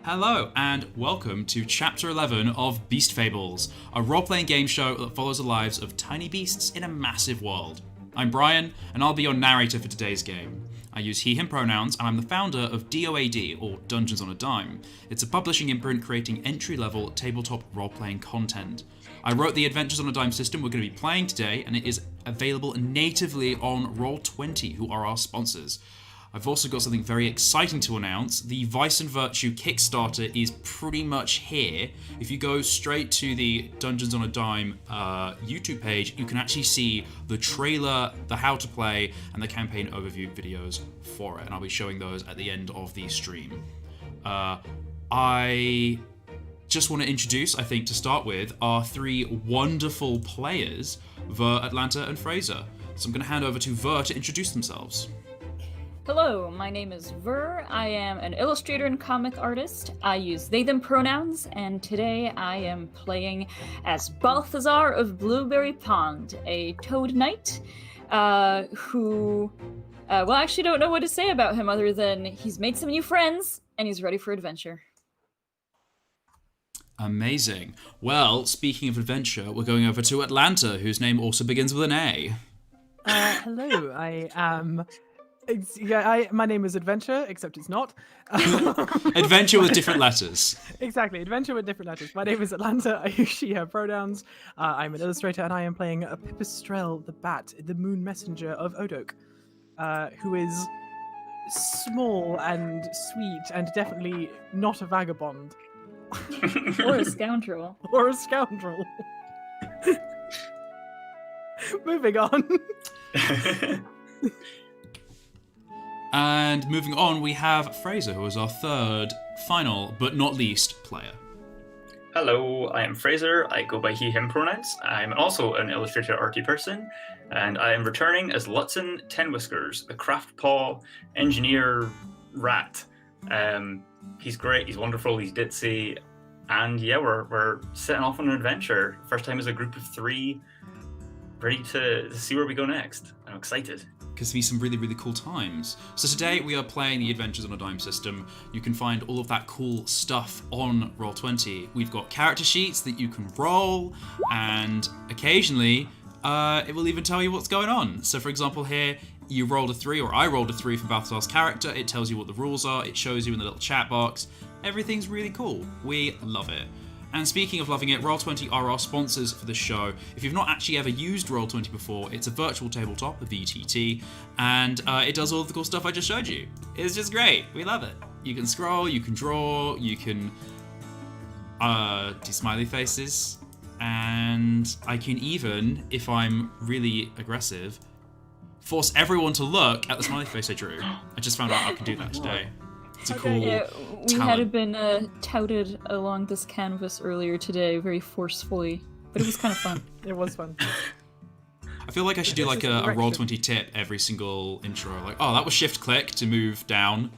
Hello, and welcome to Chapter 11 of Beast Fables, a role-playing game show that follows the lives of tiny beasts in a massive world. I'm Brian, and I'll be your narrator for today's game. I use he/him pronouns, and I'm the founder of DOAD, or Dungeons on a Dime. It's a publishing imprint creating entry-level tabletop role-playing content. I wrote the Adventures on a Dime system we're going to be playing today, and it is available natively on Roll20, who are our sponsors. I've also got something very exciting to announce. The Vice and Virtue Kickstarter is pretty much here. If you go straight to the Dungeons on a Dime YouTube page, you can actually see the trailer, the how to play, and the campaign overview videos for it. And I'll be showing those at the end of the stream. I just want to introduce, I think, to start with, our three wonderful players, Ver, Atlanta, and Fraser. So I'm going to hand over to Ver to introduce themselves. Hello, my name is Ver. I am an illustrator and comic artist. I use they/them pronouns, and today I am playing as Balthazar of Blueberry Pond, a toad knight who, I actually don't know what to say about him other than he's made some new friends and he's ready for adventure. Amazing. Well, speaking of adventure, we're going over to Atlanta, whose name also begins with an A. Hello, I am... my name is Adventure, except it's not. Adventure with different letters. Exactly, Adventure with different letters. My name is Atlanta, I use she, her pronouns. I'm an illustrator, and I am playing a Pipistrel the Bat, the moon messenger of Odok, who is small and sweet and definitely not a vagabond. Or a scoundrel. Or a scoundrel. Moving on. And moving on, we have Fraser, who is our third, final, but not least, player. Hello, I am Fraser. I go by he, him pronouns. I'm also an illustrator arty person, and I am returning as Lutzen Ten Whiskers, the craft paw engineer rat. He's great, he's wonderful, he's ditzy, and yeah, we're setting off on an adventure. First time as a group of 3, ready to see where we go next. I'm excited. Because be some really, really cool times. So today we are playing the Adventures on a Dime system. You can find all of that cool stuff on Roll20. We've got character sheets that you can roll, and occasionally it will even tell you what's going on. So for example here, you rolled a 3, or I rolled a 3 for Balthazar's character. It tells you what the rules are, it shows you in the little chat box. Everything's really cool. We love it. And speaking of loving it, Roll20 are our sponsors for the show. If you've not actually ever used Roll20 before, it's a virtual tabletop, a VTT, and it does all of the cool stuff I just showed you. It's just great. We love it. You can scroll, you can draw, you can do smiley faces, and I can even, if I'm really aggressive, force everyone to look at the smiley face I drew. I just found out I can do that today. It's a cool we talent. had been touted along this canvas earlier today very forcefully, but it was kind of fun. It was fun. I feel like I should do like a Roll20 tip every single intro. Like, oh, that was shift click to move down,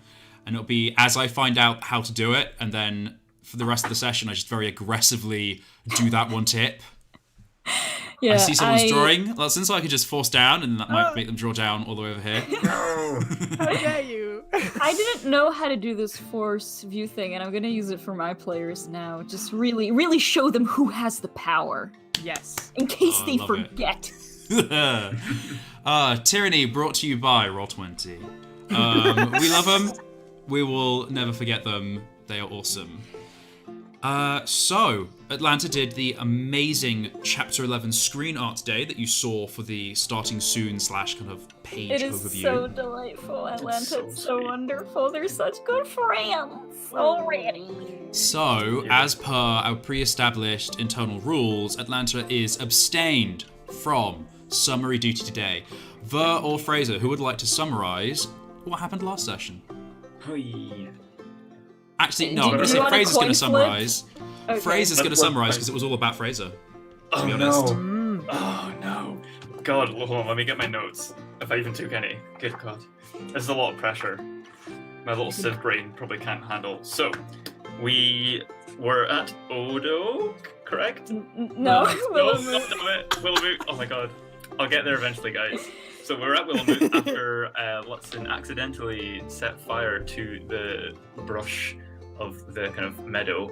and it'll be as I find out how to do it, and then for the rest of the session, I just very aggressively do that one tip. Yeah, I see someone's drawing. Well, since I could just force down, and that might make them draw down all the way over here. No! How dare you? I didn't know how to do this force view thing, and I'm gonna use it for my players now. Just really, really show them who has the power. Yes. In case Oh, I they love forget. Tyranny brought to you by Roll20. We love them. We will never forget them. They are awesome. So, Atlanta did the amazing Chapter 11 screen art day that you saw for the starting soon / kind of page It is overview. so delightful, Atlanta. so It's so sweet. wonderful. They're such good friends already. So, as per our pre-established internal rules, Atlanta is abstained from summary duty today. Ver or Fraser, who would like to summarize what happened last session? Hoi. Actually, no, Do I'm going to you say want a Fraser's going coin to flip? summarize. Okay. Fraser's going to Let's summarize work. because it was all about Fraser. Oh be honest. no! Oh no! God, hold on, let me get my notes. If I even took any. Good God. This is a lot of pressure. My little civ brain probably can't handle. So, we were at Odo, correct? No, No, Willamette. damn it. Willamette. Oh my God. I'll get there eventually, guys. So we're at Willamette after Lutzen accidentally set fire to the brush of the kind of meadow.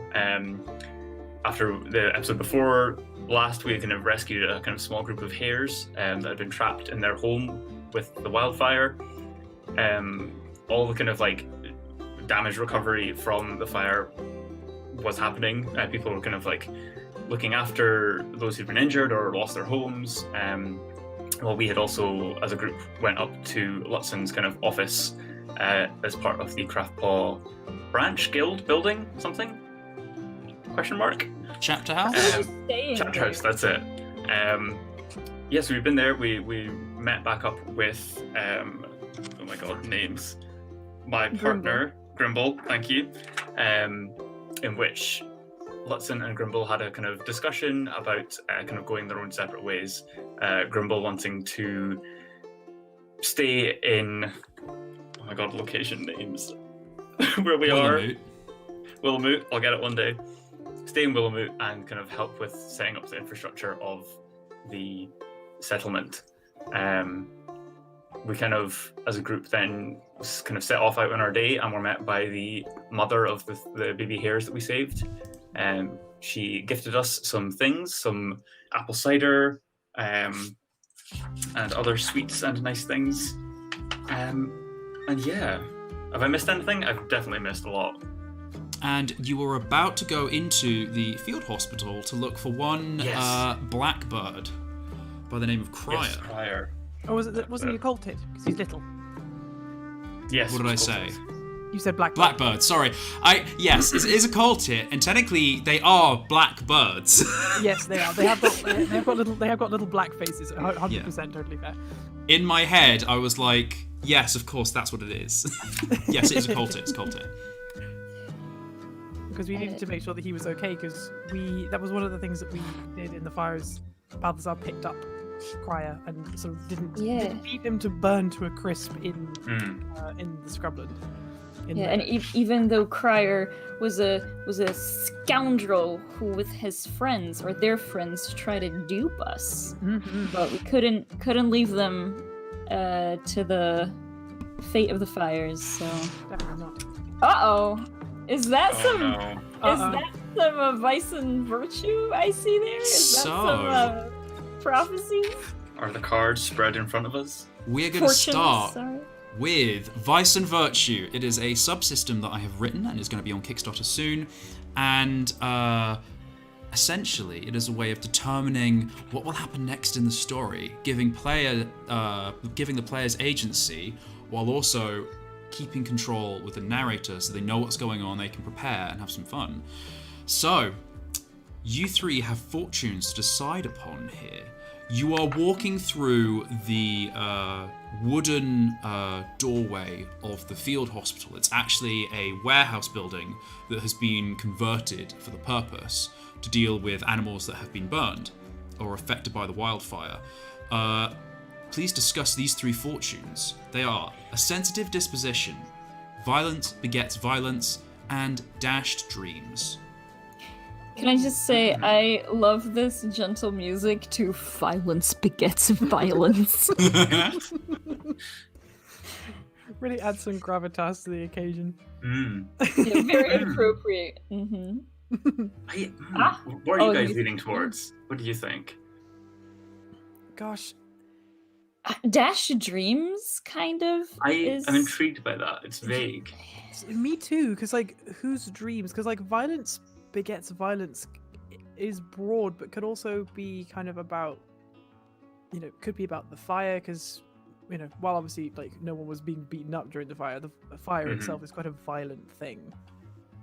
After the episode before last, we kind of rescued a kind of small group of hares that had been trapped in their home with the wildfire. All the kind of like damage recovery from the fire was happening. People were kind of like looking after those who'd been injured or lost their homes. Well, we had also, as a group, went up to Lutzen's kind of office as part of the Craftpaw branch guild building, something? Question mark? Chapter house? Staying Chapter there. house, that's it. Yeah, so we've been there. We met back up with, oh my God, names. My partner, Grymble, thank you, in which Lutzen and Grymble had a kind of discussion about kind of going their own separate ways. Grymble wanting to stay in, oh my God, location names, where we Willamette. are. Willamette, I'll get it one day. Stay in Willamette and kind of help with setting up the infrastructure of the settlement. We kind of, as a group, then kind of set off out on our day, and were met by the mother of the baby hares that we saved. She gifted us some things, some apple cider, and other sweets and nice things. And yeah, have I missed anything? I've definitely missed a lot. And you were about to go into the field hospital to look for one Yes. blackbird by the name of Crier. Yes, Crier. Oh, wasn't he occulted? Because he's little. Yes. What did I of say? course. You said blackbird. Blackbird, sorry. Yes, it is a cultite, and technically they are black birds. Yes, they are. They have got little black faces. 100% totally fair. In my head, I was like, yes, of course, that's what it is. Yes, it is a cultite. It's a cultite. Because we needed to make sure that he was okay, because that was one of the things that we did in the fires. Balthazar picked up Crier and sort of didn't beat him to burn to a crisp in the scrubland. Even though Crier was a scoundrel who, with his friends or their friends, tried to dupe us, but we couldn't leave them to the fate of the fires. So Definitely not. Is that some vice and virtue I see there? Is that some prophecies? Are the cards spread in front of us? We're going to start with Vice and Virtue. It is a subsystem that I have written and is going to be on Kickstarter soon. And essentially, it is a way of determining what will happen next in the story, giving the players agency, while also keeping control with the narrator so they know what's going on, they can prepare and have some fun. So, you three have fortunes to decide upon here. You are walking through the wooden doorway of the field hospital. It's actually a warehouse building that has been converted for the purpose to deal with animals that have been burned or affected by the wildfire. Please discuss these three fortunes. They are a sensitive disposition, violence begets violence, and dashed dreams. Can I just say, I love this gentle music to violence begets violence. Really adds some gravitas to the occasion. Yeah, very appropriate. What are you guys leaning towards? What do you think? Gosh. Dash Dreams, kind of. I'm intrigued by that. It's vague. Me too, because, like, whose dreams? Because, like, violence begets violence is broad, but could also be kind of about, could be about the fire, because, while obviously, like, no one was being beaten up during the fire itself is quite a violent thing.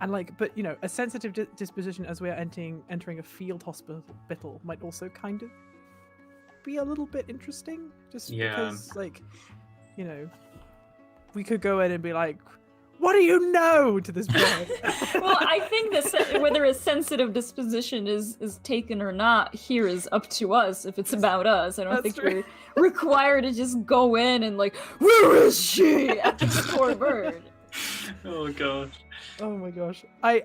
And, like, but, a sensitive disposition as we are entering a field hospital might also kind of be a little bit interesting, just because, like, we could go in and be like, what do you know to this boy? Well, I think that whether a sensitive disposition is taken or not here is up to us if it's about us. I don't think we're required to just go in and, like, where is she? After the poor bird. Oh gosh. Oh my gosh. I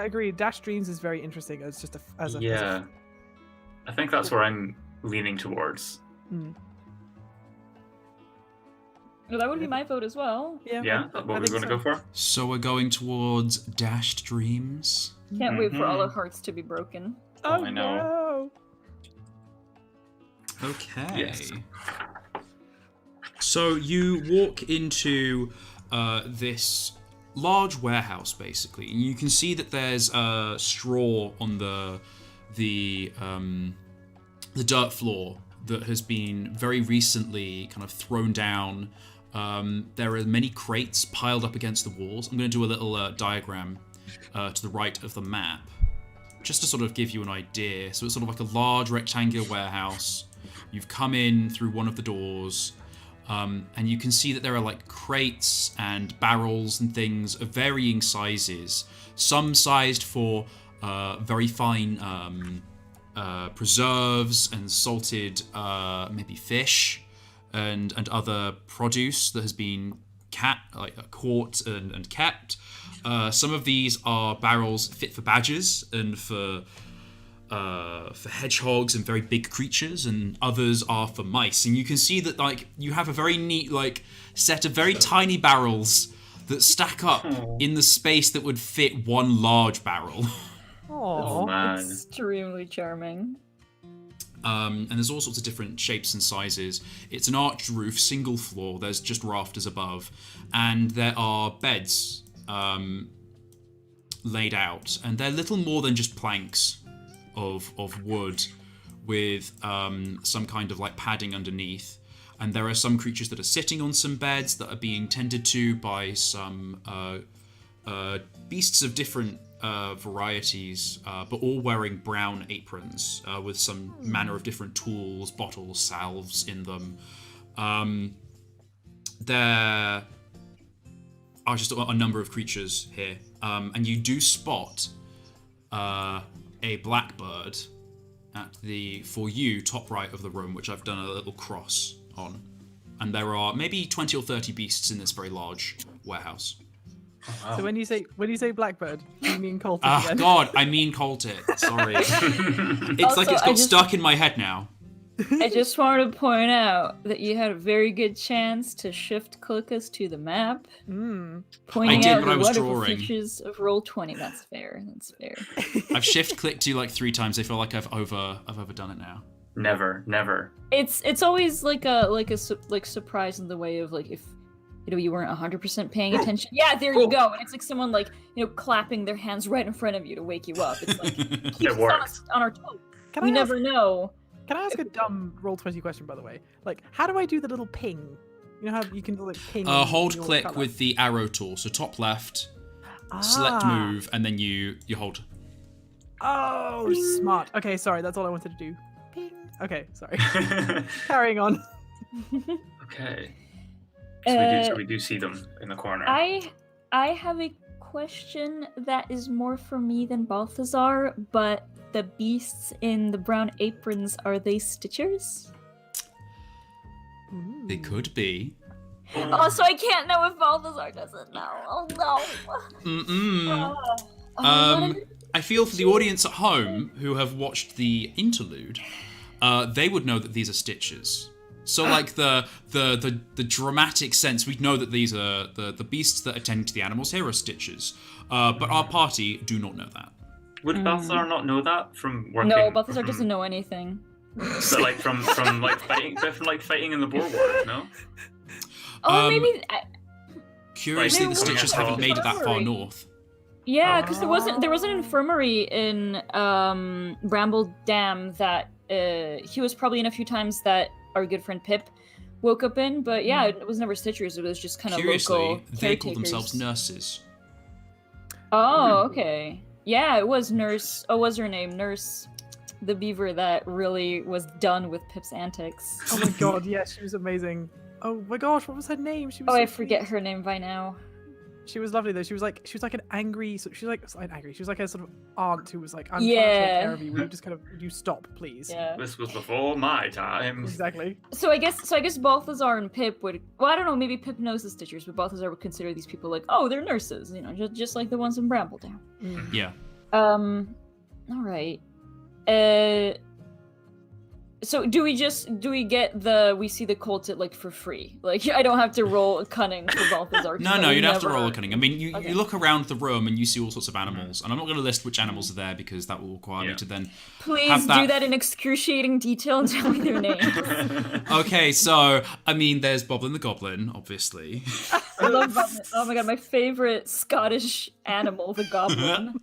agree. Dash Dreams is very interesting as just I think that's where I'm leaning towards. Well, that would be my vote as well. Yeah, what we're going to go for? So we're going towards Dashed Dreams. Can't wait for all our hearts to be broken. Oh, I know. No. Okay. Yes. So you walk into this large warehouse, basically, and you can see that there's straw on the dirt floor that has been very recently kind of thrown down. There are many crates piled up against the walls. I'm going to do a little diagram to the right of the map, just to sort of give you an idea. So it's sort of like a large rectangular warehouse. You've come in through one of the doors, and you can see that there are, like, crates and barrels and things of varying sizes. Some sized for very fine preserves and salted maybe fish and other produce that has been caught and kept. Some of these are barrels fit for badgers and for hedgehogs and very big creatures, and others are for mice. And you can see that, like, you have a very neat, like, set of very tiny barrels that stack up in the space that would fit one large barrel. Oh man. Extremely charming. And there's all sorts of different shapes and sizes. It's an arched roof, single floor. There's just rafters above, and there are beds laid out, and they're little more than just planks of wood with some kind of, like, padding underneath. and there are some creatures that are sitting on some beds that are being tended to by some beasts of different varieties, but all wearing brown aprons with some manner of different tools, bottles, salves in them. There are just a number of creatures here, and you do spot a blackbird at the, for you, top right of the room, which I've done a little cross on. And there are maybe 20 or 30 beasts in this very large warehouse. So when you say blackbird, do you mean cultist? Ah, then? God, I mean cultist. Sorry. It's Also, like it's I got just- stuck in my head now. I just wanted to point out that you had a very good chance to shift click us to the map, pointing I did, out but I the was wonderful drawing. features of Roll20. That's fair. That's fair. I've shift clicked you like 3 times. I feel like I've overdone it now. Never. It's always like a surprise in the way of like if you weren't 100% paying attention. Yeah, there you go. And it's like someone like clapping their hands right in front of you to wake you up. It's like keeps It us worked. on our toes. Can We I ask- never know. Can I ask a dumb Roll20 question, by the way? Like, how do I do the little ping? You know how you can like ping? and Hold your click colour? with the arrow tool. So top left, select Ah. move, and then you hold. Oh, smart. Okay, sorry, that's all I wanted to do. Ping. Okay, sorry. Carrying on. Okay. Uh, So we do see them in the corner. I have a question that is more for me than Balthazar, but the beasts in the brown aprons, are they Stitchers? They could be. Oh, so I can't know if Balthazar doesn't know. Oh no. Mm-mm. Oh, I feel for the audience at home who have watched the interlude, they would know that these are stitches. So like the dramatic sense, we know that these are the beasts that attend to the animals here are stitches. But our party do not know that. Would Balthazar not know that from working? no, Balthazar doesn't know anything. So like from fighting in the Boer Wars, no? Oh, Um, maybe. Curiously, Maybe the we'll stitches get haven't made it that far Sorry. north. Yeah, because there was an infirmary in Brambledam that he was probably in a few times that our good friend Pip woke up in, but yeah, it was never Stitchers. It was just kind of Curiously, local they call caretakers. themselves nurses. Oh, okay. Yeah, it was Nurse. Oh, what's her name? Nurse, the beaver that really was done with Pip's antics. Oh my god, yeah, she was amazing. Oh my gosh, what was her name? She was Oh, so I forget sweet. her name by now. She was lovely though. She was like an angry. She was like angry. She was like a sort of aunt who was like, "I'm trying to Yeah. take care of you. Will you just kind of stop, please?" Yeah. This was before my time. Exactly. So I guess Balthazar and Pip would. Well, I don't know. Maybe Pip knows the Stitchers, but Balthazar would consider these people like, oh, they're nurses. Just like the ones in Brambledam. Yeah. All right. So do we get we see the cultite like for free? Like I don't have to roll a cunning for Balthazar. 'cause No, that no, would you'd have to never- roll a cunning. I mean, you Okay. look around the room and you see all sorts of animals, and I'm not going to list which animals are there because that will require me Yeah. to then. Please have that- do that in excruciating detail and tell me their names. Okay, so I mean, there's Boblin the Goblin, obviously. I love Goblin. Oh my god, my favorite Scottish animal, the Goblin.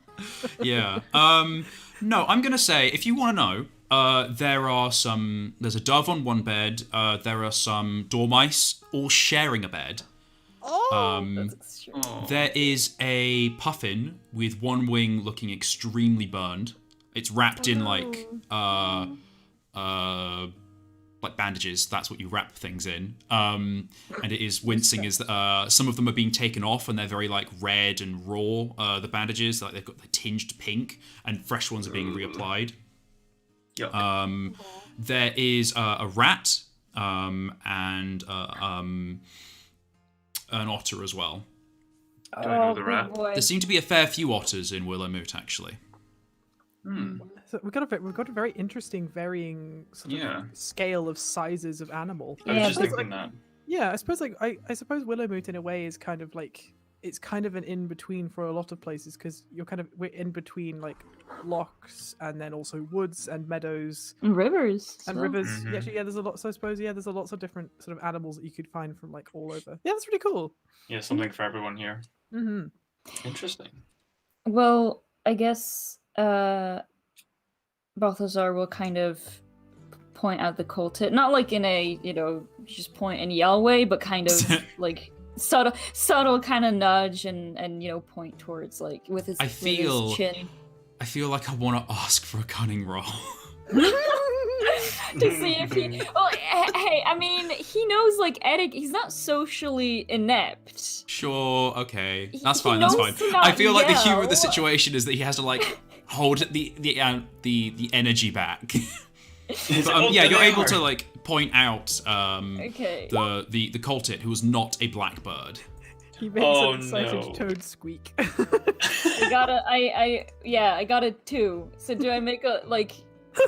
Yeah. No, I'm gonna say if you want to know, there's a dove on one bed. There are some dormice all sharing a bed. That's extreme. Oh. There is a puffin with one wing looking extremely burned. It's wrapped in like bandages. That's what you wrap things in. And it is wincing as some of them are being taken off and they're very like red and raw. The bandages, like they've got the tinged pink, and fresh ones are being reapplied. Yuck. There is a rat and an otter as well. Do I know Oh, the good rat? boy. There seem to be a fair few otters in Willowmoot, actually. So we've got a very interesting, varying sort of Yeah. scale of sizes of animal. I was Yeah, just but- thinking that. Yeah, I suppose I suppose Willowmoot in a way is kind of like it's kind of an in between for a lot of places because we're in between like lochs and then also woods and meadows And rivers. and so. rivers. Mhm. Yeah, actually, yeah, there's a lot. So I suppose there's a lots of different sort of animals that you could find from like all over. Yeah, that's really cool. Yeah, something for everyone here. Mm-hmm. Interesting. Well, I guess Balthazar will kind of point at the cultist, not like in a just point and yell way, but kind of like subtle kind of nudge and point towards like with his chin. I feel like I want to ask for a cunning roll. To see if he. Well, hey, I mean, he knows like etiquette. He's not socially inept. Sure, okay, that's He fine. That's knows fine. to not I feel like the humor of the yell. situation is that he has to like hold the energy back. But, yeah, you're able to like point out Okay. the cultist who was not a blackbird. He makes Oh, an excited no. toad squeak. I got a 2. So do I make a like?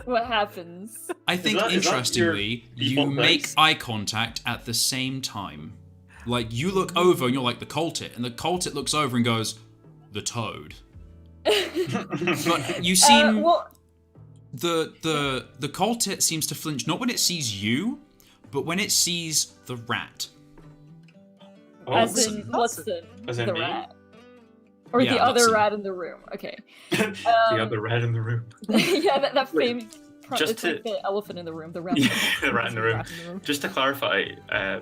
What happens? I think is that interestingly, your you default make dice? eye contact at the same time. Like you look over and you're like the cultist, and the cultist looks over and goes, "The toad." But you seem the cultist seems to flinch not when it sees you, but when it sees the rat. As in Lutzen, As in the me? rat, or Yeah, the other Lutzen. rat in the room. Okay. The other rat in the room. Yeah, that Wait, famous. just It's to- like the elephant in the room. The rat. The rat in the room. Rat in the room. Just to clarify,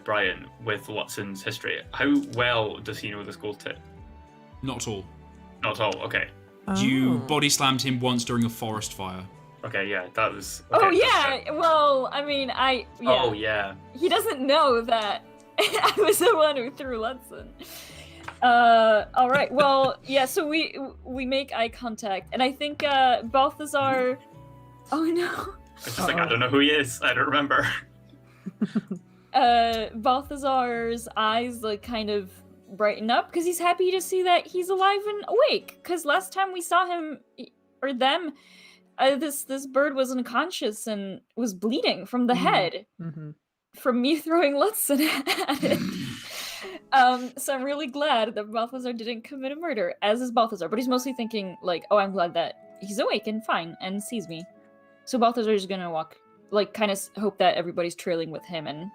Brian, with Lutzen's history, how well does he know the school tip? Not at all. Not at all. Okay. You Oh. body slammed him once during a forest fire. Okay. Yeah, that was. Oh okay, yeah. Well, I mean, yeah. Oh yeah. He doesn't know that I was the one who threw Lutzen. All right. Well, yeah. So we make eye contact, and I think Balthazar. Oh no. It's just like I don't know who he is. I don't remember. Balthazar's eyes like kind of brighten up because he's happy to see that he's alive and awake. Because last time we saw him or them, this bird was unconscious and was bleeding from the head from me throwing Lutzen at it. So I'm really glad that Balthazar didn't commit a murder, as is Balthazar. But he's mostly thinking like, oh, I'm glad that he's awake and fine and sees me. So Balthazar is gonna walk, like, kind of hope that everybody's trailing with him and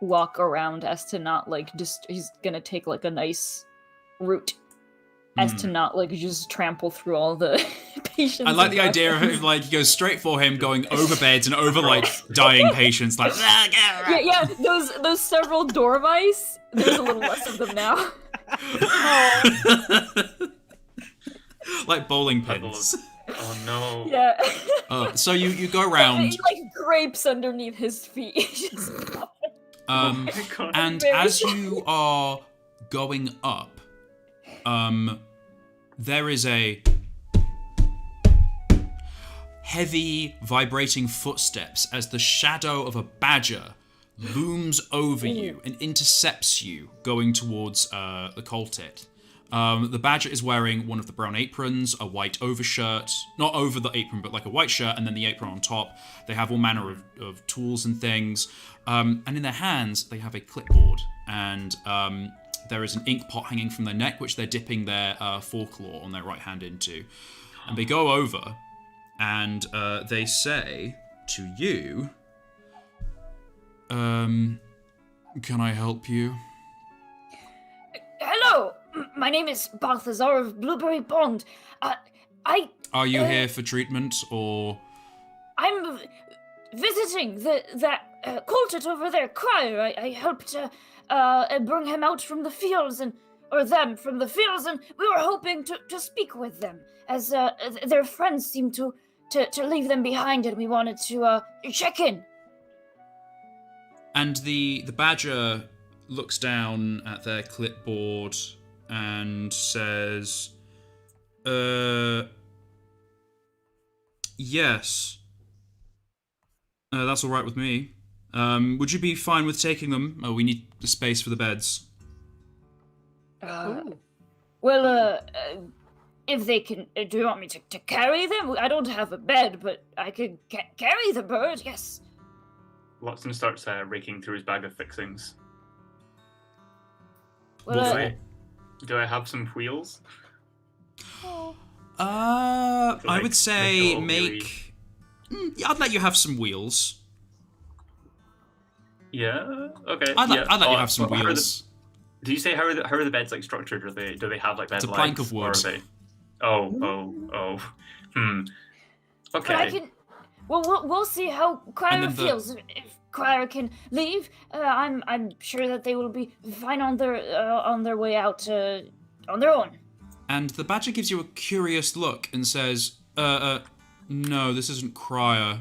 walk around as to not, like, just, he's gonna take, like, a nice route as to not, like, just trample through all the patients. I like and the idea of it, like, he goes straight for him, going over beds and over, like, dying patients, like, Yeah, those several door mice, there's a little less of them now. like bowling pins. Oh no. Yeah. So you go around, Like grapes underneath his feet. Just- Oh my God. and Very as you are going up, there is a heavy vibrating footsteps as the shadow of a badger looms over you and intercepts you going towards the cultist. The badger is wearing one of the brown aprons, a white overshirt, not over the apron, but like a white shirt, and then the apron on top. They have all manner of tools and things. And in their hands, they have a clipboard. And there is an ink pot hanging from their neck, which they're dipping their foreclaw on their right hand into. And they go over, and they say to you, can I help you? Hello, my name is Balthazar of Blueberry Pond. Are you here for treatment, or... I'm visiting that cultist over there, Crier. I helped bring him out from the fields or them from the fields, and we were hoping to speak with them, as their friends seem to leave them behind, and we wanted to check in. And the badger looks down at their clipboard and says, yes. That's all right with me. Would you be fine with taking them? Oh, we need the space for the beds. If they can, do you want me to carry them? I don't have a bed, but I could carry the bird, yes. Lutzen starts raking through his bag of fixings. Well, Do I have some wheels? I Like, would say little make... Yeah, I'd let you have some wheels. Yeah. Okay. I'd let you Oh, have some how are wheels. Do you say how are the beds like structured? Do they have like bed It's a legs? plank of Or wood. are they... Oh. but I Okay. can. Well, we'll see how And Crier then feels. If Crier can leave, I'm sure that they will be fine on their way out on their own. And the badger gives you a curious look and says, no, this isn't Crier.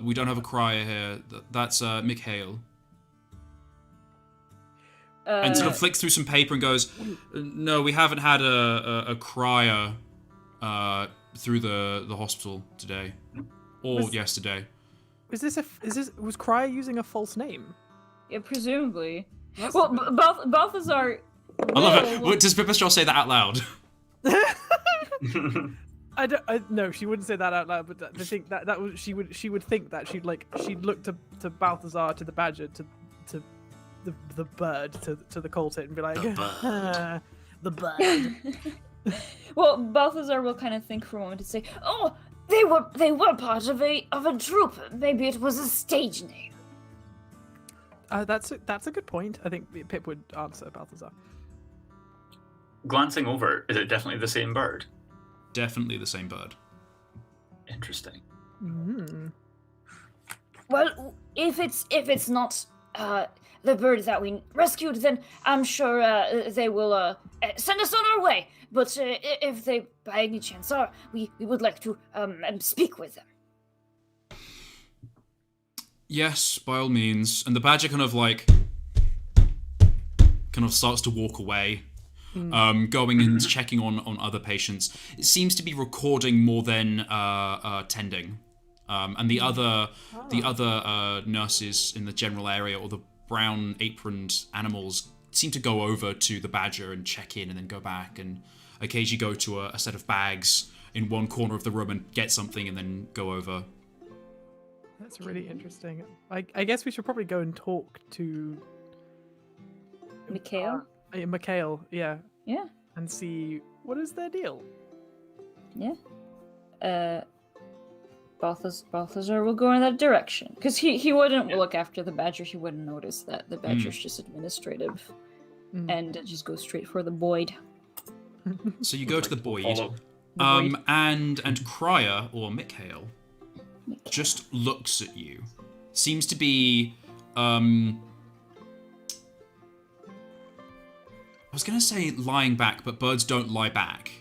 We don't have a Crier here. That's Mikhail. And sort of flicks through some paper and goes, no, we haven't had a Crier through the hospital today. Or yesterday. Was Crier using a false name? Yeah, presumably. Well, Balthazar. I love it. Does Pipistrel say that out loud? No, she wouldn't say that out loud. But I think that was she would think that she'd look to Balthazar, to the badger, to the bird, to the cultist, and be like, the bird. Well, Balthazar will kind of think for a moment and say, "Oh, they were part of a troop. Maybe it was a stage name." That's a good point. I think Pip would answer Balthazar. Glancing over, is it definitely the same bird? Definitely the same bird. Interesting. Mm. Well, if it's not the bird that we rescued, then I'm sure they will send us on our way. But if they by any chance are, we would like to speak with them. Yes, by all means. And the badger kind of starts to walk away, going and checking on other patients. It seems to be recording more than tending. And the other nurses in the general area, or the brown aproned animals, seem to go over to the badger and check in and then go back, and occasionally go to a set of bags in one corner of the room and get something and then go over. That's really interesting. I guess we should probably go and talk to Mikhail? Mikhail, yeah. Yeah. And see what is their deal. Yeah. Balthazar will go in that direction. Because he wouldn't look after the badger, he wouldn't notice that the badger's just administrative. And just go straight for the Boyd. So you go to the Boyd. Follow. And Crier, or Mikhail, just looks at you. Seems to be, I was going to say lying back, but birds don't lie back.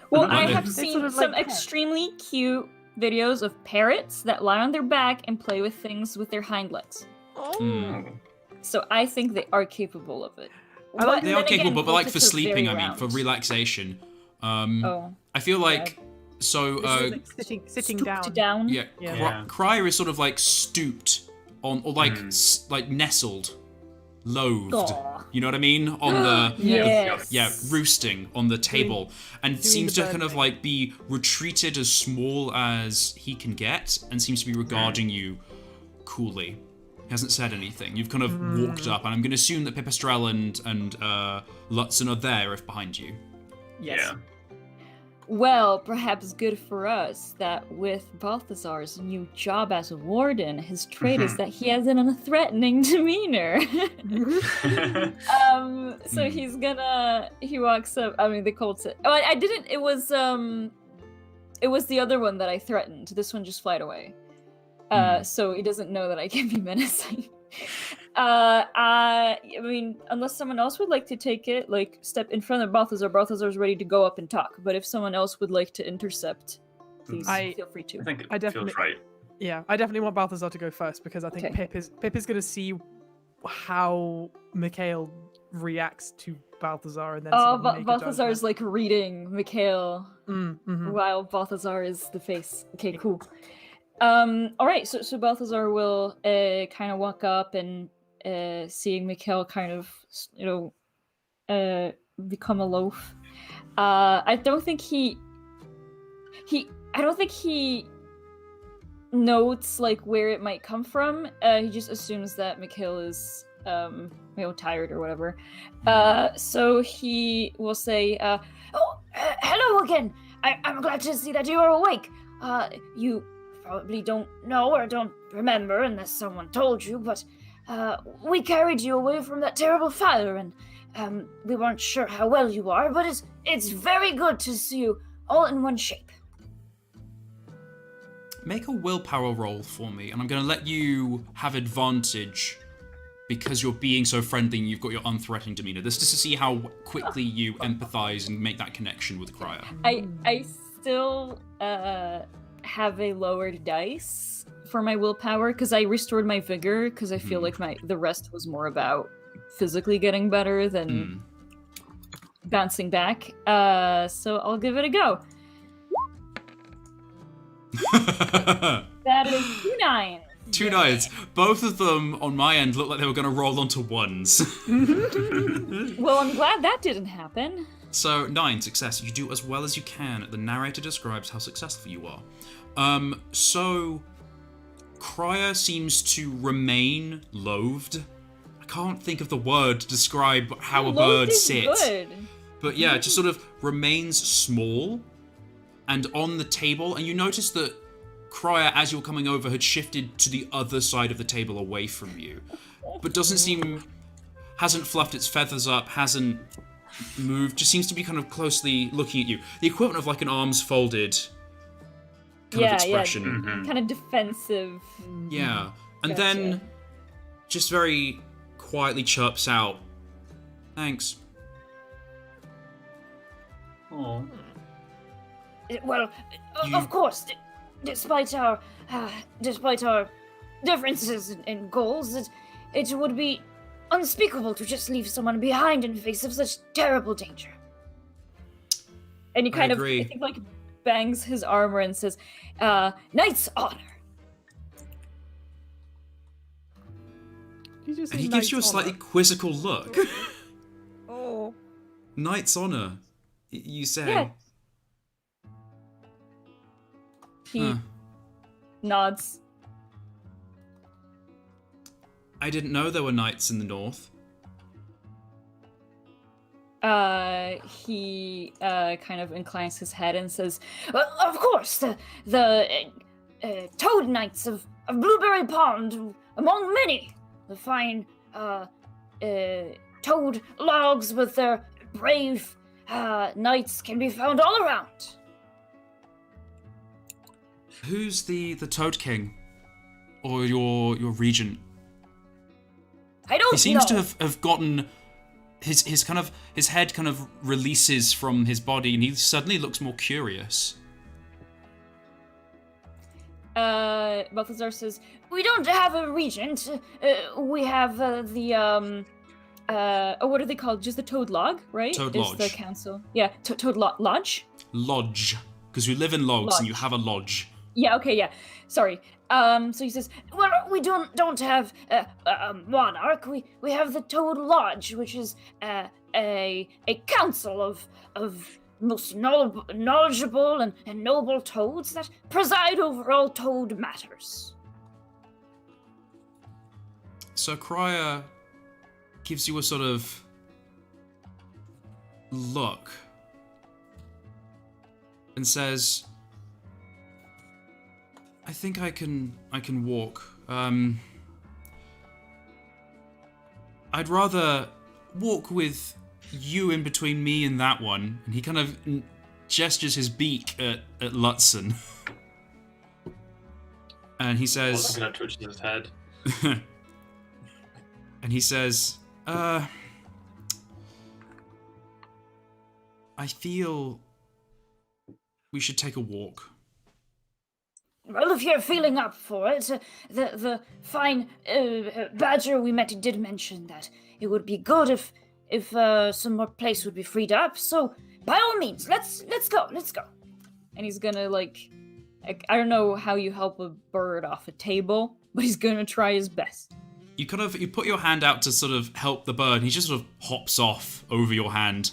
Well, Right. I have They seen sort of some like parrots. extremely cute videos of parrots that lie on their back and play with things with their hind legs. So I think they are capable of it. I like- They then are capable, again, but like for cultists are sleeping, very I mean, for round. relaxation. Oh. I feel like, so, sitting Stooped down. yeah, Yeah. Crier is sort of like stooped on, or like like nestled, loathed. Aw. You know what I mean? On the Yes. yeah, roosting on the table, and seems the to bird kind of thing. like be retreated as small as he can get, and seems to be regarding you coolly. He hasn't said anything. You've kind of walked up, and I'm going to assume that Pipistrel and Lutzen are there if behind you. Yes. Yeah. Well, perhaps good for us that with Balthazar's new job as a warden, his trait is that he has an unthreatening demeanor. So he walks up. I mean, the Colts. Oh, I didn't. It was the other one that I threatened. This one just flied away. So he doesn't know that I can be menacing. I mean, unless someone else would like to take it, like step in front of Balthazar. Balthazar's ready to go up and talk. But if someone else would like to intercept, please feel free to. I think it I definitely- feels right. Yeah, I definitely want Balthazar to go first because I think Okay. Pip is going to see how Mikhail reacts to Balthazar, and then sort of make a Balthazar's like reading Mikhail judgment. while Balthazar is the face. Okay, cool. All right, so Balthazar will kind of walk up and seeing Mikhail kind of become a loaf. I don't think he notes like where it might come from. He just assumes that Mikhail is tired or whatever. So he will say, hello again. I'm glad to see that you are awake. You probably don't know or don't remember unless someone told you, but we carried you away from that terrible fire, and we weren't sure how well you are, but it's very good to see you all in one shape. make a willpower roll for me, and I'm going to let you have advantage because you're being so friendly and you've got your unthreatening demeanor. This is to see how quickly you empathize and make that connection with Cryer. I still have a lowered dice for my willpower because I restored my vigor because I feel like the rest was more about physically getting better than bouncing back. So I'll give it a go. That is 2 9s. 2 9s. Both of them on my end look like they were going to roll onto 1s. Well, I'm glad that didn't happen. So 9, success. You do as well as you can. The narrator describes how successful you are. So Cryer seems to remain loathed. I can't think of the word to describe how a bird sits. Good. But yeah, it just sort of remains small and on the table. And you notice that Cryer, as you're coming over, had shifted to the other side of the table away from you. But hasn't fluffed its feathers up, hasn't moved, just seems to be kind of closely looking at you. The equivalent of like an arms folded kind of expression. Yeah, kind of defensive. Yeah. And Gotcha. then just very quietly chirps out, "Thanks." Oh. Well, of course, despite our differences in goals, it would be unspeakable to just leave someone behind in face of such terrible danger. And he kind of, I think, like, bangs his armor and says, "Knight's honor." And he gives you a slightly quizzical look. Oh. Knight's honor, you say? Yeah. He nods. I didn't know there were knights in the north. He kind of inclines his head and says, "Of course, the Toad Knights of Blueberry Pond, among many, the fine toad logs with their brave knights can be found all around." Who's the Toad King? Or your regent? I don't know. He seems to have gotten his head kind of releases from his body and he suddenly looks more curious. Balthazar says, "We don't have a regent. We have what are they called? Just the Toad Log, right? Toad Is Lodge. the council. Yeah, Toad Lodge? Lodge. Because you live in logs Lodge. and you have a lodge. Yeah, okay, yeah. Sorry. So he says, "Well, we don't have a monarch. We have the Toad Lodge, which is a council of most knowledgeable and noble toads that preside over all toad matters." So Cryer gives you a sort of look and says, "I think I can walk. I'd rather walk with you in between me and that one." And he kind of gestures his beak at Lutzen. And he says, I'm gonna twitch his head. and he says, I feel we should take a walk. Well, if you're feeling up for it, the fine badger we met did mention that it would be good if some more place would be freed up. So, by all means, let's go. And he's gonna I don't know how you help a bird off a table, but he's gonna try his best. You put your hand out to sort of help the bird, and he just sort of hops off over your hand.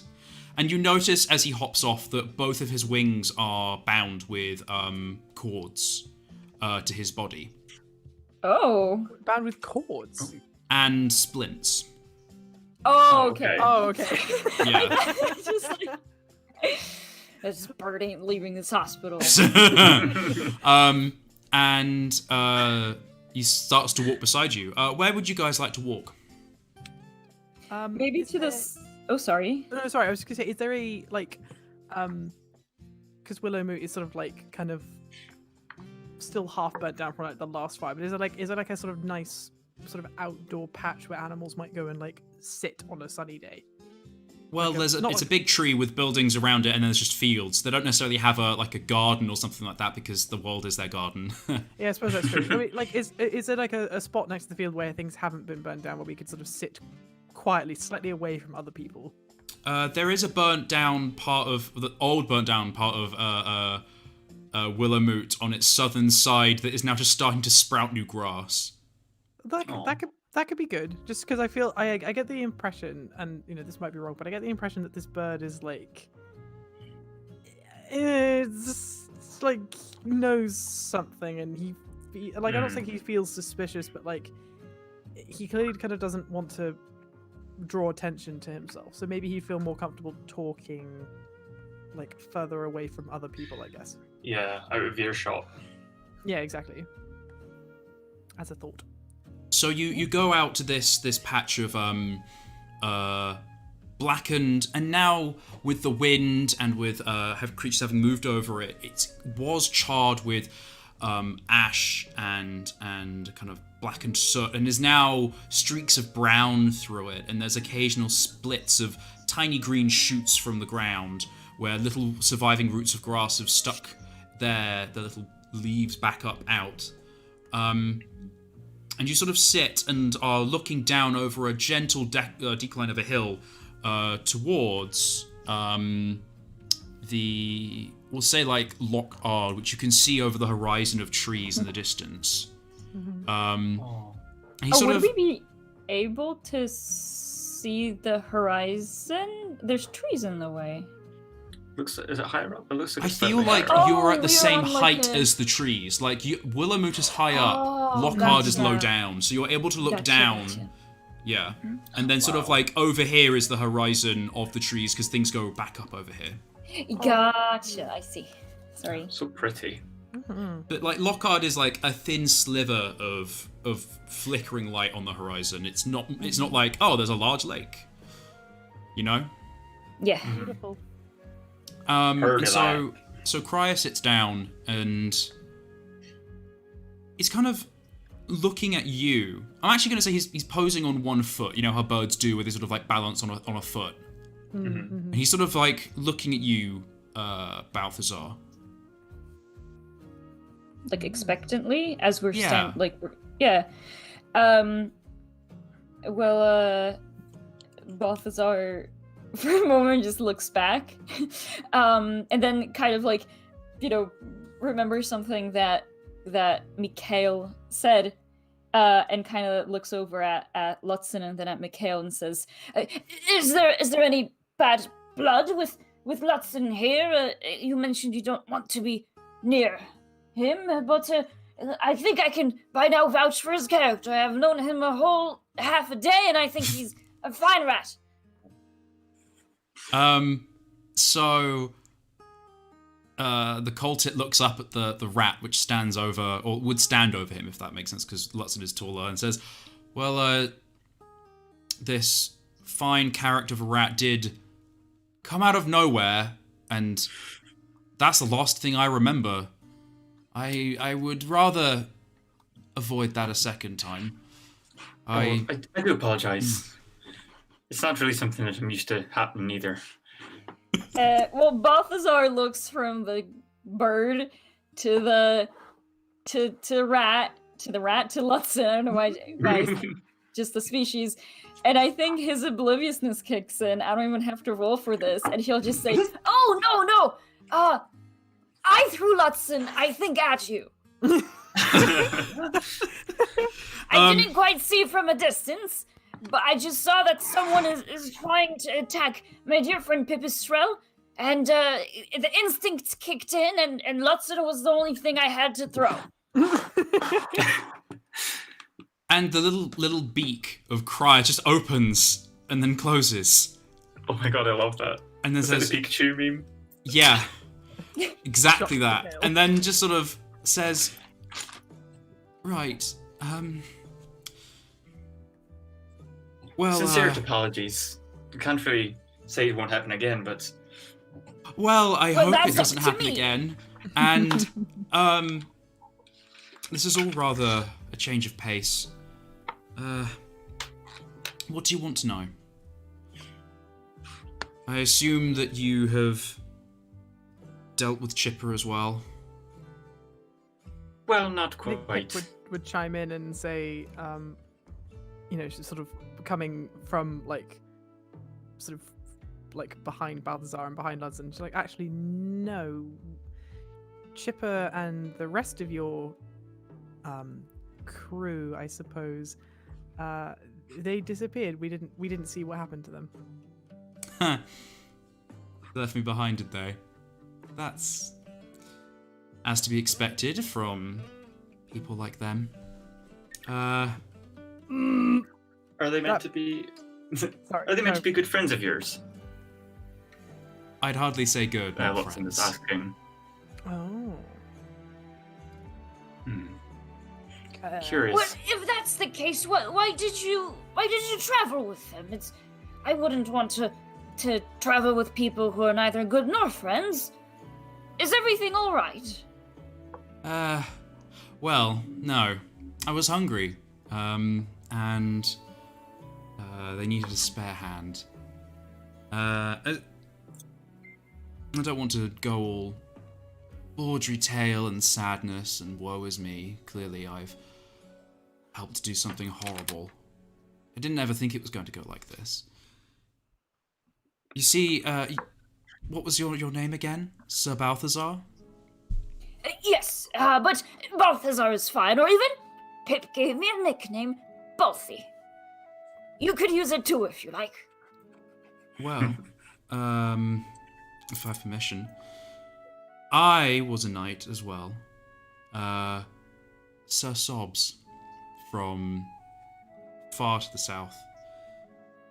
And you notice as he hops off that both of his wings are bound with cords to his body. Oh. Bound with cords. And splints. Oh, okay. Oh, okay. Yeah. Just this bird ain't leaving this hospital. And he starts to walk beside you. Where would you guys like to walk? Maybe to this. Oh, sorry. No, sorry. I was just gonna say, is there a because Willowmoot is sort of kind of still half burnt down from like the last fire, but is it like a sort of nice sort of outdoor patch where animals might go and like sit on a sunny day? Well, it's a big tree with buildings around it, and then there's just fields. They don't necessarily have a garden or something like that because the world is their garden. Yeah, I suppose that's true. I mean, like, is there like a spot next to the field where things haven't been burnt down, where we could sort of sit quietly, slightly away from other people? There is a burnt down part of Willamoot on its southern side that is now just starting to sprout new grass. That could be good, just because I feel I get the impression, and this might be wrong, but I get the impression that this bird is like, it's like knows something, and I don't think he feels suspicious, but like he clearly kind of doesn't want to draw attention to himself, so maybe he'd feel more comfortable talking like further away from other people, I guess. Yeah, out of earshot. Yeah, exactly. As a thought. So you go out to this patch of blackened, and now with the wind and with have creatures having moved over it, it was charred with ash and kind of blackened soot, and there's now streaks of brown through it, and there's occasional splits of tiny green shoots from the ground where little surviving roots of grass have stuck the little leaves back up out. And you sort of sit and are looking down over a gentle decline of a hill towards we'll say like Loch Ard, which you can see over the horizon of trees in the distance. Would we be able to see the horizon? There's trees in the way. Is it higher up? It looks like I feel like you're at the same height as the trees. Like Willamoot is high up, Loch Ard is low down, so you're able to look down. Gotcha. Yeah, and then sort of like over here is the horizon of the trees because things go back up over here. Gotcha. I see. Sorry. So pretty. But like Loch Ard is like a thin sliver of flickering light on the horizon. It's not like, oh, there's a large lake. Yeah. Beautiful. And so Cryer sits down and he's kind of looking at you. I'm actually going to say he's posing on one foot. You know how birds do, where they sort of like balance on a foot. And he's sort of like looking at you, Balthazar. Like expectantly, as we're Balthazar for a moment just looks back, and then kind of like, remembers something that Mikhail said, and kind of looks over at Lutzen and then at Mikhail and says, "Is there any bad blood with Lutzen here? You mentioned you don't want to be near him, but I think I can by now vouch for his character. I have known him a whole half a day, and I think he's a fine rat." So the cultist looks up at the rat, which stands over, or would stand over him, if that makes sense, because Lutzen is taller, and says, well, this fine character of a rat did come out of nowhere, and that's the last thing I remember. I would rather avoid that a second time. I do apologise. It's not really something that I'm used to happening either. Well, Balthazar looks from the bird to the rat to Lutzen. I don't know why just the species. And I think his obliviousness kicks in. I don't even have to roll for this, and he'll just say, "Oh no! I threw Lutzen, I think, at you. I didn't quite see from a distance, but I just saw that someone is trying to attack my dear friend Pipistrel, and the instinct kicked in, and Lutzen was the only thing I had to throw." And the little beak of Cryer just opens and then closes. Oh my god, I love that. And then says, the Pikachu meme? Yeah. Exactly that. And then just sort of says, right, well, sincere apologies. I can't really say it won't happen again, but... Well, I hope it doesn't happen again. And, This is all rather a change of pace. What do you want to know? I assume that you have dealt with Chipper as well. Well, not I think quite. Pip would chime in and say, she's sort of coming from behind Balthazar and behind Lutzen. She's like, actually, no. Chipper and the rest of your crew, I suppose, they disappeared. We didn't see what happened to them. They left me behind, did they? That's as to be expected from people like them. Are they meant to be? Sorry, Are they meant to be good friends of yours? I'd hardly say good, not Lutzen is friends. asking. Oh. Curious. Well, if that's the case, why did you travel with them? I wouldn't want to travel with people who are neither good nor friends. Is everything all right? Well, no. I was hungry, and they needed a spare hand. I don't want to go all Audrey tale and sadness and woe is me. Clearly, I've helped do something horrible. I didn't ever think it was going to go like this. You see, what was your name again? Sir Balthazar? Yes, but Balthazar is fine, or even Pip gave me a nickname, Balthy. You could use it too if you like. Well, if I have permission. I was a knight as well. Sir Sobs, from far to the south.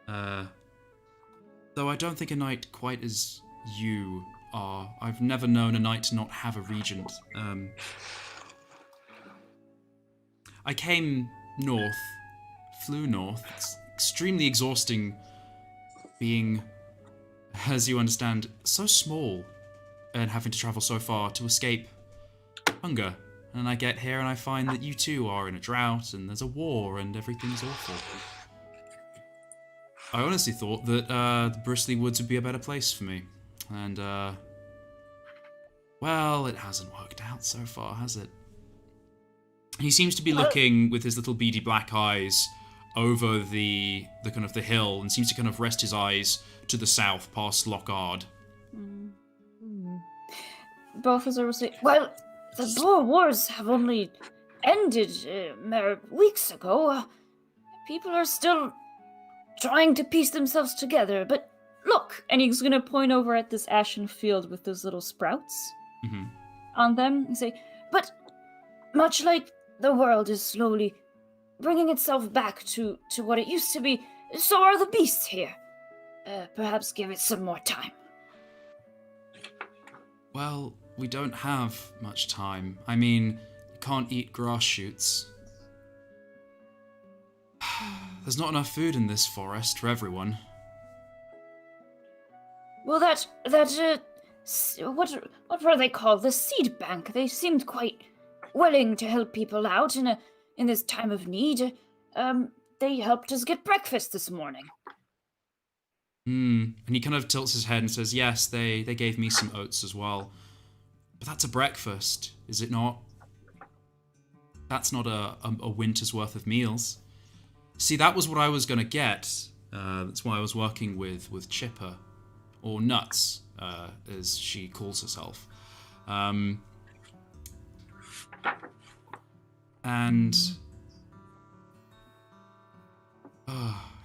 Though I don't think a knight quite as you are. I've never known a knight to not have a regent. I came north, flew north. It's extremely exhausting being, as you understand, so small and having to travel so far to escape hunger. And I get here and I find that you two are in a drought and there's a war and everything's awful. I honestly thought that the Bristly Woods would be a better place for me. And, well, it hasn't worked out so far, has it? He seems to be looking with his little beady black eyes over the kind of the hill and seems to kind of rest his eyes to the south past Lockard. Balthazar will say, well, the Boer Wars have only ended mere weeks ago. People are still trying to piece themselves together, but look, and he's going to point over at this ashen field with those little sprouts on them and say, but much like the world is slowly bringing itself back to what it used to be, so are the beasts here. Perhaps give it some more time. Well, we don't have much time. I mean, you can't eat grass shoots. There's not enough food in this forest for everyone. Well, what were they called? The seed bank. They seemed quite willing to help people out in this time of need. They helped us get breakfast this morning. And he kind of tilts his head and says, yes, they gave me some oats as well. But that's a breakfast, is it not? That's not a winter's worth of meals. See, that was what I was going to get. That's why I was working with Chipper, or Nuts, as she calls herself. And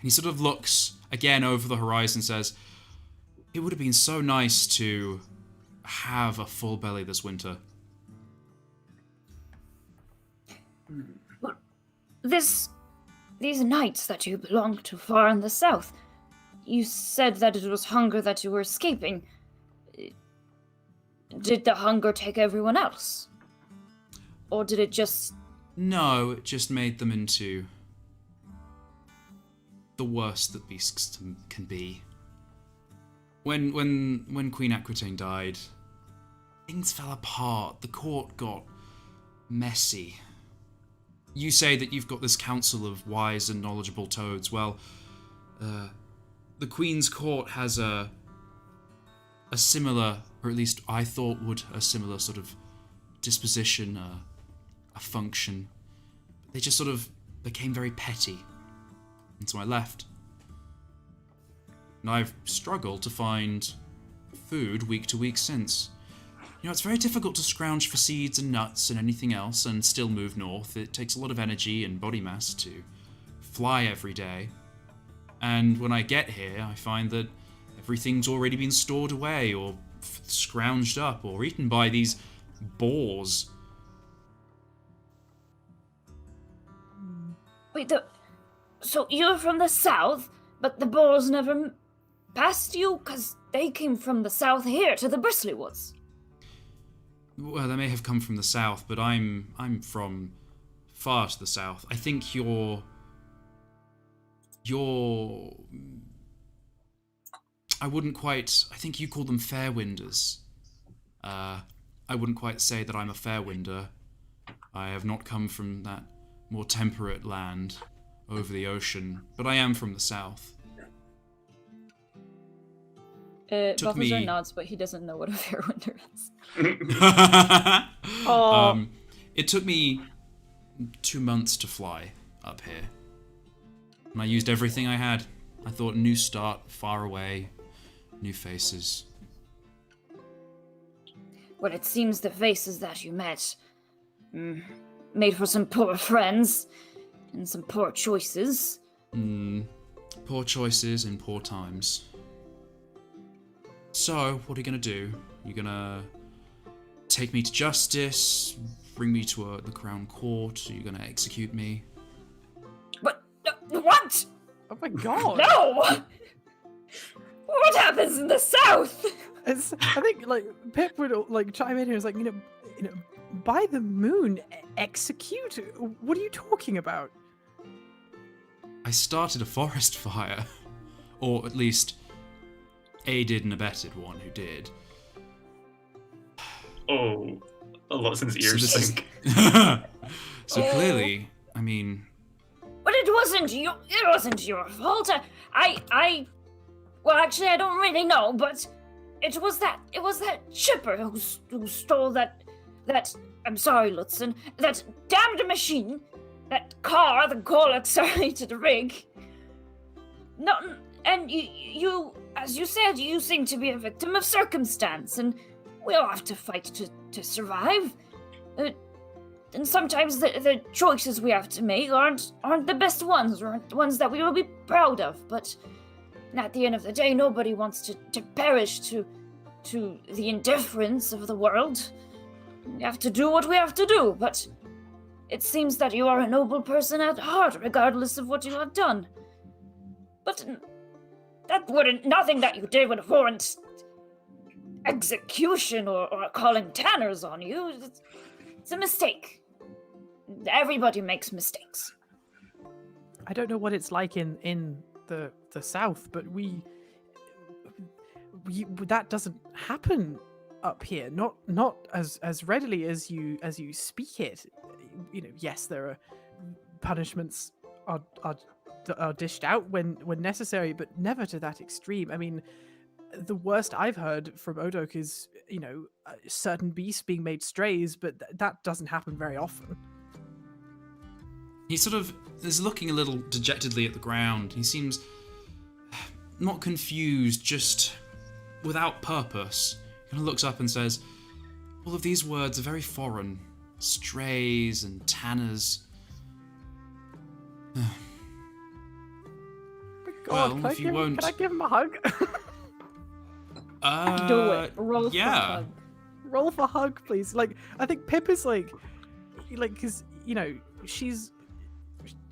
he sort of looks again over the horizon and says, it would have been so nice to have a full belly this winter. These knights that you belong to far in the south, you said that it was hunger that you were escaping. Did the hunger take everyone else? Or did it just... No, it just made them into the worst that beasts can be. When Queen Aquitaine died, things fell apart. The court got messy. you say that you've got this council of wise and knowledgeable toads. Well, the Queen's Court has a similar, or at least I thought would, a similar sort of disposition, a function. They just sort of became very petty. And so I left. And I've struggled to find food week to week since. You know, it's very difficult to scrounge for seeds and nuts and anything else and still move north. It takes a lot of energy and body mass to fly every day. And when I get here, I find that everything's already been stored away or scrounged up or eaten by these boars. Wait, so you're from the south, but the boars never passed you? Because they came from the south here to the Bristly Woods. Well, they may have come from the south, but I'm from far to the south. I think you're I wouldn't quite, I think you call them Fairwinders. I wouldn't quite say that I'm a Fairwinder. I have not come from that more temperate land over the ocean, but I am from the south. Balthazar nods, but he doesn't know what a Fairwinder is. It took me 2 months to fly up here. And I used everything I had. I thought new start, far away, new faces. Well, it seems the faces that you met made for some poor friends and some poor choices. Poor choices in poor times. So, what are you gonna do? You gonna take me to justice? Bring me to the Crown Court? Are you gonna execute me? But what? Oh my god! No! What happens in the south? I think like Pip would like chime in here. Is like, you know, by the moon, execute. What are you talking about? I started a forest fire, or at least aided and abetted one who did. Oh, Lutzen's ears sink. So clearly, I mean. But it wasn't your fault. Well, actually, I don't really know, but it was that shipper who stole that. I'm sorry, Lutzen. That damned machine, that car, the Golok, sorry, to the rig. No, and you, as you said, you seem to be a victim of circumstance, and we all have to fight to survive. And sometimes the choices we have to make aren't the best ones, or aren't the ones that we will be proud of. But at the end of the day, nobody wants to perish to the indifference of the world. We have to do what we have to do, but it seems that you are a noble person at heart, regardless of what you have done. But nothing that you did would warrant execution or calling tanners on you. It's a mistake. Everybody makes mistakes. I don't know what it's like in the south, but we that doesn't happen up here. Not as readily as you speak it. You know, yes, there are punishments are dished out when necessary, but never to that extreme. I mean, the worst I've heard from Odok is, you know, certain beasts being made strays, but that doesn't happen very often. He sort of is looking a little dejectedly at the ground. He seems not confused, just without purpose. He kind of looks up and says, all of these words are very foreign. Strays and tanners. God, well, if you won't... Can I give him a hug? Do it. Roll for hug. Roll for hug, please. Like, I think Pip is like, because, you know, she's,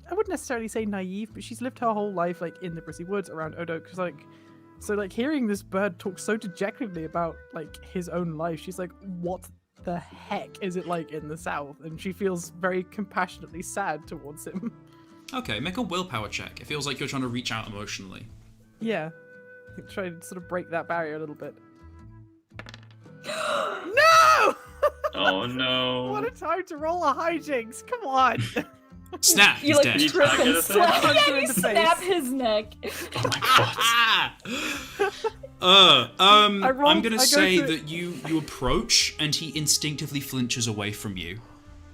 I wouldn't necessarily say naive, but she's lived her whole life, like, in the Bristly Woods around Odok. Because, like, so, like, hearing this bird talk so dejectedly about, like, his own life, she's like, what the heck is it like in the south? And she feels very compassionately sad towards him. Okay, make a willpower check. It feels like you're trying to reach out emotionally. Yeah. Try to sort of break that barrier a little bit. No! Oh no. What a time to roll a hijinks. Come on. Snap! You He's like dead. trip and slap. Punch him Yeah, in you the snap face. his neck. Oh my god. I'm gonna I go say to- that you approach and he instinctively flinches away from you.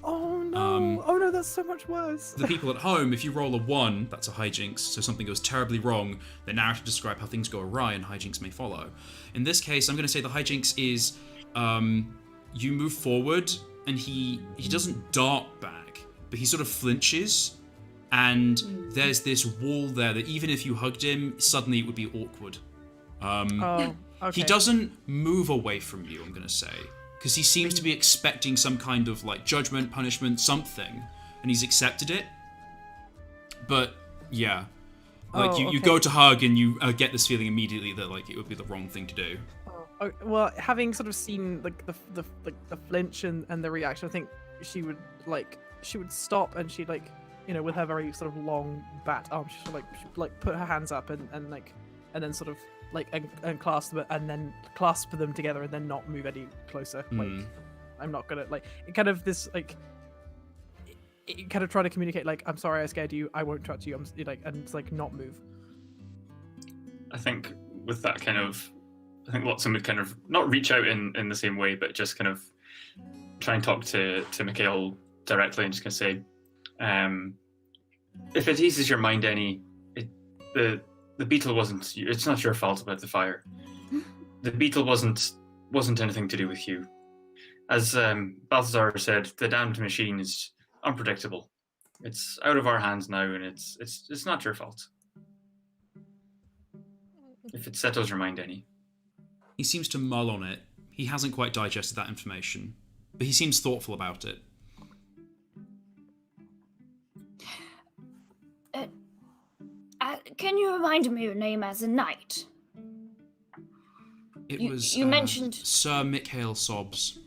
Oh no! Oh no, that's so much worse. The people at home, if you roll a 1, that's a hijinks, so something goes terribly wrong, the narrative describe how things go awry and hijinks may follow. In this case, I'm going to say the hijinks is you move forward and he doesn't dart back, but he sort of flinches, and there's this wall there that even if you hugged him, suddenly it would be awkward. Oh, okay. He doesn't move away from you, I'm going to say, because he seems to be expecting some kind of like judgment, punishment, something, and he's accepted it. But yeah, like you go to hug and you get this feeling immediately that like it would be the wrong thing to do. Oh, well, having sort of seen like the flinch and the reaction, I think she would stop and she'd like, you know, with her very sort of long bat arm, she'd like put her hands up and then sort of like and clasp them and then clasp them together and then not move any closer. Like I'm not gonna like it kind of this like it kind of try to communicate like I'm sorry I scared you, I won't touch you, I'm like, and it's like not move. I think with that kind of, I think Lutzen would kind of not reach out in the same way, but just kind of try and talk to Mikhail directly and just kind of say, if it eases your mind any, the beetle wasn't. It's not your fault about the fire. The beetle wasn't anything to do with you. As Balthazar said, the damned machine is unpredictable. It's out of our hands now, and it's not your fault. If it settles your mind any. He seems to mull on it. He hasn't quite digested that information, but he seems thoughtful about it. Can you remind me your name as a knight? You mentioned Sir Mikhail Sobs.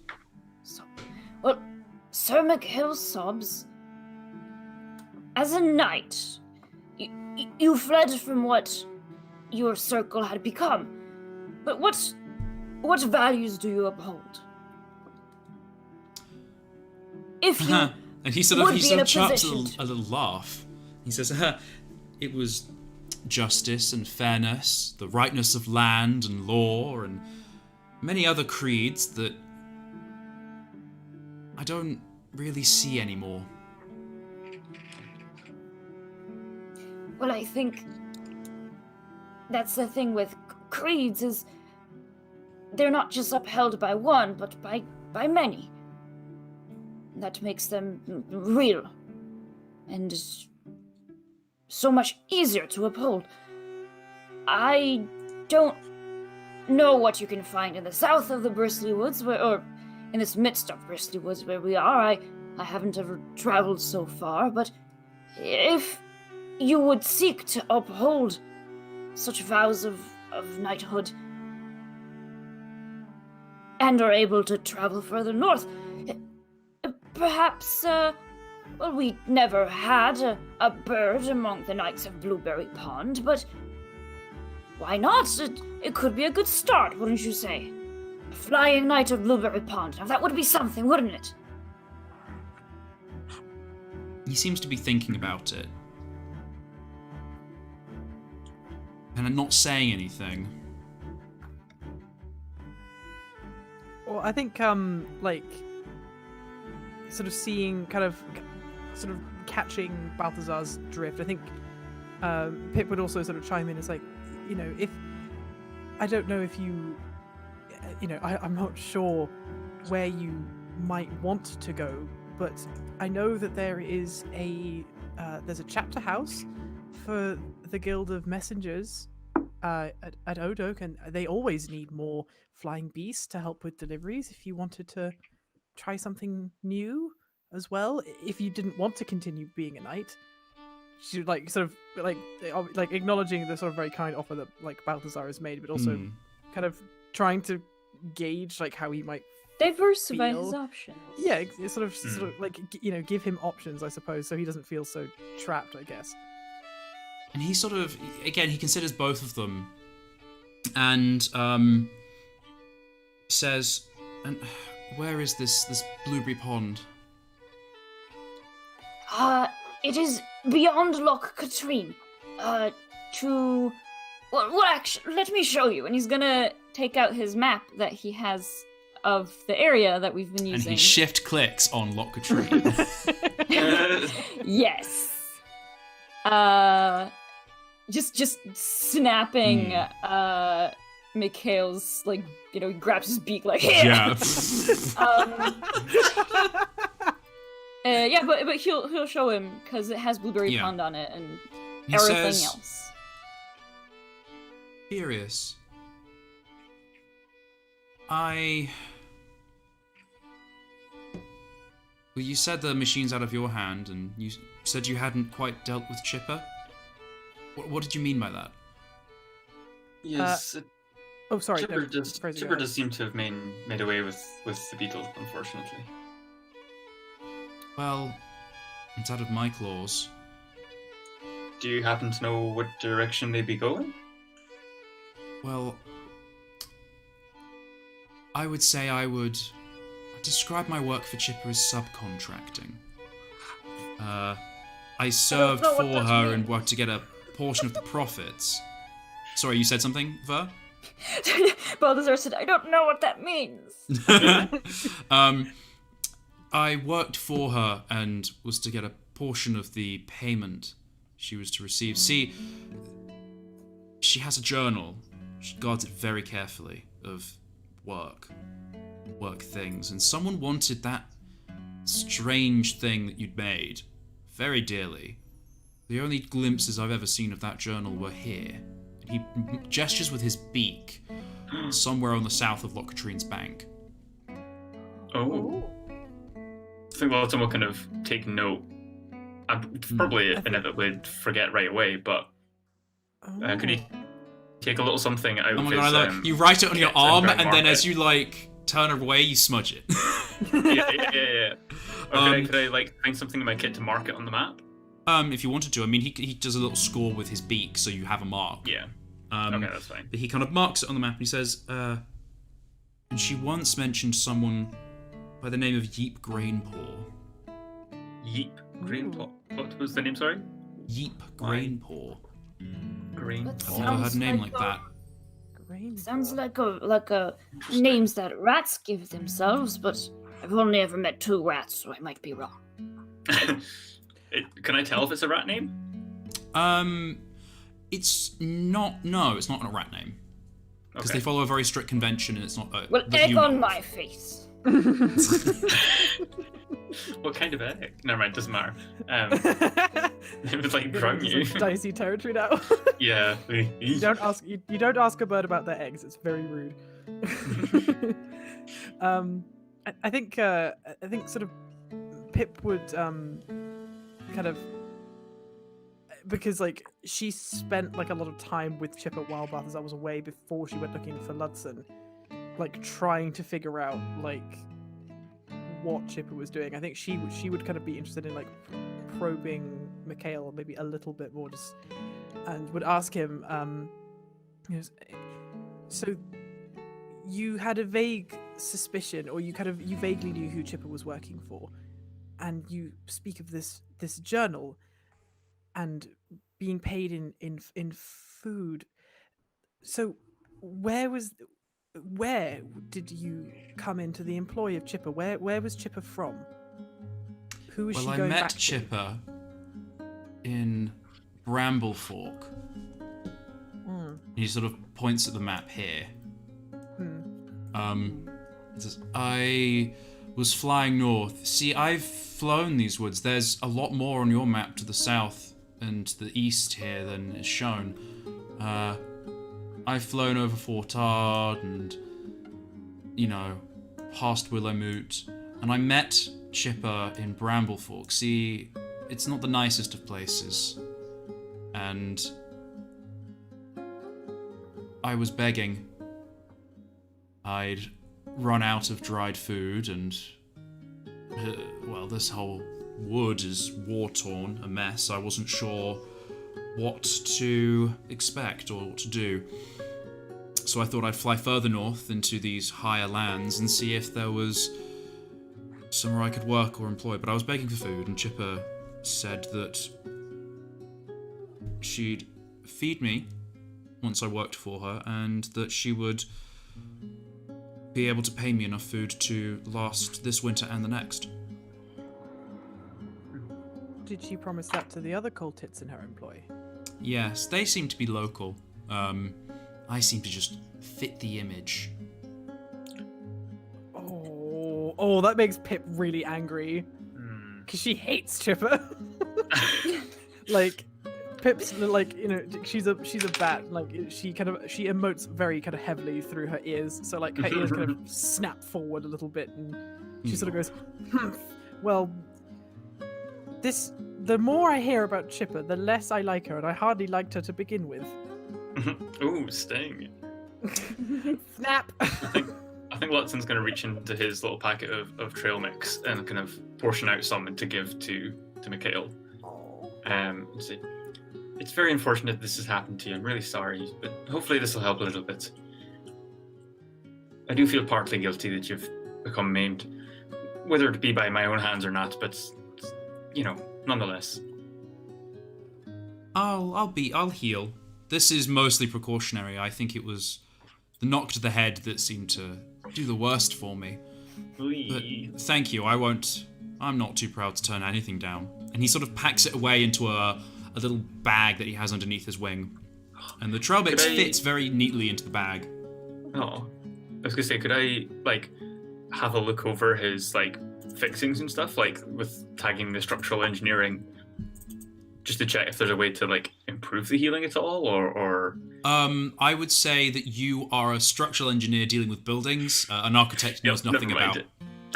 Well, Sir Mikhail Sobs, as a knight, you fled from what your circle had become. But what values do you uphold? If you and he sort of chucks a little laugh. He says, it was justice and fairness, the rightness of land and law, and many other creeds that I don't really see anymore. Well, I think that's the thing with creeds is they're not just upheld by one, but by many. That makes them real and so much easier to uphold. I don't know what you can find in the south of the Bristly Woods, or in this midst of Bristly Woods where we are. I haven't ever traveled so far, but if you would seek to uphold such vows of knighthood and are able to travel further north, perhaps, well, we never had a bird among the Knights of Blueberry Pond, but why not? It could be a good start, wouldn't you say? A flying knight of Blueberry Pond. Now that would be something, wouldn't it? He seems to be thinking about it. And not saying anything. Well, I think like sort of seeing sort of catching Balthazar's drift. I think Pip would also sort of chime in as like, you know, if I don't know if you know, I'm not sure where you might want to go, but I know that there is there's a chapter house for the Guild of Messengers at Odok, and they always need more flying beasts to help with deliveries. If you wanted to try something new as well, if you didn't want to continue being a knight, she like sort of like acknowledging the sort of very kind offer that like Balthazar has made, but also kind of trying to gauge like how he might diversify feel. his options. Yeah, it's sort of like, you know, give him options, I suppose, so he doesn't feel so trapped, I guess. And he sort of, again, he considers both of them and says, and where is this Blueberry Pond? It is beyond Loch Katrine. To... Well, actually, let me show you. And he's gonna take out his map that he has of the area that we've been using. And he shift clicks on Loch Katrine. Yes. Just snapping Mikhail's, like, you know, he grabs his beak like, Yeah. Yeah, but he'll show him because it has Blueberry Pond on it and He everything says, else. Curious. Well, you said the machine's out of your hand, and you said you hadn't quite dealt with Chipper. What did you mean by that? Yes. Oh, sorry. Chipper no, does Fraser, Chipper go ahead. does seem to have made away with the beetle, unfortunately. Well, it's out of my claws. Do you happen to know what direction they'd be going? Well, I would say I would describe my work for Chipper as subcontracting. I served know what for that her means. and worked to get a portion of the profits. Sorry, you said something, Ver? Balthazar said, I don't know what that means. I worked for her and was to get a portion of the payment she was to receive. See, she has a journal. She guards it very carefully of work things, and someone wanted that strange thing that you'd made very dearly. The only glimpses I've ever seen of that journal were here. He gestures with his beak somewhere on the south of Loch Katrine's bank. Oh. I think Lutzen will kind of take note. I'd probably inevitably forget right away, but could he take a little something out Oh of my his... god, you write it on your kit arm, go and and then mark as it? you, like, turn away, you smudge it. Yeah. Or could I like find something in my kit to mark it on the map? If you wanted to. I mean, he does a little score with his beak, so you have a mark. Yeah. Okay, that's fine. But he kind of marks it on the map, and he says, and she once mentioned someone by the name of Yeep Grainpaw. Yeep Greenpaw. What was the name, sorry? Yeep Grainpaw. Green. I've never heard a name like that. Sounds like a names that rats give themselves, but I've only ever met 2 rats, so I might be wrong. Can I tell if it's a rat name? It's not. No, it's not a rat name. Because they follow a very strict convention, and it's not. Well, that egg you on know. my face. What kind of egg? Never mind, doesn't matter. It was like drown you. It's dicey territory now. Yeah. You don't ask a bird about their eggs. It's very rude. I think sort of Pip would kind of, because like she spent like a lot of time with Chipper while Balthazar was away before she went looking for Lutzen, like trying to figure out like what Chipper was doing. I think she would kind of be interested in like probing Mikhail maybe a little bit more, just, and would ask him, you know, so you had a vague suspicion, or you vaguely knew who Chipper was working for, and you speak of this journal and being paid in food. So where did you come into the employ of Chipper? Where was Chipper from? Who was she Well, going I met back to? Chipper in Bramblefork. He sort of points at the map here. It says, I was flying north. See, I've flown these woods. There's a lot more on your map to the south and to the east here than is shown. I've flown over Fort Ard and, you know, past Willowmoot, and I met Chipper in Bramblefork. See, it's not the nicest of places, and I was begging. I'd run out of dried food, and well, this whole wood is war-torn, a mess. I wasn't sure what to expect or what to do. So I thought I'd fly further north into these higher lands and see if there was somewhere I could work or employ. But I was begging for food, and Chipper said that she'd feed me once I worked for her, and that she would be able to pay me enough food to last this winter and the next. Did she promise that to the other cultists in her employ? Yes, they seem to be local. I seem to just fit the image. Oh, that makes Pip really angry. Because she hates Chipper. Like, Pip's like, you know, she's a bat. Like, she emotes very kind of heavily through her ears. So like her ears kind of snap forward a little bit, and she sort of goes, well, the more I hear about Chipper, the less I like her, and I hardly liked her to begin with. Ooh, sting. Snap. I think Lutzen's going to reach into his little packet of trail mix and kind of portion out some to give to Mikhail. It's very unfortunate this has happened to you. I'm really sorry, but hopefully this will help a little bit. I do feel partly guilty that you've become maimed, whether it be by my own hands or not, but, you know, nonetheless. I'll heal. This is mostly precautionary. I think it was the knock to the head that seemed to do the worst for me. But thank you. I'm not too proud to turn anything down. And he sort of packs it away into a little bag that he has underneath his wing. And the trail mix fits very neatly into the bag. Oh, I was gonna say, could I like have a look over his like fixings and stuff, like with tagging the structural engineering, just to check if there's a way to like improve the healing at all, or I would say that you are a structural engineer dealing with buildings. An architect knows nothing about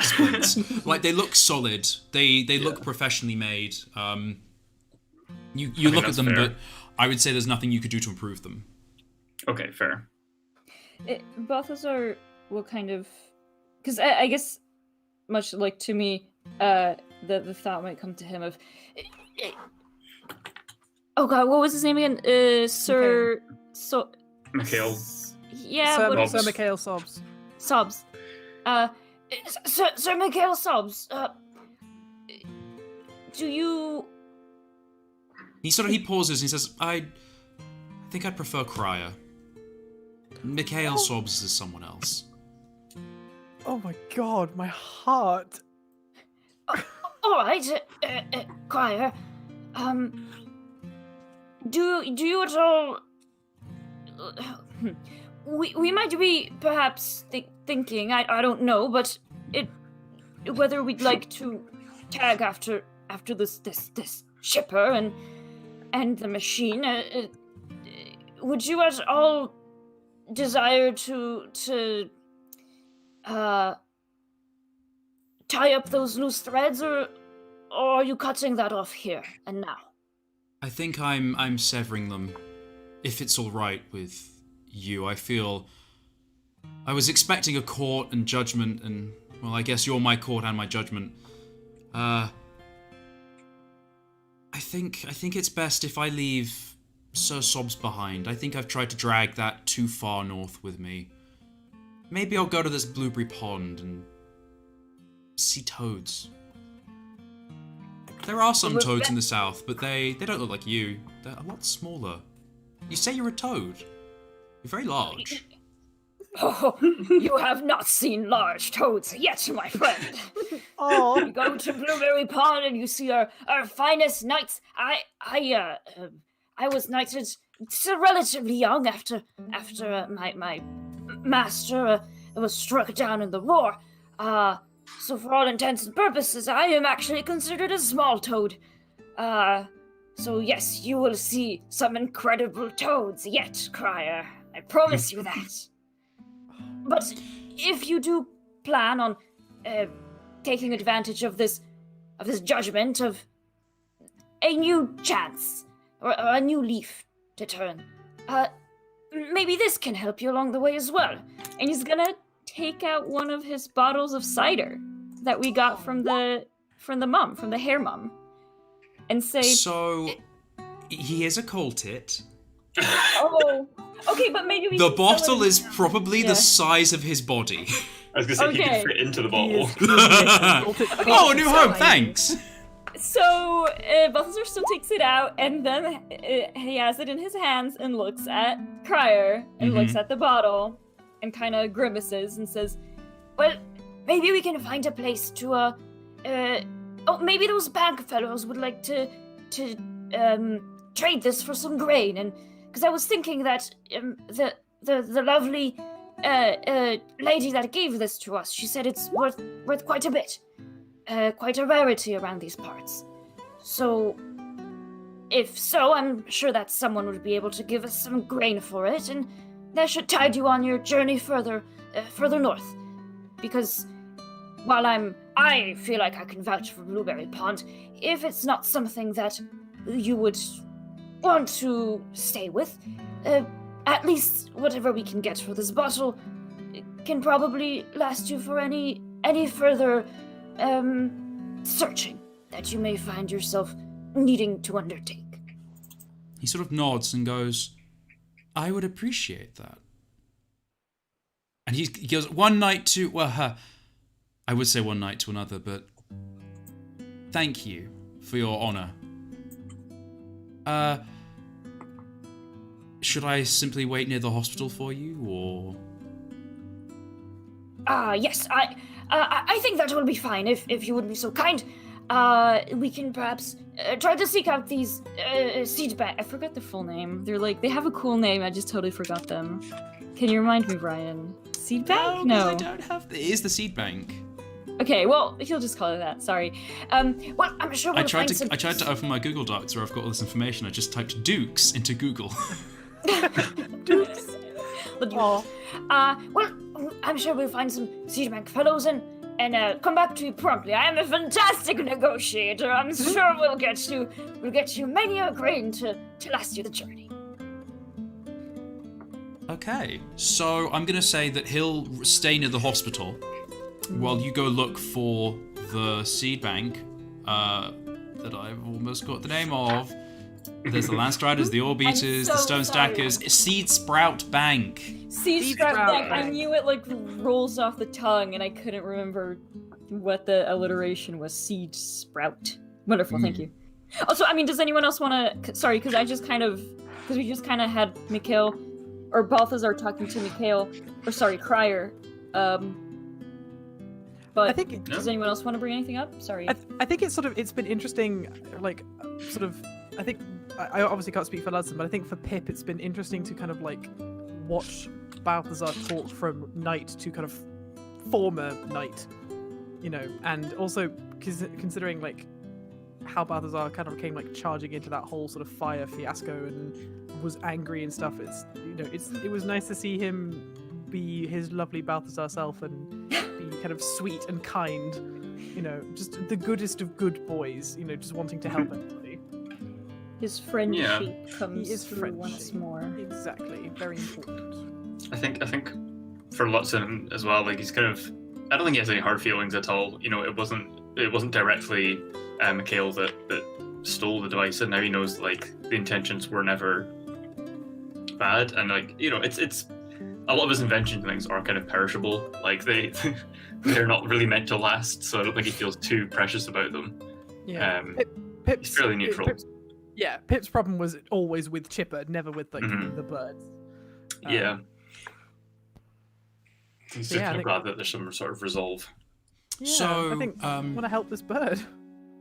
splints. Like, they look solid. They look professionally made. You look at them, but I would say there's nothing you could do to improve them. Okay, fair. Balthazar will kind of, because I guess, much like to me, the thought might come to him of, oh god, what was his name again? Sir... Mikhail. Yeah, Sir Mikhail Sobs. Sobs. Sir Mikhail Sobs, do you... He pauses and he says, I think I'd prefer Crier. Mikhail Sobs is someone else. Oh my god, my heart. Alright, Crier. Do you at all... We might be perhaps thinking, I don't know, but whether we'd like to tag after this shipper and the machine. Would you at all desire to tie up those loose threads, or are you cutting that off here and now? I think I'm severing them, if it's all right with you. I was expecting a court and judgment, and, well, I guess you're my court and my judgment. I think it's best if I leave Sir Sobs behind. I think I've tried to drag that too far north with me. Maybe I'll go to this blueberry pond and see toads. There are some toads in the south, but they don't look like you. They're a lot smaller. You say you're a toad. You're very large. Oh, you have not seen large toads yet, my friend. Oh, You go to Blueberry Pond and you see our finest knights. I was knighted still relatively young after my master was struck down in the war. So for all intents and purposes, I am actually considered a small toad. So yes, you will see some incredible toads yet, Crier. I promise you that. But if you do plan on taking advantage of this judgment, of a new chance or a new leaf to turn, maybe this can help you along the way as well. And he's gonna take out one of his bottles of cider that we got from the hair mum, and say, So, he is a cultit. "Oh, okay, but maybe we." The can sell bottle it is probably the size of his body. I was gonna say he Okay. could fit into the bottle. Oh, a new home, thanks! So Balthazar still takes it out, and then he has it in his hands and looks at Crier and looks at the bottle and kind of grimaces and says, "Well, maybe we can find a place to maybe those bank fellows would like to trade this for some grain, and because I was thinking that the lovely lady that gave this to us, she said it's worth quite a bit, quite a rarity around these parts. So, if so, I'm sure that someone would be able to give us some grain for it, and that should tide you on your journey further north. Because while I feel like I can vouch for Blueberry Pond, if it's not something that you would want to stay with, at least whatever we can get for this bottle can probably last you for any further searching that you may find yourself needing to undertake." He sort of nods and goes, "I would appreciate that." And he goes, "One night to, well, I would say one night to another, but thank you for your honor. Should I simply wait near the hospital for you, or?" Yes, I think that will be fine if you would be so kind. We can perhaps try to seek out these seed bank. I forgot their full name. They have a cool name. I just totally forgot them. Can you remind me, Brian? Seed bank? No. I don't have. It is the seed bank. Okay, well, he'll just call it that. Sorry. Well, I'm sure we'll find some. I tried to open my Google Docs where I've got all this information. I just typed Dukes into Google. Dukes. Well, I'm sure we'll find some seed bank fellows and come back to you promptly. I am a fantastic negotiator. I'm sure we'll get you many a grain to last you the journey. Okay, so I'm gonna say that he'll stay near the hospital while you go look for the seed bank that I've almost got the name of. There's the Landstriders, the Orbeaters, the Stone Stackers, Seed Sprout Bank. Seed Sprout Bank. I knew it rolls off the tongue, and I couldn't remember what the alliteration was. Seed Sprout. Wonderful, thank you. Also, I mean, does anyone else want to? Sorry, because we just kind of had Mikhail or Balthazar talking to Mikhail, or sorry, Crier. But I think does anyone else want to bring anything up? Sorry. I think it's been interesting, I think I obviously can't speak for Lutzen, but I think for Pip it's been interesting to kind of watch Balthazar talk from knight to kind of former knight, and also considering how Balthazar kind of came charging into that whole sort of fire fiasco and was angry and stuff. It was nice to see him be his lovely Balthazar self and be kind of sweet and kind, just the goodest of good boys, just wanting to help everybody. His friendship comes through once more. Exactly, very important. I think for Lutzen as well, he's kind of, I don't think he has any hard feelings at all. It wasn't directly Mikhail that stole the device, and now he knows the intentions were never bad, and it's a lot of his invention things are kind of perishable. They're not really meant to last, so I don't think he feels too precious about them. Yeah, he's fairly neutral. Pip's problem was always with Chipper, never with the birds. Yeah. He's just glad that there's some sort of resolve. Yeah, so I think I want to help this bird.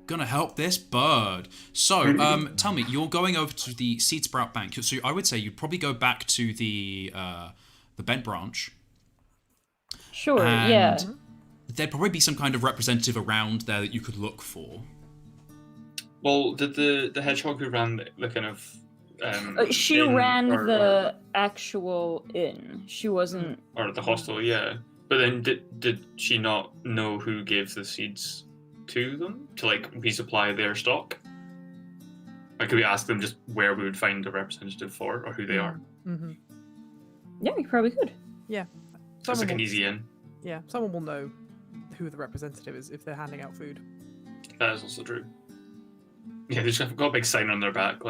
Gonna help this bird. So, tell me, you're going over to the Seed Sprout Bank. So I would say you'd probably go back to the Bent Branch. Sure, and yeah. There'd probably be some kind of representative around there that you could look for. Well, did the hedgehog who ran the kind of she ran the actual inn. She wasn't. Or the hostel, yeah. But then did she not know who gave the seeds to them to resupply their stock? Could we ask them just where we would find a representative for, or who they are? Mm-hmm. Yeah, we probably could. Yeah. It's an easy in. Yeah, someone will know who the representative is if they're handing out food. That is also true. Yeah, they just got a big sign on their back,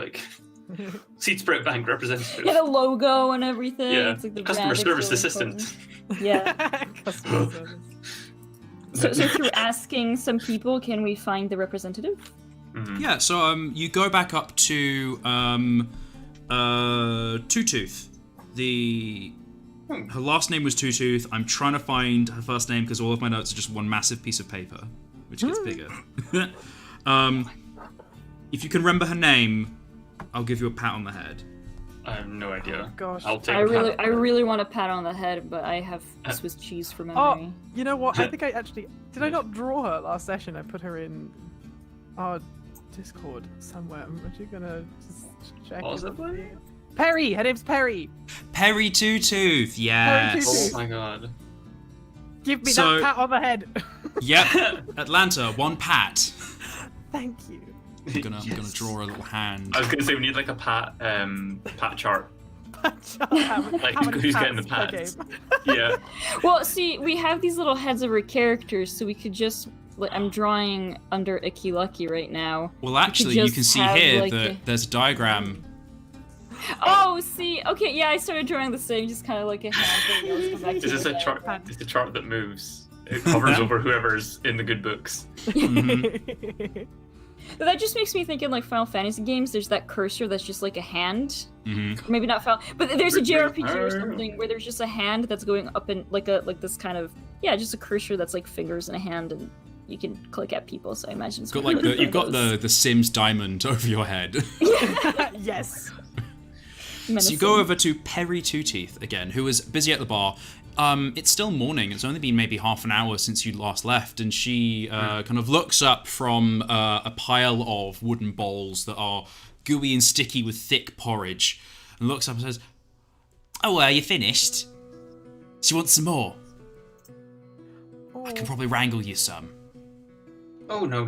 Seed Sprout Bank representative. Yeah, the logo and everything. Yeah, it's the customer service assistant. Yeah. Customer service. So through asking some people, can we find the representative? Yeah, so you go back up to Two Tooth. Her last name was Two Tooth. I'm trying to find her first name because all of my notes are just one massive piece of paper, which gets bigger. If you can remember her name, I'll give you a pat on the head. I have no idea. Gosh. I'll take I really want a pat on the head, but I have Swiss cheese for memory. Oh, you know what? I think I actually... Did I not draw her last session? I put her in our Discord somewhere. I'm actually gonna just check. Possibly? Perry! Her name's Perry! Perry Two Tooth, yes. Two-Tooth. Oh my god. Give me So- that pat on the head! Yep, Atlanta, one pat. Thank you. I'm gonna draw a little hand. I was gonna say we need like a pat chart. Like How many who's getting the pats per pats? game? Yeah. Well, see, we have these little heads of our characters, so we could just. I'm drawing under Icky Lucky right now. Well, actually, you just can see have, here like, that there's a diagram. Oh, see, okay, yeah, I started drawing the same, just kind of like a hand thing. Let's go back to Is this the a chart? Pat. It's a chart that moves. It hovers over whoever's in the good books. Mhm. But that just makes me think in like Final Fantasy games, there's that cursor that's just like a hand. Mhm. Maybe not Final, but there's a JRPG or something where there's just a hand that's going up in like this kind of just a cursor that's like fingers and a hand, and you can click at people. So I imagine it's Got like you've got the Sims diamond over your head. Yes. So you go over to Perry Two Teeth again, who is busy at the bar. It's still morning. It's only been maybe half an hour since you last left, and she kind of looks up from a pile of wooden bowls that are gooey and sticky with thick porridge, and looks up and says, "Oh, well, you finished? So you want some more? I can probably wrangle you some." Oh no,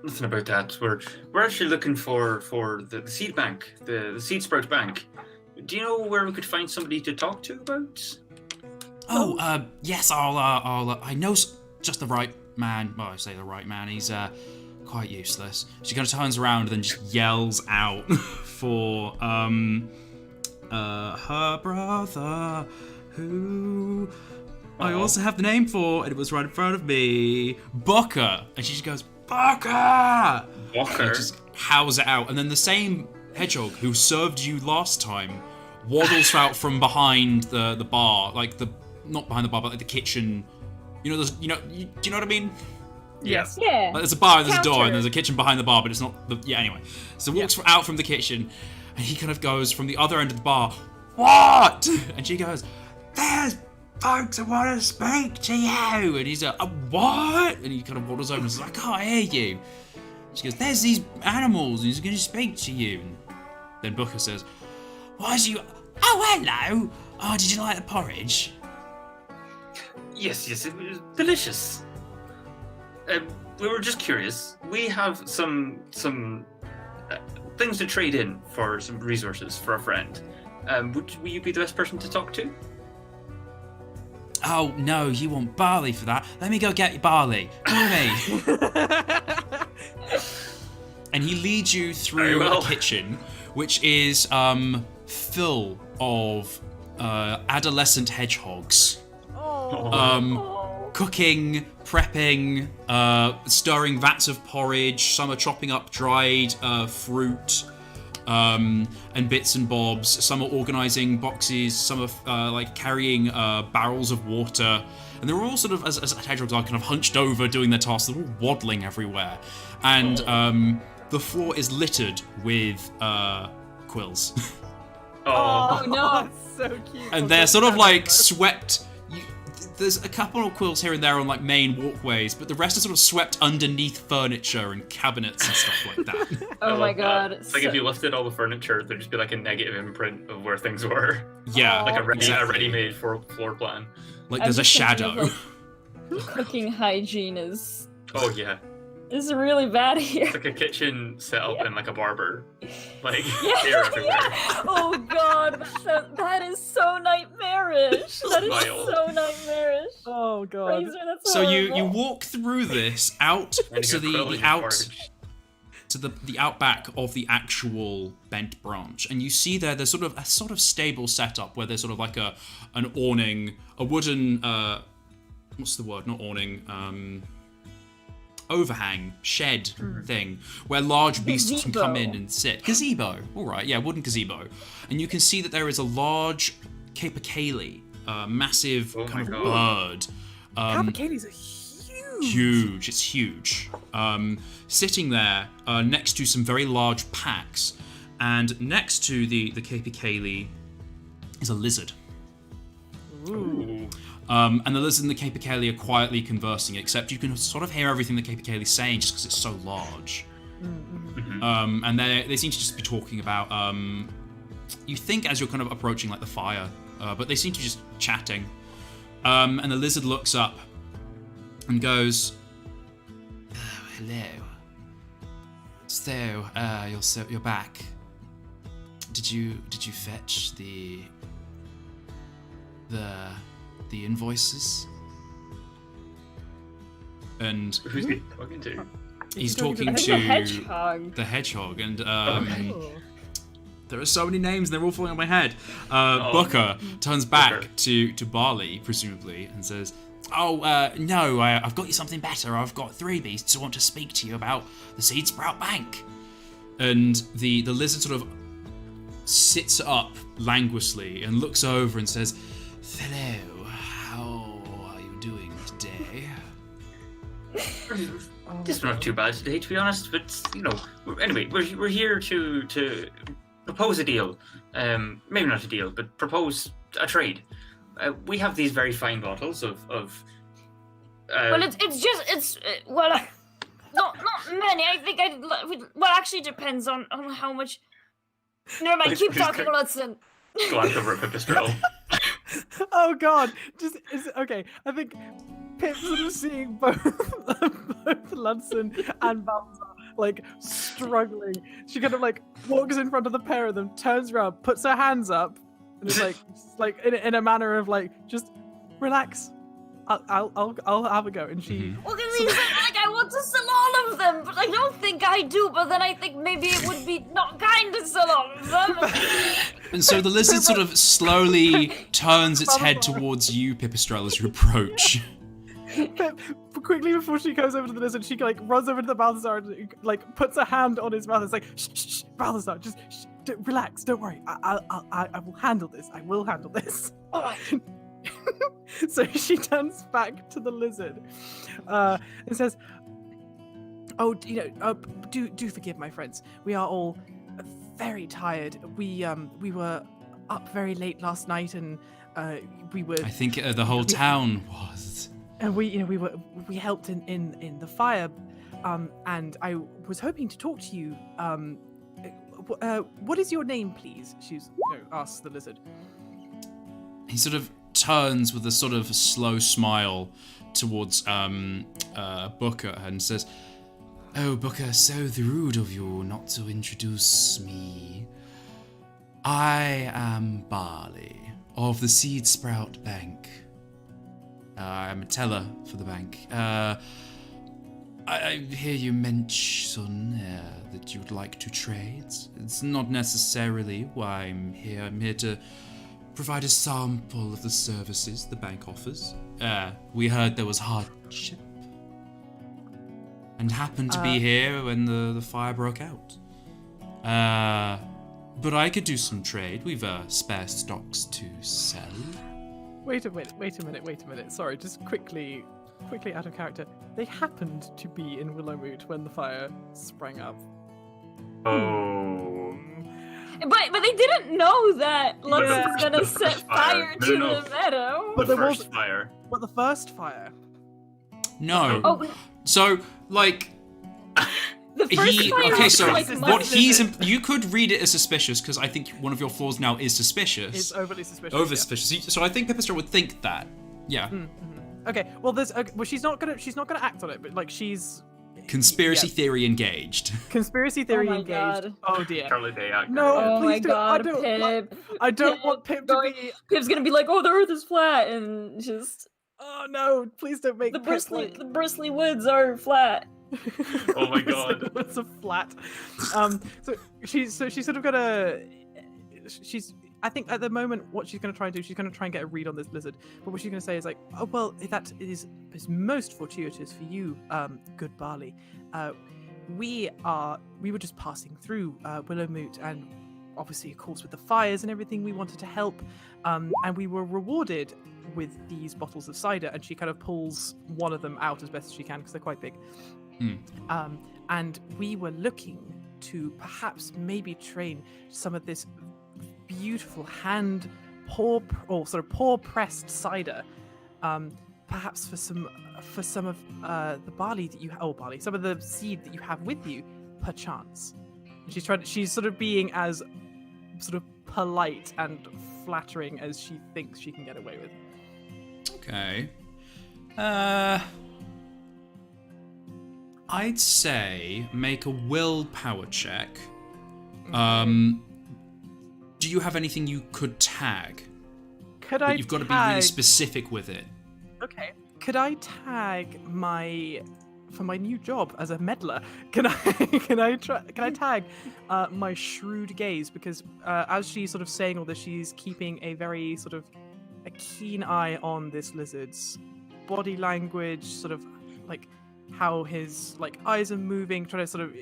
nothing about that. We're actually looking for the seed bank, the seed sprout bank. Do you know where we could find somebody to talk to about? Oh, yes, I'll I know just the right man. Well, I say the right man. He's quite useless. She kind of turns around and then just yells out for her brother, who I also have the name for, and it was right in front of me, Booker. And she just goes, Booker! Walker. And just howls it out, and then the same hedgehog who served you last time waddles out from behind the bar, like not behind the bar, but like the kitchen. You know, do you know what I mean? Yes. Yeah. Like, there's a bar and there's a door Counter. and there's a kitchen behind the bar, but it's not anyway. So walks out from the kitchen, and he kind of goes from the other end of the bar, "What?" And she goes, "There's folks that want to speak to you." And he's like, "What?" And he kind of waddles over and says, "I can't hear you." She goes, "There's these animals, and he's going to speak to you." And then Booker says, "Why is you? Oh, hello. Oh, did you like the porridge?" Yes, it was delicious. We were just curious. We have some things to trade in for some resources for a friend. Will you be the best person to talk to? "Oh, no, you want barley for that? Let me go get your barley. Follow me." And he leads you Very through well. a kitchen, which is full of adolescent hedgehogs. Cooking, prepping, stirring vats of porridge. Some are chopping up dried fruit and bits and bobs. Some are organising boxes. Some are like carrying barrels of water. And they're all sort of, as hedgehogs are, kind of hunched over doing their tasks. They're all waddling everywhere. And the floor is littered with quills. Oh no. That's so cute. And they're sort of like swept. There's a couple of quills here and there on like main walkways, but the rest are sort of swept underneath furniture and cabinets and stuff like that. Oh my god. It's like if you lifted all the furniture, there'd just be like a negative imprint of where things were. Yeah, Like a exactly. ready-made floor plan. Like I'm there's a just thinking of, shadow. like, cooking hygiene is Oh yeah, really bad here. it's like a kitchen set up in like a barber. Like Yeah. hair everywhere. Oh god, that is so nightmarish. That is Vile. so nightmarish. Oh god. Fraser, that's So you horrible. walk through this out And to you got the quills out porridge. to the outback of the actual bent branch, and you see there's sort of a stable setup where there's sort of like an awning, a wooden what's the word? Not awning. overhang shed thing where large beasts can come in Gazebo. and sit. Gazebo. All right, yeah, wooden gazebo. And you can see that there is a large capercaillie, a massive Oh kind my of God. bird. Capercaillies are huge. Huge, it's huge. Sitting there next to some very large packs, and next to the capercaillie is a lizard. Ooh. And the lizard and the capercaillie are quietly conversing, except you can sort of hear everything the capercaillie's saying just because it's so large. And they seem to just be talking about, you think as you're kind of approaching like the fire, but they seem to be just chatting. And the lizard looks up and goes, "Oh, hello. So, you're back. Did you fetch the invoices?" And Who's he talking to? he's talking I think to the hedgehog. the hedgehog, and Oh. there are so many names, they're all falling on my head. Booker turns back Booker. to Barley, presumably, and says, "Oh, no, I've got you something better. I've got 3 beasts who want to speak to you about the Seed Sprout Bank." And the lizard sort of sits up languorously and looks over and says, "Hello, how are you doing today?" It's not too bad today, to be honest. But anyway, we're here to propose a deal. Maybe not a deal, but propose a trade. We have these very fine bottles of. Well, not many. I think actually depends on how much. Never mind. Keep talking, Lutzen. glance over at Pipistrel. Oh god, okay. I think Pip's sort of seeing both Lutzen and Balthazar like struggling. She kind of like walks in front of the pair of them, turns around, puts her hands up, and is like in a manner of like, just relax. I'll have a go. And she. Well, because I want to sell all of them, but I don't think I do. But then I think maybe it would be not kind to sell all of them. And so the lizard sort of slowly turns its head towards you, Pipistrel, as you approach. Pip, quickly before she goes over to the lizard, she like runs over to the Balthazar and like puts a hand on his mouth. It's like, shh, Balthazar, just relax, don't worry. I will handle this. I will handle this. All right. So she turns back to the lizard and says, "Oh, do forgive my friends. We are all very tired. We were up very late last night, and we were. I think the whole town was. And we helped in the fire, and I was hoping to talk to you. What is your name, please?" Asks the lizard. He sort of turns with a sort of slow smile towards Booker and says, "Oh, Booker, so rude of you not to introduce me. I am Barley of the Seed Sprout Bank. I'm a teller for the bank. I hear you mention that you'd like to trade. It's not necessarily why I'm here. I'm here to provide a sample of the services the bank offers. We heard there was hardship and happened to be here when the fire broke out. But I could do some trade. We've spare stocks to sell." Wait a minute. Sorry, just quickly out of character. They happened to be in Willowmoot when the fire sprang up. Oh. But they didn't know that Lutzen's Yeah. gonna The set first fire. fire No, to no. the meadow. But The there first was- fire. But the first fire. No. Oh, So, like, the first fire okay, was so like what months. you could read it as suspicious, because I think one of your flaws now is suspicious. It's overly suspicious. Over yeah. suspicious. So I think Pipistrel would think that. Yeah. Okay. Well, she's not gonna act on it, but like she's Conspiracy yeah. theory engaged. Conspiracy theory my engaged. God. Oh dear. Charlie Day actor. No, Oh please my do. god, I don't. Pip. I don't want Pip to going- be. Pip's gonna be like, "Oh, the Earth is flat," and just Oh no! Please don't make the Pip, like- bristly woods are flat. Oh my God. It's a flat. So she's sort of gonna. She's I think at the moment, what she's going to try and do, she's going to try and get a read on this lizard. But what she's going to say is like, oh, well, that is most fortuitous for you, good Barley. We were just passing through Willowmoot, and obviously, of course, with the fires and everything, we wanted to help. And we were rewarded with these bottles of cider. And she kind of pulls one of them out as best as she can, because they're quite big. And we were looking to perhaps maybe train some of this beautiful pour pressed cider, perhaps for some of the barley that you some of the seed that you have with you, perchance. And she's sort of being as sort of polite and flattering as she thinks she can get away with. Okay. I'd say make a willpower check. Do you have anything you could tag? But you've got to be really specific with it. Okay. Could I tag for my new job as a meddler? Can I tag my shrewd gaze? Because as she's sort of saying all this, she's keeping a very sort of a keen eye on this lizard's body language, sort of like how his like eyes are moving, trying to sort of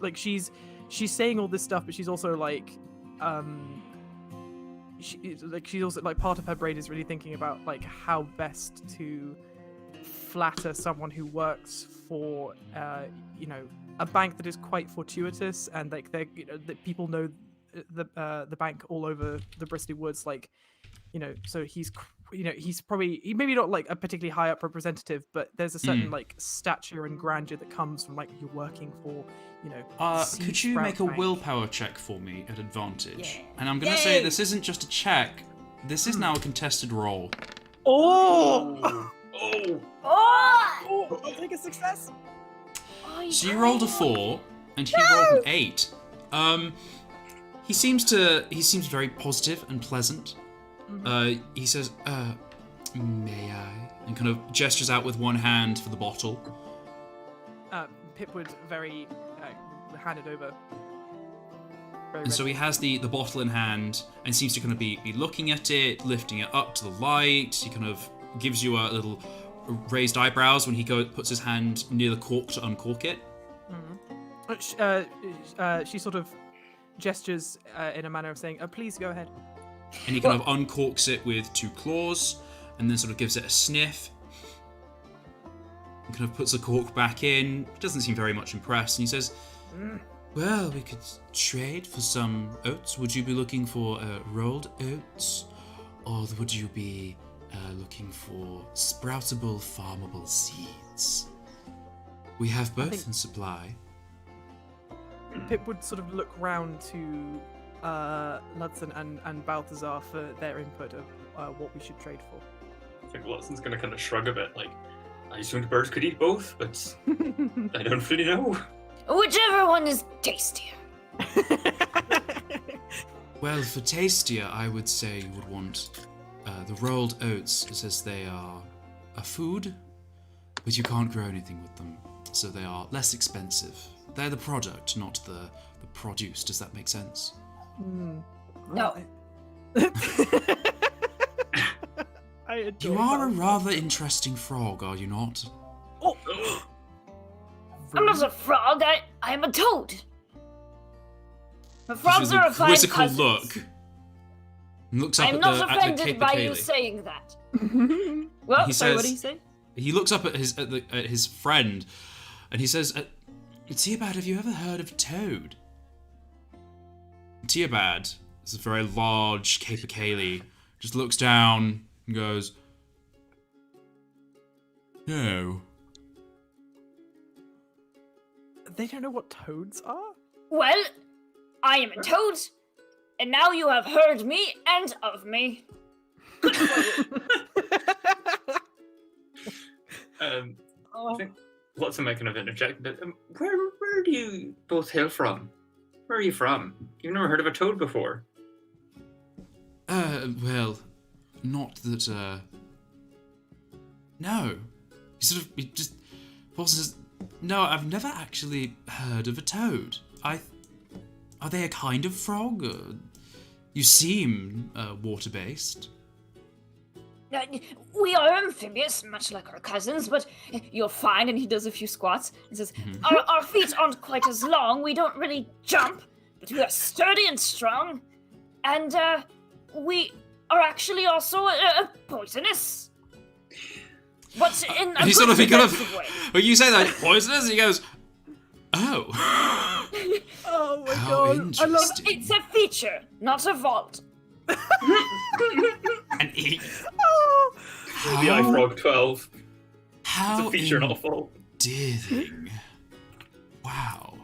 like she's saying all this stuff, but she's also like she's also like part of her brain is really thinking about like how best to flatter someone who works for a bank that is quite fortuitous, and like they that people know the bank all over the Bristly Woods, like so he's probably maybe not like a particularly high up representative, but there's a certain like stature and grandeur that comes from like you're working for could you make a willpower check for me at advantage? And I'm gonna say this isn't just a check, this is now a contested roll. I'll take a success. So you rolled a 4 and he rolled an 8. He seems very positive and pleasant. He says, may I? And kind of gestures out with one hand for the bottle. Pip would very hand it over. And so he has the bottle in hand and seems to kind of be looking at it, lifting it up to the light. He kind of gives you a little raised eyebrows when he puts his hand near the cork to uncork it. She sort of gestures in a manner of saying, please go ahead. And he kind of uncorks it with 2 claws and then sort of gives it a sniff. And kind of puts the cork back in. He doesn't seem very much impressed. And he says, well, we could trade for some oats. Would you be looking for rolled oats? Or would you be looking for sproutable, farmable seeds? We have both in supply. Pip would sort of look round to Lutzen and Balthazar for their input of what we should trade for. I think Lutzen's going to kind of shrug a bit, like, I assumed birds could eat both, but I don't really know. Whichever one is tastier. Well, for tastier, I would say you would want the rolled oats, as they are a food, but you can't grow anything with them, so they are less expensive. They're the product, not the produce. Does that make sense? No. You are a rather interesting frog, are you not? Oh. I'm not a frog. I am a toad. The frogs are a fine quizzical cousins. Look. And looks up I'm at not the offended by you capercaillie. saying that. Well, He sorry, says- what did he say? He looks up at his friend, and he says, Teobad, have you ever heard of toad? Teobad is a very large capercaillie, just looks down and goes, no. They don't know what toads are? Well, I am a toad, and now you have heard me and of me. Good for you. I think Lutzen might kind of interject, but where do you both hail from? Where are you from? You've never heard of a toad before. Well, not that, no. He just pauses. No, I've never actually heard of a toad. Are they a kind of frog? You seem water-based. We are amphibious, much like our cousins, but you're fine. And he does a few squats and says, our feet aren't quite as long. We don't really jump, but we are sturdy and strong. And we are actually also poisonous. But in a he good defensive way. When you say that, poisonous, he goes, oh. Oh my How god! I love. interesting. It's a feature, not a vault. And he... Oh, The iFrog 12. How It's a feature, not a fault. endearing. Wow.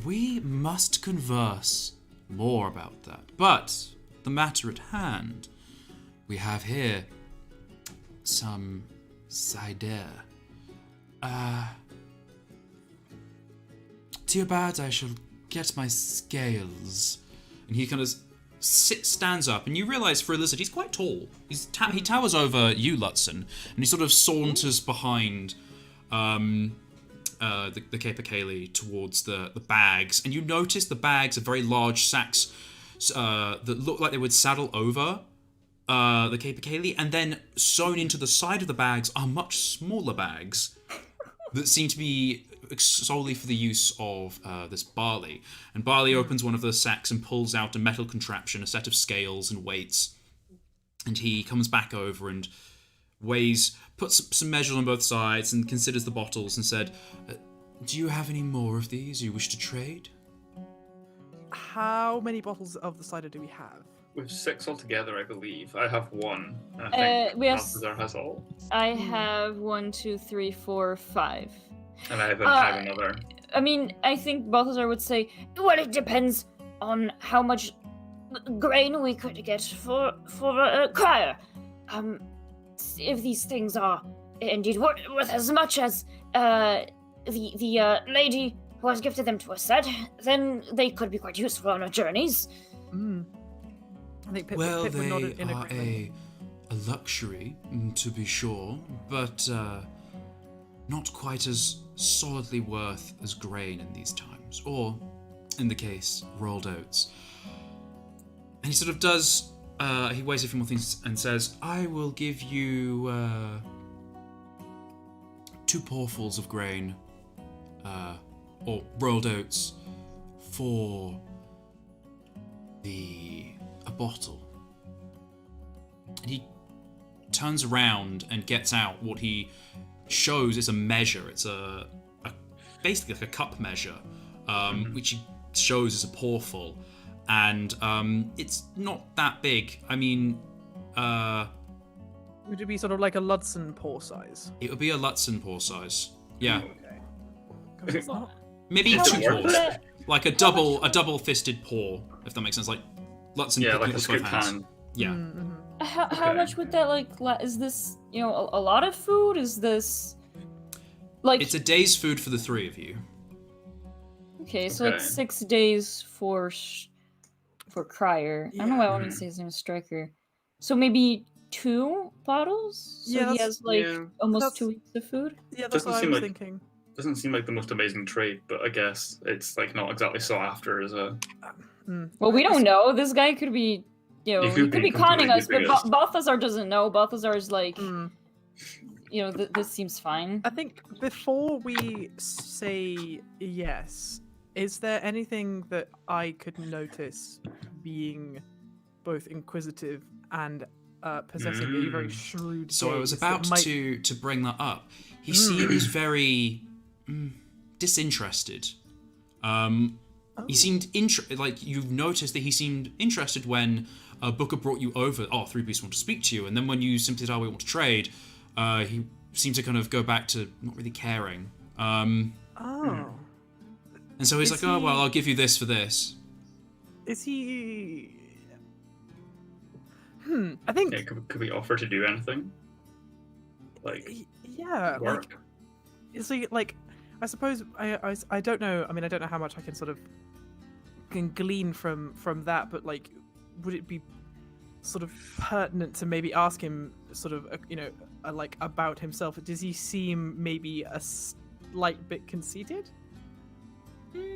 We must converse more about that. But the matter at hand, we have here some cider. To your bad, I shall get my scales. And he kind of stands up, and you realise for a lizard, he's quite tall. He towers over you, Lutzen, and he sort of saunters behind the Capercaillie towards the bags. And you notice the bags are very large sacks that look like they would saddle over the Capercaillie, and then sewn into the side of the bags are much smaller bags that seem to be solely for the use of this barley. And Barley opens one of the sacks and pulls out a metal contraption, a set of scales and weights. And he comes back over and puts some measures on both sides and considers the bottles and said, do you have any more of these you wish to trade? how many bottles of the cider do we have? We have 6 altogether, I believe. I have 1. And I think we have Balthazar has all. I have 1, 2, 3, 4, 5. And I have another. I mean, I think Balthazar would say, well, it depends on how much grain we could get for a crier. If these things are indeed worth as much as the lady who has gifted them to us said, then they could be quite useful on our journeys. I think Pip, Well, Pip would nod they in are agreement. a luxury, to be sure, but not quite as solidly worth as grain in these times, or, in the case, rolled oats. And he sort of does, he weighs a few more things and says, I will give you 2 paurfuls of grain, or rolled oats, for a bottle. And he turns around and gets out what he shows is a measure. It's a basically like a cup measure, which he shows as a paurful, and it's not that big. I mean, Would it be sort of like a Lutzen pour size? it would be a Lutzen pour size. Yeah, Okay. 'Cause it's not. maybe How 2 much pours, would like a double-fisted pour, if that makes sense. Like Lutzen Yeah, picking like up a with scoop both hands. pan. Yeah. How Okay. much would that is this, a lot of food? Is this like It's a day's food for the 3 of you. okay, so Okay. it's 6 days for Crier. I don't know why I wanted to say his name is Striker. So maybe 2 bottles? So Yeah, he that's- has like yeah. almost That's- 2 weeks of food? Yeah, that's Doesn't what I seem was like- thinking. Doesn't seem like the most amazing trade, but I guess it's like not exactly sought after as a. Well, we don't know. This guy could be, he could could be be conning us, but completely biased. Balthazar doesn't know. Balthazar is like, Mm. this seems fine. I think before we say yes, is there anything that I could notice being both inquisitive and possessing a very shrewd So I was gaze about that might... to bring that up. He seems very disinterested. He seemed like you've noticed that he seemed interested when Booker brought you over. Oh, 3 beasts want to speak to you, and then when you simply said, "Oh, we want to trade," he seemed to kind of go back to not really caring. Oh. And so he's Is like, "Oh, well, he- I'll give you this for this." Is he... I think... Yeah, could we offer to do anything? Like Yeah, like... work? Is he, like... I suppose... I don't know... I mean, I don't know how much I can sort of... can glean from that, but, like, would it be sort of pertinent to maybe ask him sort of, like, about himself? Does he seem maybe a slight bit conceited?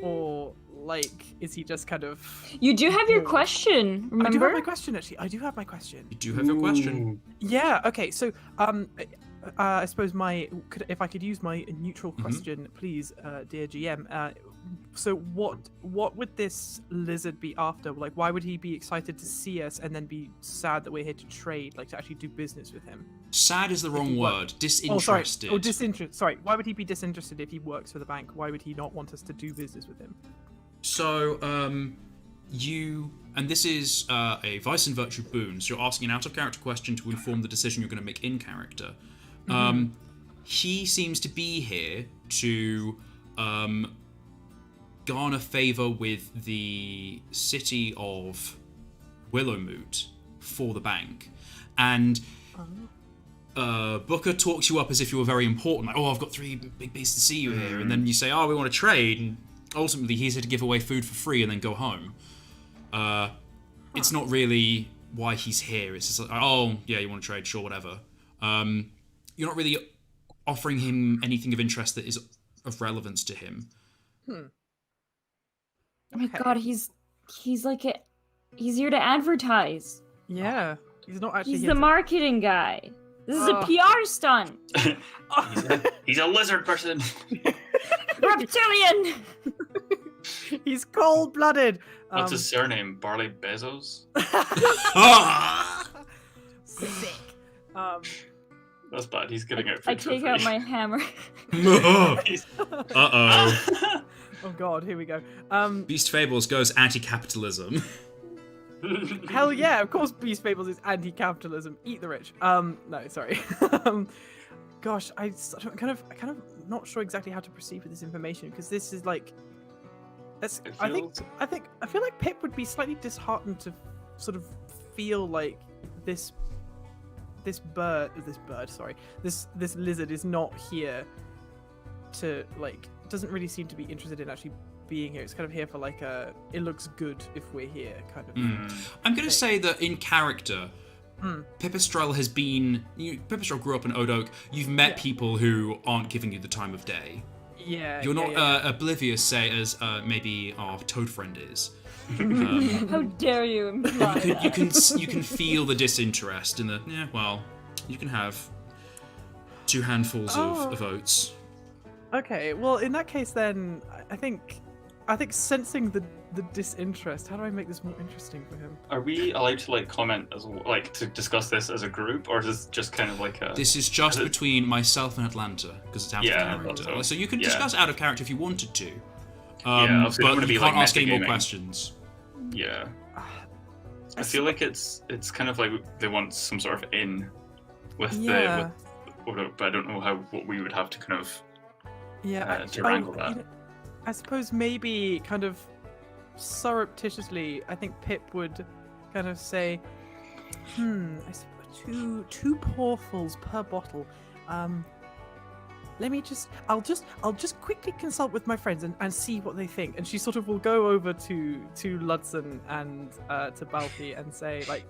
or like is he just kind of? You do have your question, remember? I do have my question actually. I do have my question. You do have your question. Yeah. Okay. So I suppose if I could use my neutral question, please, dear GM. So what would this lizard be after? Like, why would he be excited to see us and then be sad that we're here to trade, like to actually do business with him? Sad is the wrong word. Disinterested. Oh, disinterested. Sorry. Why would he be disinterested if he works for the bank? Why would he not want us to do business with him? So, and this is a vice and virtue boon. So you're asking an out-of-character question to inform the decision you're going to make in character. He seems to be here to garner favor with the city of Willowmoot for the bank. And Booker talks you up as if you were very important. Like, I've got 3 big beasts to see you here. And then you say, we want to trade. And ultimately, he's here to give away food for free and then go home. It's not really why he's here. It's just like, you want to trade? Sure, whatever. You're not really offering him anything of interest that is of relevance to him. Oh my god, he's here to advertise. Yeah, he's not actually. He's here the to... marketing guy. This is a PR stunt. He's a lizard person. Reptilian. He's cold-blooded. What's his surname? Barley Bezos? Sick. That's bad. He's giving out I food for take free. out my hammer. Uh-oh. Oh god, here we go. Beast Fables goes anti-capitalism. Hell yeah, of course Beast Fables is anti-capitalism. Eat the rich. No, sorry. Gosh, I'm kind of not sure exactly how to proceed with this information because this is like, I feel like Pip would be slightly disheartened to sort of feel like this lizard is not here to like, doesn't really seem to be interested in actually being here. It's kind of here for like it looks good if we're here kind of I'm going to say that in character, Pipistrel has been... Pipistrel grew up in Odoak. You've met people who aren't giving you the time of day. Yeah. You're not oblivious, say, as maybe our toad friend is. How dare you imply that? You can feel the disinterest in the... you can have 2 handfuls of oats. Okay, well, in that case, then I think sensing the disinterest. How do I make this more interesting for him? Are we allowed to like comment as like to discuss this as a group, or is this just kind of like a? This is just between myself and Atlanta because it's out of character. So you can discuss out of character if you wanted to. But you can't ask any more questions. Yeah. I feel like it's kind of like they want some sort of in with the, but I don't know what we would have to kind of to wrangle that. I suppose maybe kind of surreptitiously, I think Pip would kind of say, I suppose two portals per bottle. I'll just quickly consult with my friends and see what they think. And she sort of will go over to Lutzen and to Balfi and say like,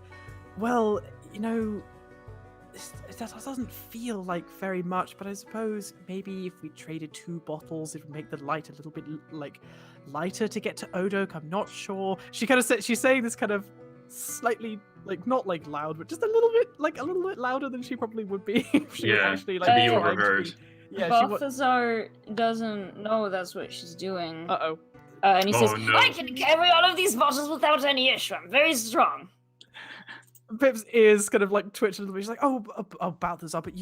well, it doesn't feel like very much, but I suppose maybe if we traded 2 bottles, it would make the light a little bit like lighter to get to Odoak. I'm not sure. She kind of said she's saying this kind of slightly like not like loud, but just a little bit louder than she probably would be if she was actually like be overheard. Balthazar doesn't know that's what she's doing. And he says, I can carry all of these bottles without any issue. I'm very strong. Pip's ears kind of like twitch a little bit. She's like, "Oh, Balthazar, but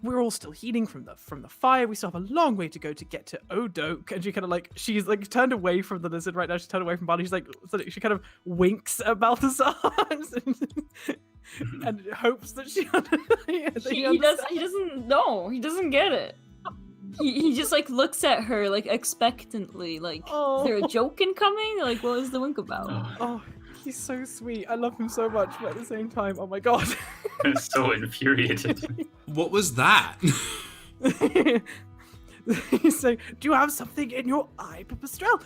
we're all still healing from the fire. We still have a long way to go to get to Odoak." And she kind of like, she's like turned away from the lizard right now. She's turned away from Balthazar. She's like, so she kind of winks at Balthazar and hopes that he doesn't know. He doesn't get it. He just like looks at her like expectantly, like, is there a joke incoming? Like, what is the wink about? Oh. He's so sweet. I love him so much, but at the same time, oh my god. I'm so infuriated. What was that? He's saying, do you have something in your eye, Pipistrel?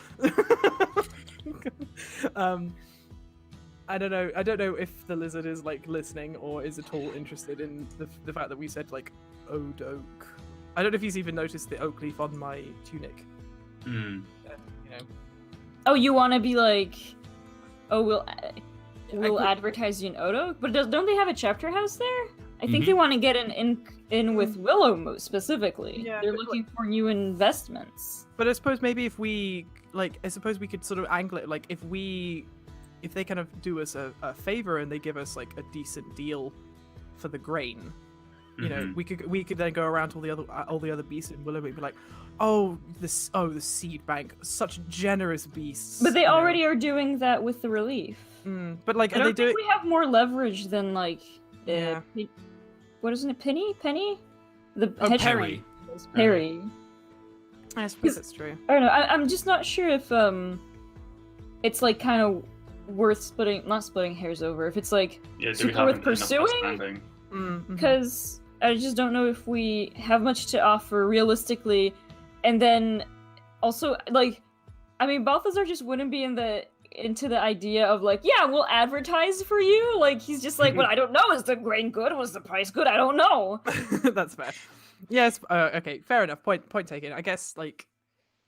I don't know if the lizard is like listening or is at all interested in the fact that we said like Odoak. I don't know if he's even noticed the oak leaf on my tunic. Hmm. You know, Oh, you want to be like, oh, we'll could- advertise you in Odo, but don't they have a chapter house there? I think Mhm. they want to get in with Willow specifically. Yeah, They're but looking for new investments. but I suppose maybe if we I suppose we could sort of angle it like if they kind of do us a favor and they give us like a decent deal for the grain, you know, Mhm. we could then go around to all the other beasts in Willow and be like, the seed bank, such generous beasts. But they you know. already are doing that with the relief. But like, I are don't they doing? think we have more leverage than like, Yeah. what isn't it? Penny? The Oh, hedge- Perry. Perry. I suppose that's true. I don't know. I'm just not sure if it's like kind of worth not splitting hairs over. If it's like Yeah, do we super have worth enough pursuing? understanding? Mm-hmm. Because I just don't know if we have much to offer realistically, and then also like, I mean, Balthazar just wouldn't be into the idea of like, yeah, we'll advertise for you. Like he's just like, well, I don't know. Is the grain good? Was the price good? I don't know. That's fair. Yes. Okay. Fair enough. Point taken. I guess like,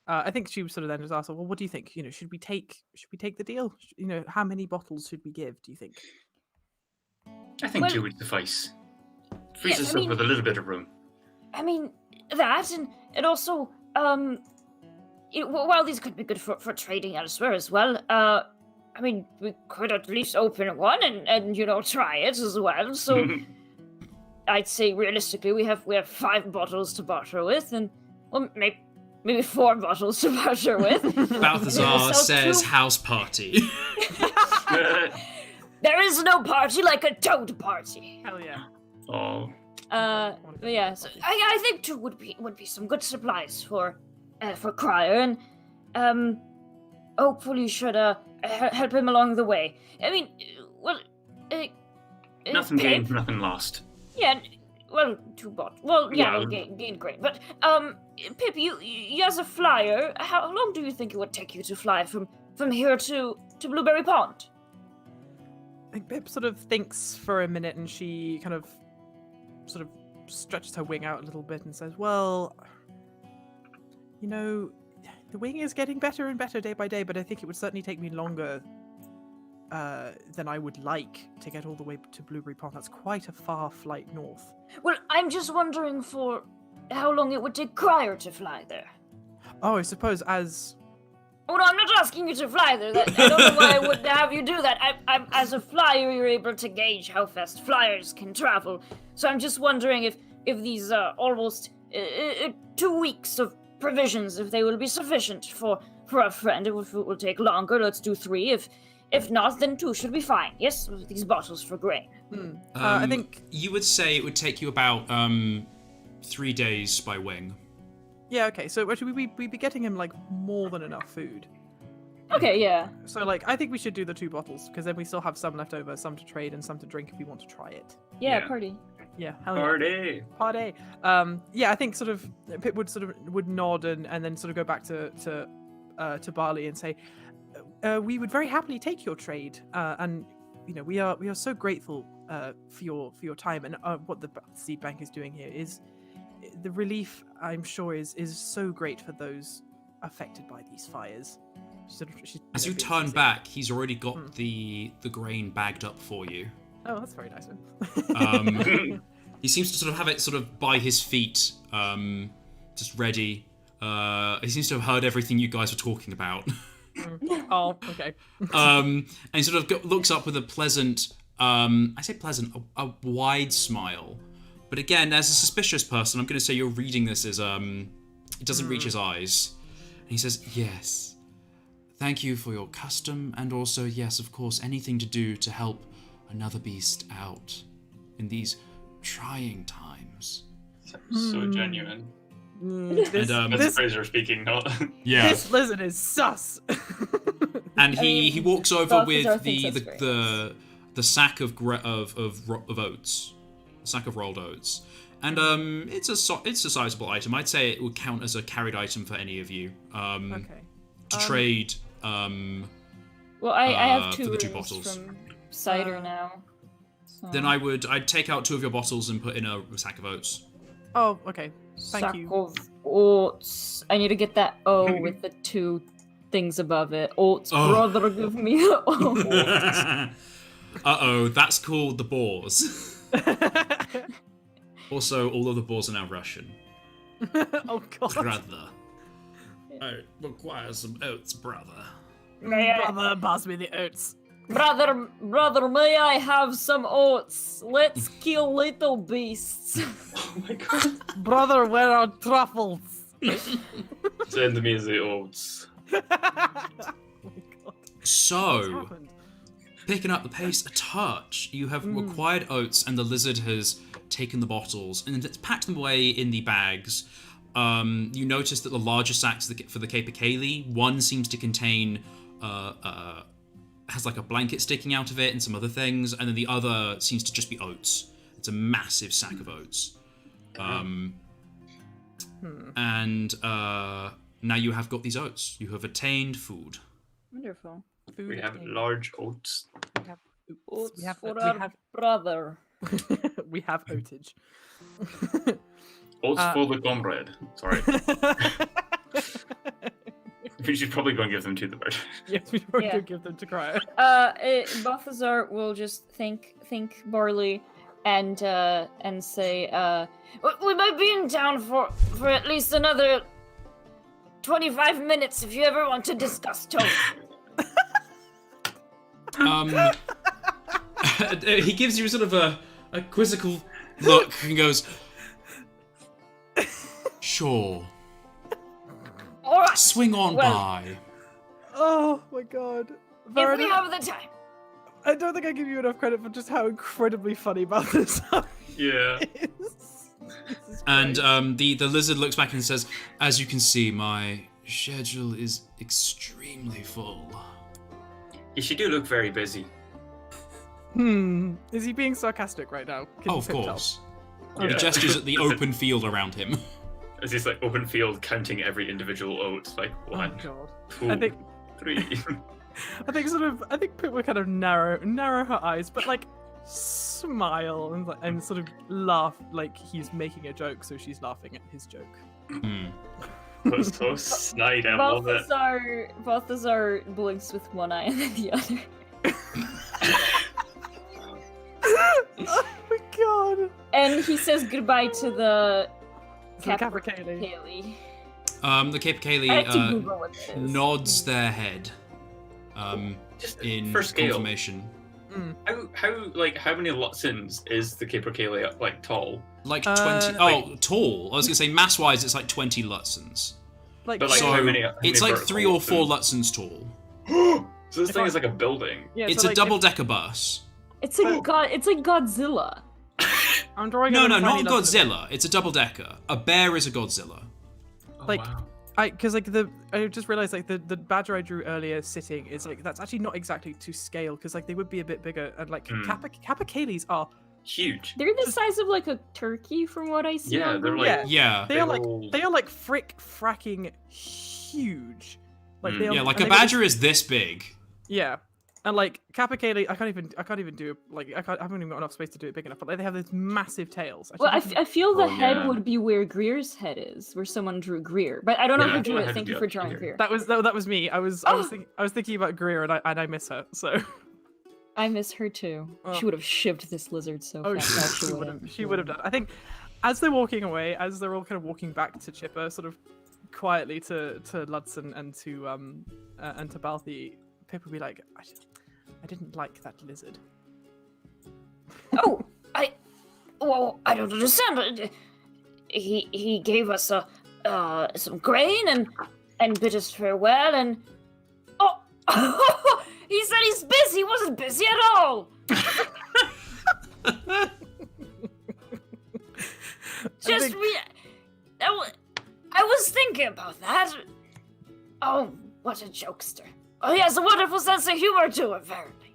I think she sort of then just asked, well, what do you think? You know, should we take the deal? You know, how many bottles should we give? Do you think? I think Well- 2 would suffice. Freeze I us mean- up with a little bit of room. I mean, that and also, while these could be good for trading elsewhere as well, I mean, we could at least open one and you know try it as well. So I'd say realistically, we have 5 bottles to barter with, and well, maybe 4 bottles to barter with. Balthazar So says two- house party. There is no party like a toad party. Hell yeah. Oh. But yeah, so I think 2 would be some good supplies for Cryer, and hopefully should help him along the way. I mean, well, Nothing Pip, gained, nothing lost. Yeah, well, 2 bottles. Well, yeah, Yeah. we'll gain great. But Pip, you as a flyer, how long do you think it would take you to fly from here to Blueberry Pond? I think Pip sort of thinks for a minute and she kind of sort of stretches her wing out a little bit and says, well, you know, the wing is getting better and better day by day, but I think it would certainly take me longer than I would like to get all the way to Blueberry Pond. That's quite a far flight north. Well, I'm just wondering for how long it would take Cryer to fly there. Oh, I suppose as... Oh no, I'm not asking you to fly there. I don't know why I would have you do that. I'm as a flyer, you're able to gauge how fast flyers can travel. So I'm just wondering if these almost 2 weeks of provisions, if they will be sufficient for a friend. If it will take longer, let's do 3. If not, then 2 should be fine. Yes, with these bottles for grain. I think... You would say it would take you about 3 days by wing. Yeah, okay, so actually we'd be getting him, like, more than enough food. Okay, yeah. So, like, I think we should do the 2 bottles, because then we still have some left over, some to trade and some to drink if we want to try it. Yeah, Yeah. party. Yeah, hell yeah. Party! Party. Yeah, I think sort of Pip would nod and then sort of go back to Barley and say, we would very happily take your trade, and you know we are so grateful for your time, and what the seed bank is doing here is the relief. I'm sure is so great for those affected by these fires. As you turn back, he's already got the grain bagged up for you. Oh, that's very nice of him. He seems to sort of have it sort of by his feet, just ready. He seems to have heard everything you guys were talking about. Oh, okay. And he sort of looks up with a pleasant, I say pleasant, a wide smile. But again, as a suspicious person, I'm going to say you're reading this as, it doesn't reach his eyes. And he says, yes, thank you for your custom, and also, yes, of course, anything to do to help another beast out in these trying times. So genuine. This, And, That's Fraser speaking, not. Yeah. this lizard is sus. And he walks over Balthazar with thinks that's the sack of oats, a sack of rolled oats, and it's a sizable item. I'd say it would count as a carried item for any of you. Okay. To trade. Well, I have for 2 the 2 rooms bottles. from cider now. So. Then I'd take out 2 of your bottles and put in a sack of oats. Oh, okay. Thank Sack you. of oats. I need to get that O with the 2 things above it. Oats, Oh. brother, give me the oats. Uh-oh, that's called the boars. Also, all of the boars are now Russian. Oh god. Brother. I require some oats, brother. Brother, pass me the oats. Brother, may I have some oats? Let's kill little beasts. Oh my god. Brother, where are truffles? Send me the oats. Oh my god. So, What's happened? picking up the pace a touch, you have required oats, and the lizard has taken the bottles and it's packed them away in the bags. You notice that the larger sacks for the capercaillie, one seems to contain has like a blanket sticking out of it and some other things, and then the other seems to just be oats. It's a massive sack of oats. And now you have got these oats. You have attained food. Wonderful. Food We have and large oats. Oats We have- for we our have- brother. we have oatage. Oats for the comrade. Sorry. We should probably go and give them to the bird. Yes, we were Yeah. going to give them to Cryo. Balthazar will just think Barley and say, we might be in town for at least another 25 minutes if you ever want to discuss toast. He gives you sort of a quizzical look and goes, sure, All right, swing on Well- by. Oh my god. if Varda, we have the time. I don't think I give you enough credit for just how incredibly funny Balthazar Yeah. is. This is And great. the lizard looks back and says, as you can see, my schedule is extremely full. Yes, you do look very busy. Is he being sarcastic right now? Can Oh, you of tell? course. Okay. He gestures at the open field around him. As he's like open field counting every individual oat. Like Oh 1, god. 2, I think 3. I think Pip would kind of narrow her eyes, but like smile and sort of laugh like he's making a joke, so she's laughing at his joke. Hmm. That's so snide. I love it. Balthazar blinks with one eye and then the other. Oh my god. And he says goodbye to the So Capricaillie. Capercaillie. The I had to capercaillie Google what it is. nods their head Just in for scale. confirmation. How many Lutzens is the capercaillie like tall? Like 20. Tall. I was going to say, mass-wise, it's like 20 Lutzens. Like, But, like, So how many it's like vertical 3 or 4 Lutzens? Lutzens tall. So this If thing I- is like a building. yeah, It's so a like, double-decker bus. It's like it's like Godzilla. I'm drawing No, a not tiny Lutsen. Godzilla. It's a double-decker. A bear is a Godzilla. Oh, Like- wow. Because like I just realized like the badger I drew earlier sitting is like that's actually not exactly to scale because like they would be a bit bigger and like capercaillies are Huge. They're the size of like a turkey, from what I see. Yeah, on they're them. like Yeah. they are like all- fracking huge. Like they are, Yeah, like and a they got badger is this big. Yeah, and like capercaillie, I can't even do like I haven't even got enough space to do it big enough. But like, they have these massive tails. Well, I feel the Oh, head yeah. would be where Greer's head is, where someone drew Greer. But I don't know Yeah, who I drew thought it. it had Thank to you be for up drawing here. Greer. that was me. I was thinking about Greer and I miss her. So I miss her too. Oh. She would have shivved this lizard so oh, fast. she would have done. I think as they're walking away, as they're all kind of walking back to Chipper, sort of quietly to Lutzen and to Balthy, Pip will be like, I didn't like that lizard. Oh, I don't understand. He gave us some grain and bid us farewell and he said he's busy. He wasn't busy at all. Just I was thinking about that. Oh, what a jokester. Oh, he has a wonderful sense of humor too, apparently.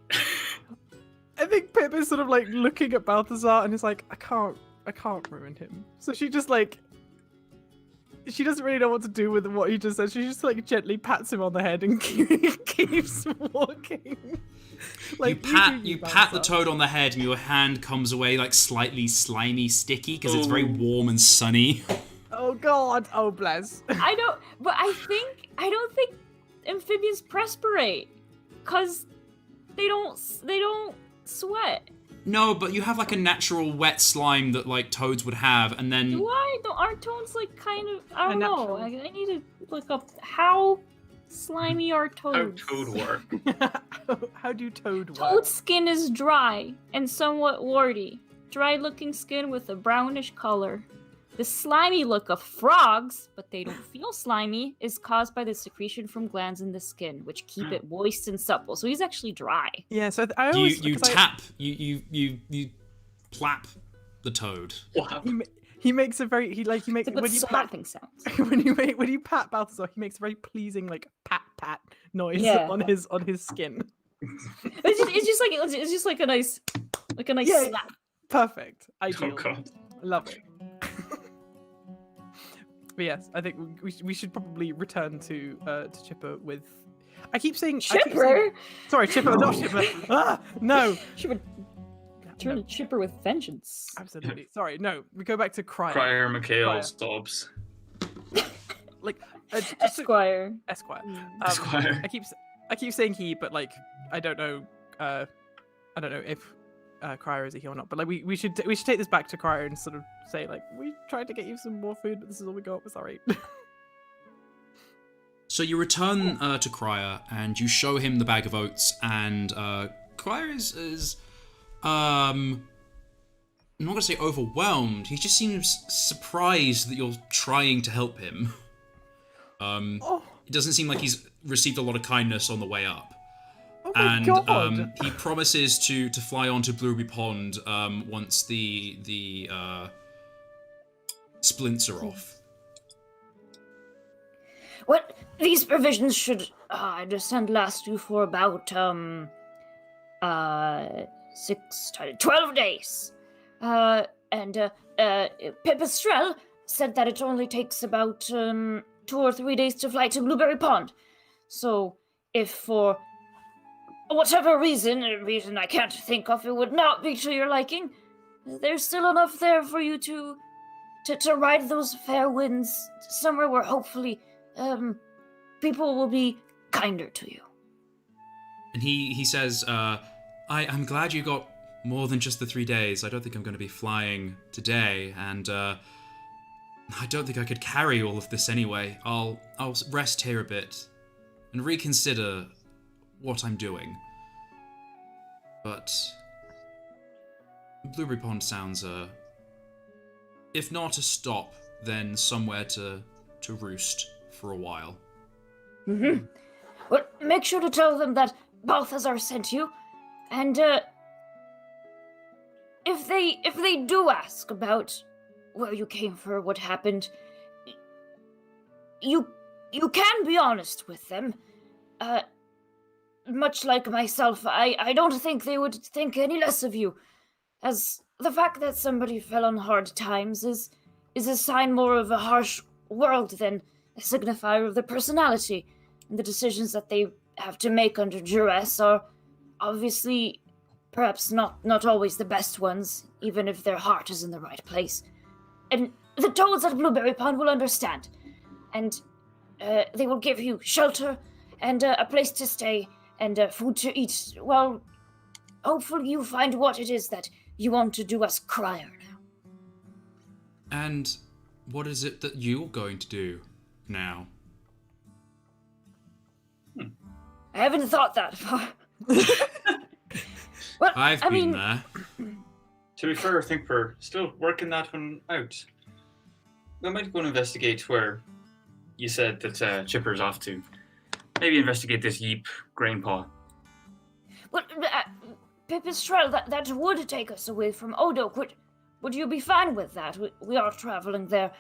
I think Pip is sort of like looking at Balthazar and is like, I can't ruin him. So she just like, she doesn't really know what to do with what he just said. She just like gently pats him on the head and keeps walking. Like, you pat the toad on the head, and your hand comes away like slightly slimy, sticky because it's very warm and sunny. Oh God! Oh bless. I don't think amphibians perspirate, cause they don't sweat. No, but you have like a natural wet slime that like toads would have, and then Aren't toads like kind of? I don't know. I need to look up how slimy are toads. How toad work? How do toad work? Toad skin is dry and somewhat warty. Dry-looking skin with a brownish color. The slimy look of frogs, but they don't feel slimy, is caused by the secretion from glands in the skin, which keep it moist and supple. So he's actually dry. Yeah, so I always you plap the toad. Wow. He makes a very when you slapping sounds. when you pat Balthazar, he makes a very pleasing like pat noise on his skin. It's just like a nice slap. Perfect. Ideal. Oh God. Love it. But yes, I think we should probably return to Chipper with. I keep saying Chipper. Sorry, Chipper, not Chipper. No. Chipper. Turn to Chipper with vengeance. Absolutely. Sorry, no. We go back to Crier. Crier McHale sobs. Like Esquire. Esquire. Esquire. I keep saying he, but like I don't know. I don't know if Crier is a he or not. But like we should take this back to Crier and sort of say like we tried to get you some more food, but this is all we got. We're sorry. So you return to Crier and you show him the bag of oats, and Crier is I'm not going to say overwhelmed. He just seems surprised that you're trying to help him. It doesn't seem like he's received a lot of kindness on the way up. Oh my God. He promises to fly on to Blueberry Pond once the splints are off. Well, these provisions should, I understand, last you for about 12 days. And Pipistrel said that it only takes about 2 or 3 days to fly to Blueberry Pond. So, if for whatever reason, a reason I can't think of, it would not be to your liking, there's still enough there for you to ride those fair winds somewhere where hopefully people will be kinder to you. And he says, I'm glad you got more than just the 3 days. I don't think I'm going to be flying today, and I don't think I could carry all of this anyway. I'll rest here a bit and reconsider what I'm doing. But Blueberry Pond sounds, if not a stop, then somewhere to roost for a while. Mm-hmm. Well, make sure to tell them that Balthazar sent you, and if they do ask about where you came from, what happened, you can be honest with them. Much like myself, I don't think they would think any less of you, as the fact that somebody fell on hard times is a sign more of a harsh world than a signifier of their personality, and the decisions that they have to make under duress are obviously perhaps not always the best ones, even if their heart is in the right place. And the toads at Blueberry Pond will understand, and they will give you shelter and a place to stay and food to eat. Well, hopefully you find what it is that you want to do as Crier now. And what is it that you're going to do now? I haven't thought that far. Well, I've been there. To be fair, I think we're still working that one out. We might go and investigate where you said that Chipper's off to. Maybe investigate this Yeep grain paw. Well, Pipistrel, that would take us away from Odok. Would you be fine with that? We are traveling there.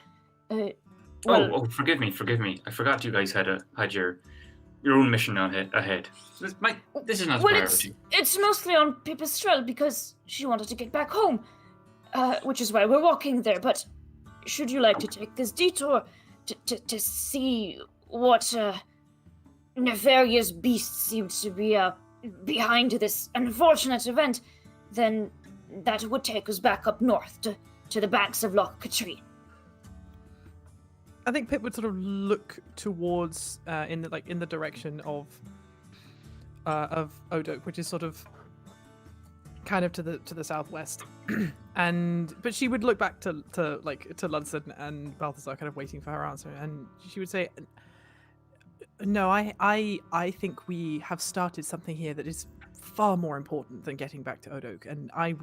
Oh, forgive me. I forgot you guys had your own mission ahead. This is not a priority. It's mostly on Pipistrel because she wanted to get back home, which is why we're walking there. But should you like to take this detour to see what nefarious beast seems to be behind this unfortunate event, then that would take us back up north to the banks of Loch Katrine. I think Pip would sort of look towards in the direction of Odok, which is sort of kind of to the southwest, but she would look back to Lutzen and Balthazar, kind of waiting for her answer, and she would say, "No, I think we have started something here that is far more important than getting back to Odok, and I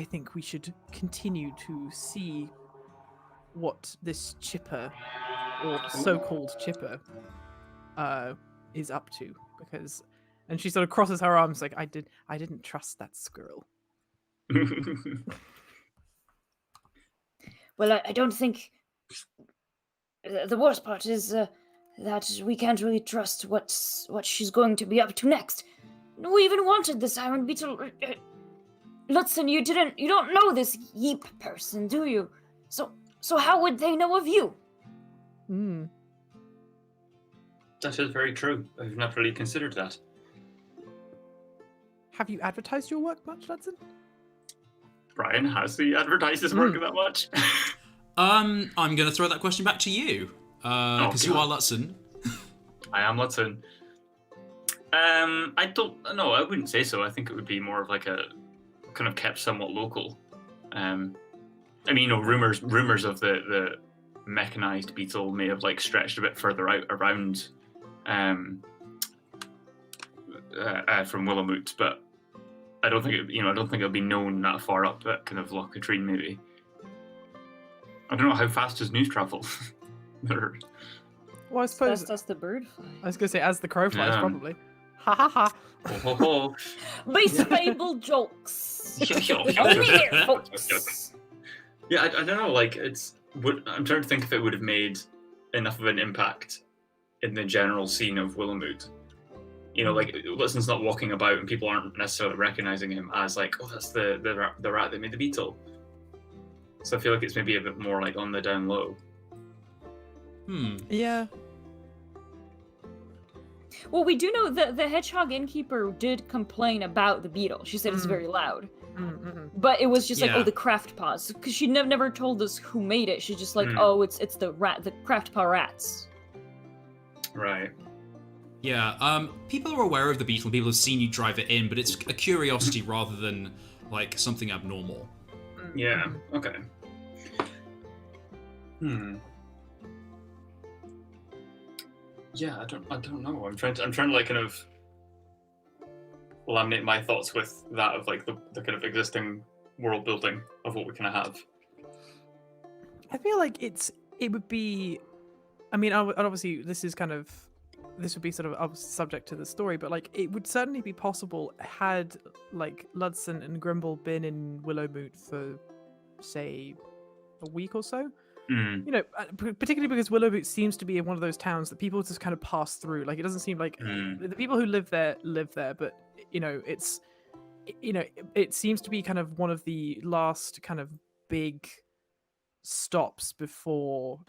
think we should continue to see what this chipper, or so-called chipper, is up to, because." And she sort of crosses her arms like, I didn't trust that squirrel. Well, I don't think... The worst part is that we can't really trust what she's going to be up to next. We even wanted this iron beetle... Lutzen, you don't know this Yeep person, do you? So how would they know of you? That is very true. I've not really considered that. Have you advertised your work much, Lutzen? Brian, has he advertised his work that much? I'm going to throw that question back to you, because you are Lutzen. I am Lutzen. I don't know. I wouldn't say so. I think it would be more of like a kind of kept somewhat local. I mean, rumors of the mechanized beetle may have like stretched a bit further out around from Willowmoot, but I don't think it'll be known that far up that kind of Loch Katrine. Maybe I don't know how fast does news travel. Well, I suppose As the bird fly. I was gonna say as the crow flies, probably. Ha ha ha. Ho, ho, ho. Beast Fable jokes. Only here, folks. Yeah, I don't know. Like I'm trying to think if it would have made enough of an impact in the general scene of Willowmoot. You know, like Lutzen's not walking about and people aren't necessarily recognizing him as like, oh, that's the rat that made the beetle. So I feel like it's maybe a bit more like on the down low. Yeah. Well, we do know that the hedgehog innkeeper did complain about the beetle. She said it's very loud. But it was just like, oh, the craft paws, because she never told us who made it. She's just like, oh, it's the craft paw rats. Right. Yeah, people are aware of the beetle, people have seen you drive it in, but it's a curiosity rather than, like, something abnormal. Yeah, okay. Yeah, I don't know. I'm trying to like kind of laminate my thoughts with that of like the kind of existing world building of what we kind of have. I feel like it would be, I mean, obviously this would be sort of subject to the story, but like it would certainly be possible had like Lutzen and Grymble been in Willowmoot for say a week or so. You know, particularly because Willowmoot seems to be one of those towns that people just kind of pass through. Like it doesn't seem like the people who live there, but it seems to be kind of one of the last kind of big stops before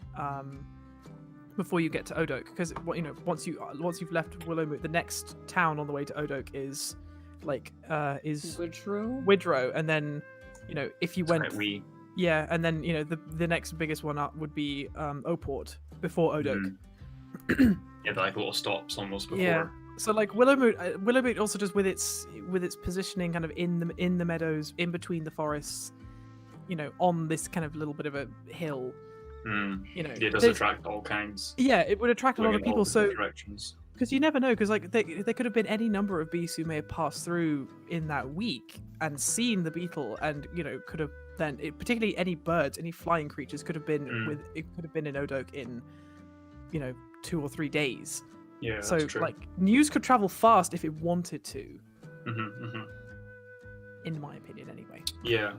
you get to Odok, because once you've left Willowmoot, the next town on the way to Odok is Widrow, and then if you went and then the next biggest one up would be Oport before Odok. Yeah, they're like little stops almost before. Yeah. So like Willowmoot also just with its positioning kind of in the meadows, in between the forests, on this kind of little bit of a hill. It does attract all kinds. Yeah, it would attract a lot of people. So directions. Because you never know, because like there could have been any number of beasts who may have passed through in that week and seen the beetle, and could have then particularly any birds, any flying creatures could have been in Odok in 2 or 3 days. Yeah, so that's true. Like news could travel fast if it wanted to. In my opinion, anyway. Yeah.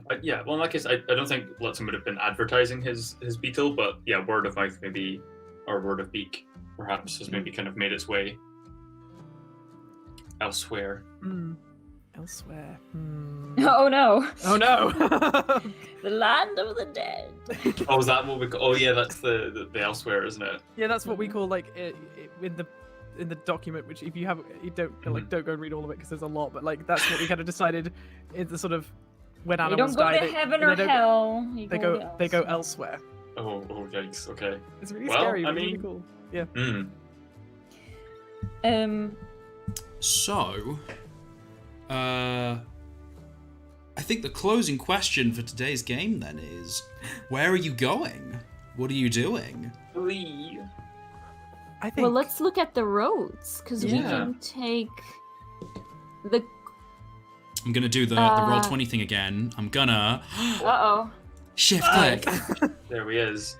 Well, in that case, I don't think Lutzen would have been advertising his beetle, but yeah, word of mouth maybe, or word of beak perhaps, has maybe kind of made its way elsewhere. Elsewhere. Oh no. Oh no. The land of the dead. Oh, is that what we call? Oh yeah, that's the elsewhere, isn't it? Yeah, that's what we call like in the document. Which if you have, you don't like don't go and read all of it because there's a lot. But like that's what we kind of decided is the sort of when You animals don't go die. to heaven or hell. They go elsewhere. Oh yikes. Okay. It's really Well, scary. I But really mean- cool. Yeah. So, I think the closing question for today's game then is, where are you going? What are you doing? I think. Well, let's look at the roads because we Yeah. can take the. I'm gonna do the Roll20 thing again. I'm gonna Uh-oh. shift click. There he is.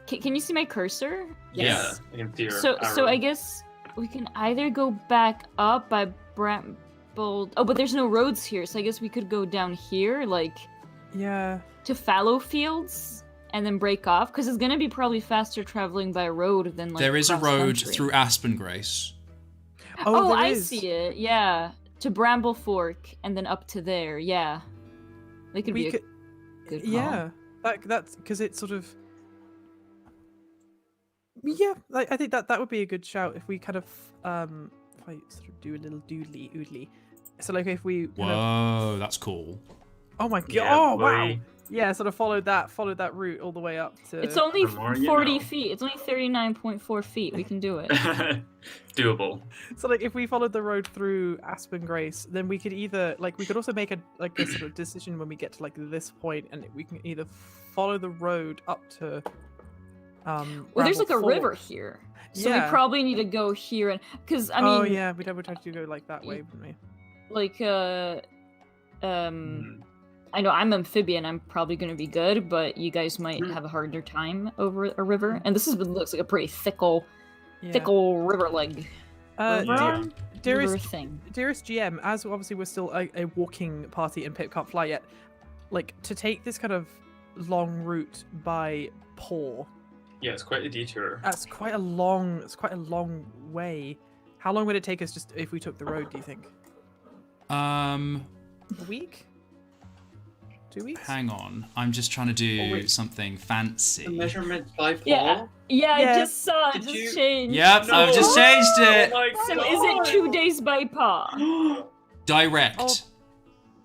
Can you see my cursor? Yeah, I can see your So arrow. I guess we can either go back up by Bramble. Oh, but there's no roads here, so I guess we could go down here, like Yeah. to fallow fields, and then break off, because it's gonna be probably faster traveling by road than like. There is a cross road country. through Aspen Grace. Oh, there I is. see it. Yeah, to Bramble Fork, and then up to there. Yeah, they could be We a could. good call. Yeah. That's because it's sort of. Yeah, I think that would be a good shout if we kind of if I sort of do a little doodly oodly. So like if we kind of, Whoa, that's cool. oh my god, Yeah, oh wow, boy. yeah, sort of followed that route all the way up to. It's only The more you 40 know. feet. It's only 39.4 feet. We can do it. Doable. So like if we followed the road through Aspen Grace, then we could either like we could also make a sort of decision when we get to like this point, and we can either follow the road up to. Well, there's like a Bramble river Fork. here, so Yeah. we probably need to go here, and because I mean, Oh yeah, we'd have to go like that way, wouldn't we? like Mm. I know I'm amphibian. I'm probably gonna be good, but you guys might Mm-hmm. have a harder time over a river. And this looks like a pretty thickle Yeah. river leg. Uh, river, Yeah. river dearest thing. Dearest GM, as obviously we're still a walking party and Pip can't fly yet, like to take this kind of long route by paw, Yeah, it's quite a detour. that's quite a long way. How long would it take us just if we took the road, do you think? A week? 2 weeks? Hang on. I'm just trying to do wait. something fancy. measurement by Yeah. Yeah, Yeah. I just saw it. Did Just you- changed. Yep, I've just changed it. Oh my So God. is it 2 days by paw? Direct.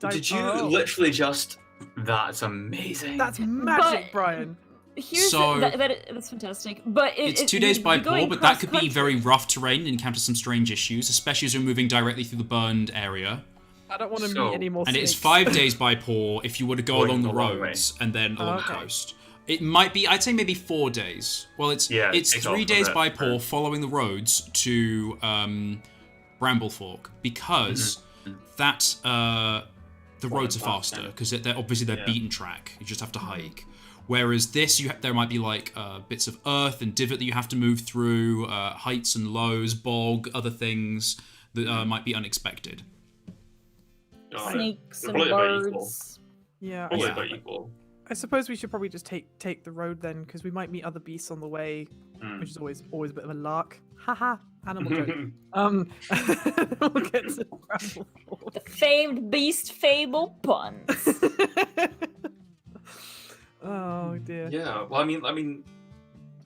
Oh. Did you Oh. literally just? That's amazing. That's magic, But- Brian. Here's So- that's fantastic. But It's 2 days by you're going paw, but that could be cross-country. very rough terrain and encounter some strange issues, especially as we're moving directly through the burned area. I don't want to So- meet any more And it's snakes. 5 days by paw if you were to go Going along the a long way. roads and then along the Okay. coast. It might be, I'd say maybe 4 days. Well, it's Yeah, it's take 3 off days of by it. paw following the roads to Bramble Fork because that the roads are faster because they're obviously they're Yeah. beaten track. You just have to hike. Whereas this, there might be like bits of earth and divot that you have to move through, heights and lows, bog, other things that might be unexpected. Oh, Snakes they're and probably about equal. birds. Yeah, Probably Yeah. about equal. I suppose we should probably just take the road then, because we might meet other beasts on the way, which is always a bit of a lark. Haha, animal joke. We'll get to Bramble Fork. The famed Beast Fable puns. Oh dear. Yeah. Well, I mean,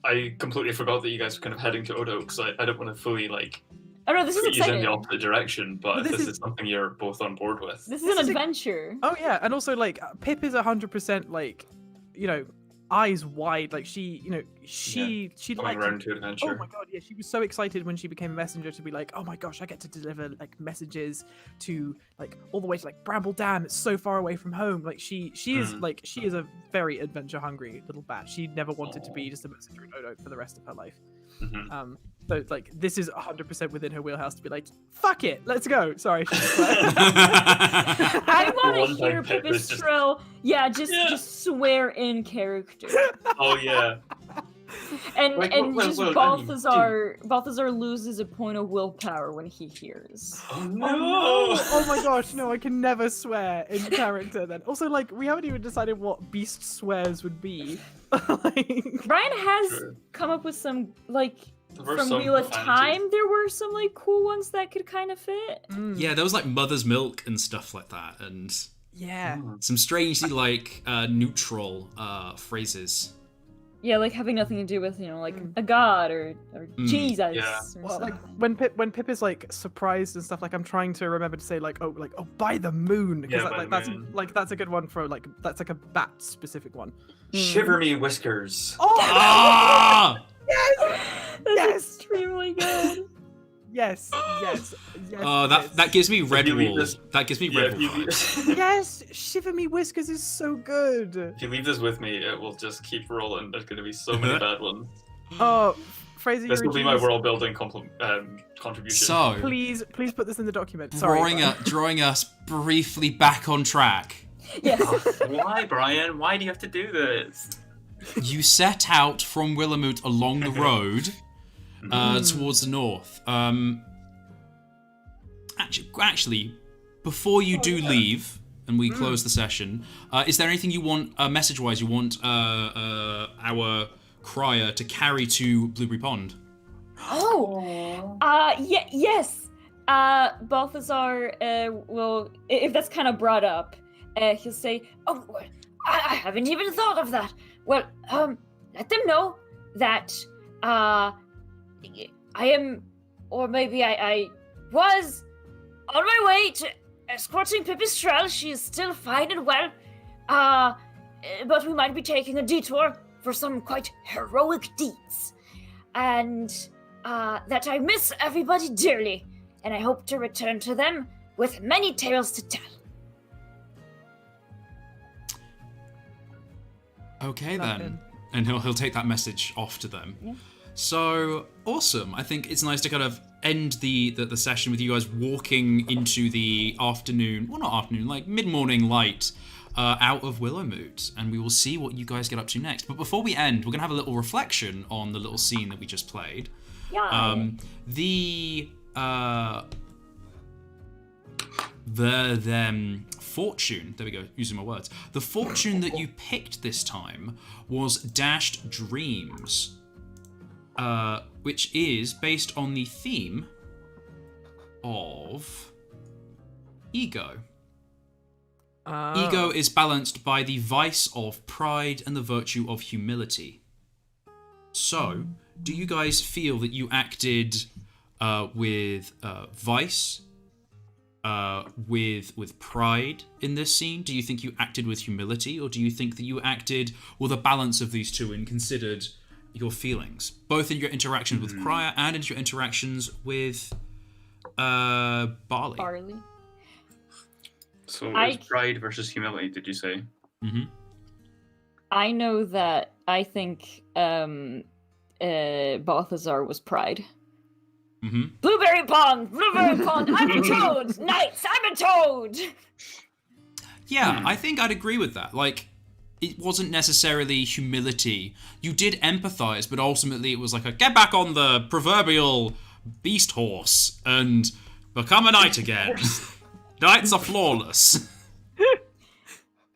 I completely forgot that you guys were kind of heading to Odo because I don't want to fully like Oh no, this is put you in exciting. the opposite direction. But But if this this is- is something you're both on board with, This is an This is a- adventure. Oh yeah, and also like Pip is 100% like, you know, eyes wide. Like she, you know, she coming liked around to Oh adventure. my god, yeah, she was so excited when she became a messenger to be like, oh my gosh, I get to deliver like messages to like all the way to like Brambledam. It's so far away from home. Like she is like she is a very adventure hungry little bat. She never wanted to be just a messenger in Odo for the rest of her life. Mhm. So like this is 100% within her wheelhouse to be like, fuck it, let's go. Sorry. I want One to hear time Pip is just- Pipistrel, just swear in character, Oh yeah. and Like, and well, just well, I mean, Balthazar loses a point of willpower when he hears. Oh no. Oh my gosh, no, I can never swear in character then. Also, like, we haven't even decided what beast swears would be. Like, Brian has True. come up with some like from Wheel of Time, there were some like cool ones that could kind of fit. Yeah, there was like Mother's Milk and stuff like that, and Yeah. some strangely like neutral phrases. Yeah, like having nothing to do with, you know, like a god or Jesus. Yeah. Or Well, like something. when Pip is like surprised and stuff, like I'm trying to remember to say like oh by the moon, because Yeah, by the that's moon. like that's a good one for like that's like a bat specific one. Shiver me whiskers. Oh Ah! That's yes! extremely good. yes. Oh, that gives me Redwall. this- That gives me Yeah, Redwall vibes. Yes, Shiver Me Whiskers is so good. If you leave this with me, it will just keep rolling. There's going to be so many bad ones. Oh, Fraser, This you're will a be my genius. world building contribution. So, Please put this in the document. Sorry. drawing us briefly back on track. Yes. Why, Brian? Why do you have to do this? You set out from Willamute along the road towards the north. Actually, before you do leave and we close the session, is there anything you want, message-wise, you want our crier to carry to Blueberry Pond? Oh. Yes. Balthazar will, if that's kind of brought up, he'll say, "Oh, well, I haven't even thought of that. Well, let them know that I am, or maybe I was on my way to escorting Pipistrelle. She is still fine and well. But we might be taking a detour for some quite heroic deeds, and that I miss everybody dearly, and I hope to return to them with many tales to tell." Okay Love then, him. and he'll take that message off to them. Yeah. So awesome! I think it's nice to kind of end the session with you guys walking into the afternoon, well not afternoon, like mid-morning light out of Willowmoot, and we will see what you guys get up to next. But before we end, we're gonna have a little reflection on the little scene that we just played. Yeah. The fortune, there we go, using my words. The fortune that you picked this time was Dashed Dreams, which is based on the theme of ego. Ego is balanced by the vice of pride and the virtue of humility. So, do you guys feel that you acted with vice, with pride in this scene? Do you think you acted with humility, or do you think that you acted with a balance of these two and considered your feelings, both in your interactions with Crier and in your interactions with Barley? Barley. So it was pride versus humility, did you say? Mm-hmm. I know that I think Balthazar was pride. Mm-hmm. Blueberry Pond! I'm a toad! Knights, I'm a toad! Yeah, I think I'd agree with that. Like, it wasn't necessarily humility. You did empathize, but ultimately it was like a get back on the proverbial beast horse and become a knight again. Knights are flawless.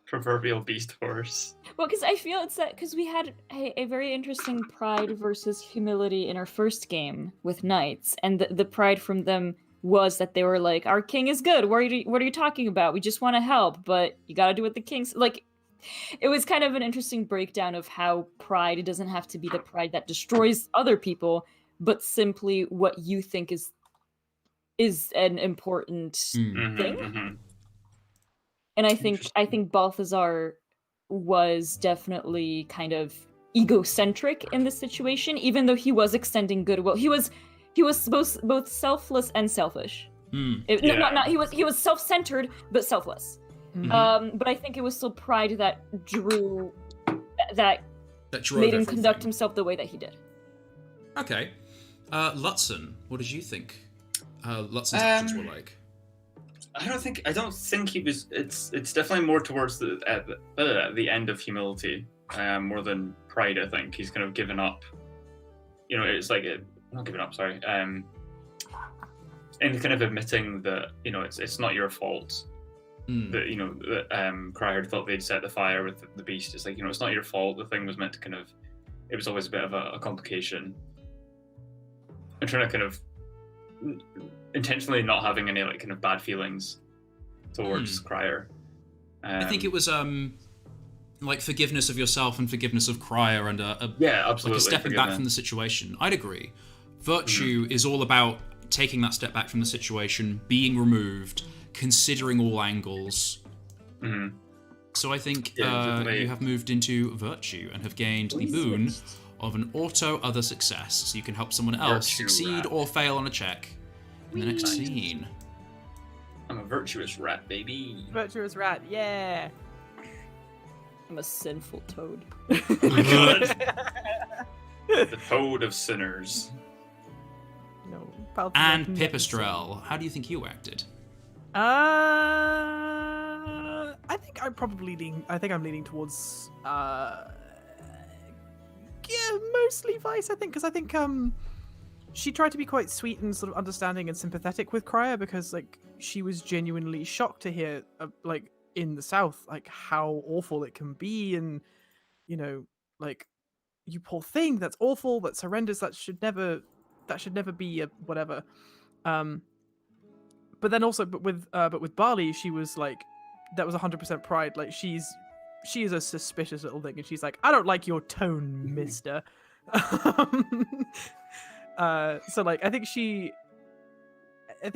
Proverbial beast horse. Well, because I feel it's that because we had a very interesting pride versus humility in our first game with knights, and the pride from them was that they were like, "Our king is good. What are you talking about? We just want to help, but you got to do what the king's like." It was kind of an interesting breakdown of how pride doesn't have to be the pride that destroys other people, but simply what you think is an important thing. Mm-hmm. And I think Balthazar was definitely kind of egocentric in this situation, even though he was extending goodwill. He was both selfless and selfish. He was self-centered but selfless. But I think it was still pride that drove That made him everything. conduct himself the way that he did. Okay. Lutzen, what did you think Lutzen's actions were like? I don't think he was. It's definitely more towards the end of humility, more than pride. I think he's kind of given up. You know, it's like not given up. Sorry. And kind of admitting that it's not your fault. That Crier thought they'd set the fire with the beast. It's like it's not your fault. The thing was meant to it was always a bit of a complication. I'm trying to kind of intentionally not having any like kind of bad feelings towards Crier. I think it was like forgiveness of yourself and forgiveness of Crier and yeah, absolutely, like a stepping back from the situation. I'd agree. Virtue is all about taking that step back from the situation, being removed, considering all angles. So I think you have moved into Virtue and have gained the boon of an auto other success, so you can help someone else succeed or fail on a check in the next scene. I'm a virtuous rat, baby. Virtuous rat, yeah. I'm a sinful toad. Oh my god. The toad of sinners. No. And Pipistrel, how do you think you acted? I think I'm leaning towards mostly Vice. I think because I think she tried to be quite sweet and sort of understanding and sympathetic with Crier because like she was genuinely shocked to hear like in the South like how awful it can be, and you know like you poor thing, that's awful, that's horrendous, that should never be a whatever. But then also, but with Barley, she was like, that was 100% pride. Like she is a suspicious little thing, and she's like, I don't like your tone, Mister. So like, I think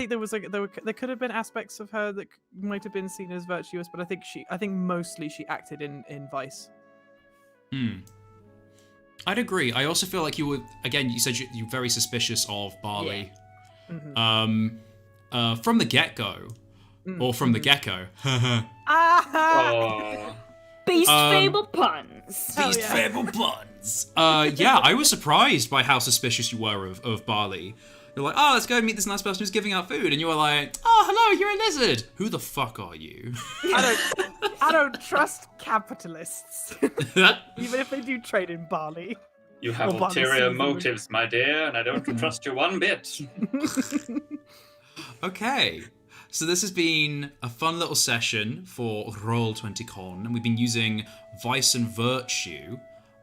there was like there could have been aspects of her that might have been seen as virtuous, but I think mostly she acted in Vice. I'd agree. I also feel like you were, again, you said you're very suspicious of Barley. Yeah. From the get-go. Or from the gecko. Beast Fable puns. Beast Fable puns. Yeah, I was surprised by how suspicious you were of Barley. You're like, oh, let's go meet this nice person who's giving out food. And you were like, oh, hello, you're a lizard. Who the fuck are you? I don't trust capitalists. Even if they do trade in barley. You have ulterior motives, my dear, and I don't trust you one bit. Okay. So this has been a fun little session for Roll20 Con, and we've been using Vice and Virtue.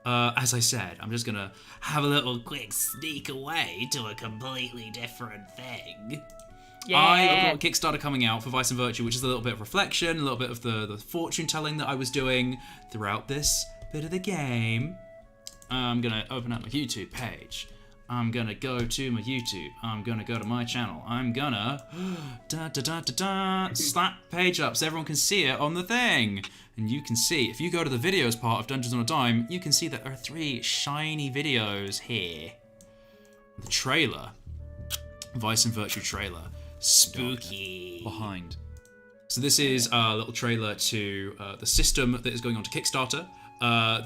As I said, I'm just gonna have a little quick sneak away to a completely different thing. Yeah. I've got a Kickstarter coming out for Vice and Virtue, which is a little bit of reflection, a little bit of the fortune telling that I was doing throughout this bit of the game. I'm gonna open up my YouTube page. I'm gonna go to my YouTube. I'm gonna go to my channel. I'm gonna slap page up so everyone can see it on the thing. And you can see, if you go to the videos part of Dungeons on a Dime, you can see that there are 3 shiny videos here. The trailer, Vice and Virtue trailer, spooky behind. So this is a little trailer to the system that is going on to Kickstarter.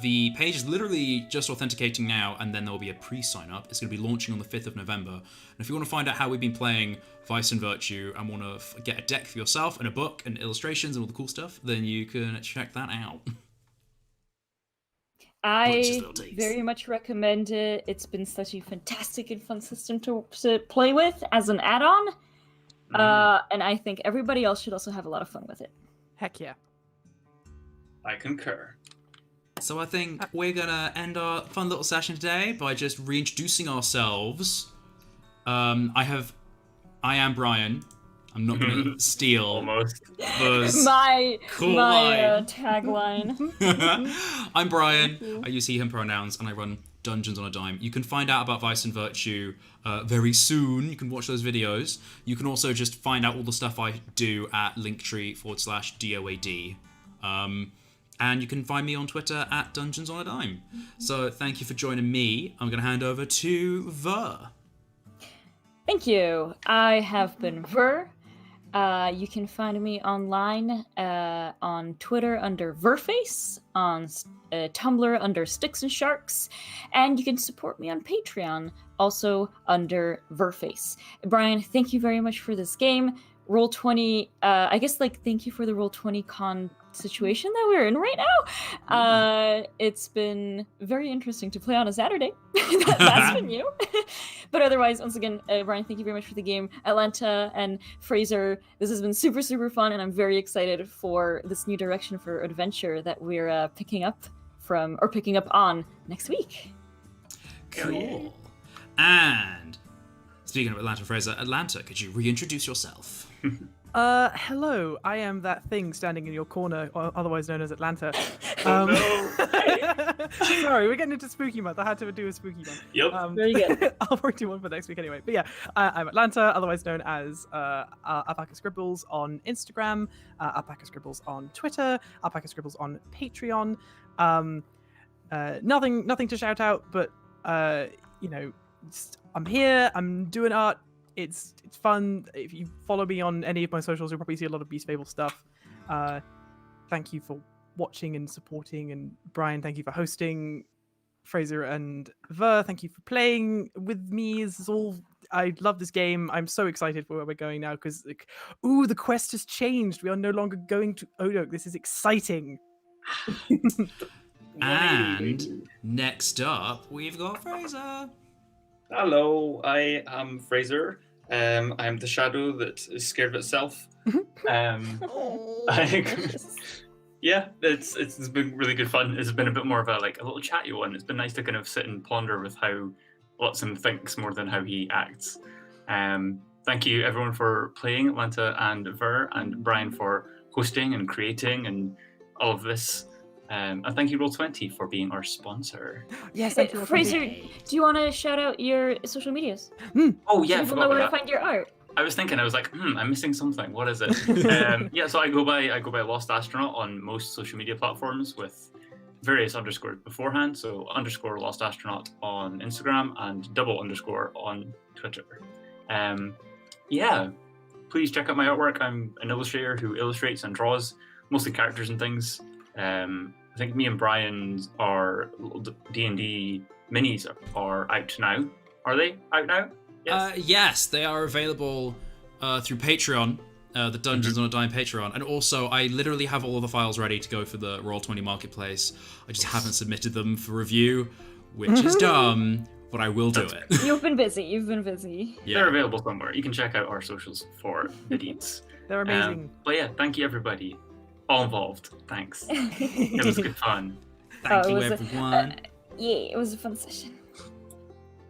The page is literally just authenticating now, and then there will be a pre-sign up. It's going to be launching on the 5th of November. And if you want to find out how we've been playing Vice and Virtue and want to get a deck for yourself and a book and illustrations and all the cool stuff, then you can check that out. I very much recommend it. It's been such a fantastic and fun system to play with as an add-on. And I think everybody else should also have a lot of fun with it. Heck yeah. I concur. So I think we're gonna end our fun little session today by just reintroducing ourselves. I am Brian. I'm not gonna steal Almost. My cool line. Tagline. I'm Brian. I use he/him pronouns, and I run Dungeons on a Dime. You can find out about Vice and Virtue very soon. You can watch those videos. You can also just find out all the stuff I do at linktree/DOAD. And you can find me on Twitter at Dungeons on a Dime. So thank you for joining me. I'm going to hand over to Ver. Thank you. I have been Ver. You can find me online on Twitter under Verface, on Tumblr under Sticks and Sharks, and you can support me on Patreon, also under Verface. Brian, thank you very much for this game. Roll20, I guess, thank you for the Roll20 Con situation that we're in right now. It's been very interesting to play on a Saturday. That's been new. But otherwise, once again, Brian, thank you very much for the game. Atlanta and Fraser, this has been super, super fun, and I'm very excited for this new direction for adventure that we're picking up on next week. Cool. And speaking of Atlanta, Fraser, Atlanta, could you reintroduce yourself? Hello, I am that thing standing in your corner, otherwise known as Atlanta. Sorry, we're getting into spooky month. I had to do a spooky month. Yep. Very good. I'll probably do one for next week anyway. But yeah, I'm Atlanta, otherwise known as Alpaca Scribbles on Instagram, Alpaca Scribbles on Twitter, Alpaca Scribbles on Patreon. Nothing to shout out, but I'm here. I'm doing art. It's fun. If you follow me on any of my socials, you'll probably see a lot of Beast Fables stuff. Thank you for watching and supporting, and Brian, thank you for hosting. Fraser and Ver, thank you for playing with me. This is all. I love this game. I'm so excited for where we're going now because, the quest has changed. We are no longer going to Odok. This is exciting. And next up, we've got Fraser. Hello, I am Fraser. I'm the shadow that is scared of itself. Yeah, it's been really good fun. It's been a bit more of a little chatty one. It's been nice to kind of sit and ponder with how Lutzen thinks more than how he acts. Thank you everyone for playing, Atlanta and Ver and Brian for hosting and creating and all of this. And thank you Roll20 for being our sponsor. Yes, thank you. Fraser, do you want to shout out your social medias? Oh yeah, I People forgot know where about to that. find your art. I was thinking, I'm missing something. What is it? Yeah, so I go by lostastronaut on most social media platforms with various underscores beforehand. So _lostastronaut on Instagram and __ on Twitter. Yeah, please check out my artwork. I'm an illustrator who illustrates and draws mostly characters and things. I think me and Brian's our D&D minis are out now. Are they out now? Yes. Yes, they are available through Patreon, the Dungeons on a Dime Patreon. And also, I literally have all of the files ready to go for the Roll20 marketplace. I just haven't submitted them for review, which is dumb, but I will do it. You've been busy. Yeah. They're available somewhere. You can check out our socials for the deeds. They're amazing. But yeah, thank you everybody. All involved. Thanks. It was good fun. Thank you, it was everyone. Yeah, it was a fun session.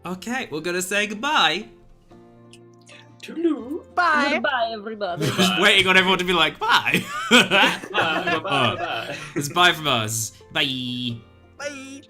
Okay, we're gonna say goodbye. Toodaloo. Bye. Goodbye, everybody. Just waiting on everyone to be like, bye. Bye. It's bye from us. Bye. Bye.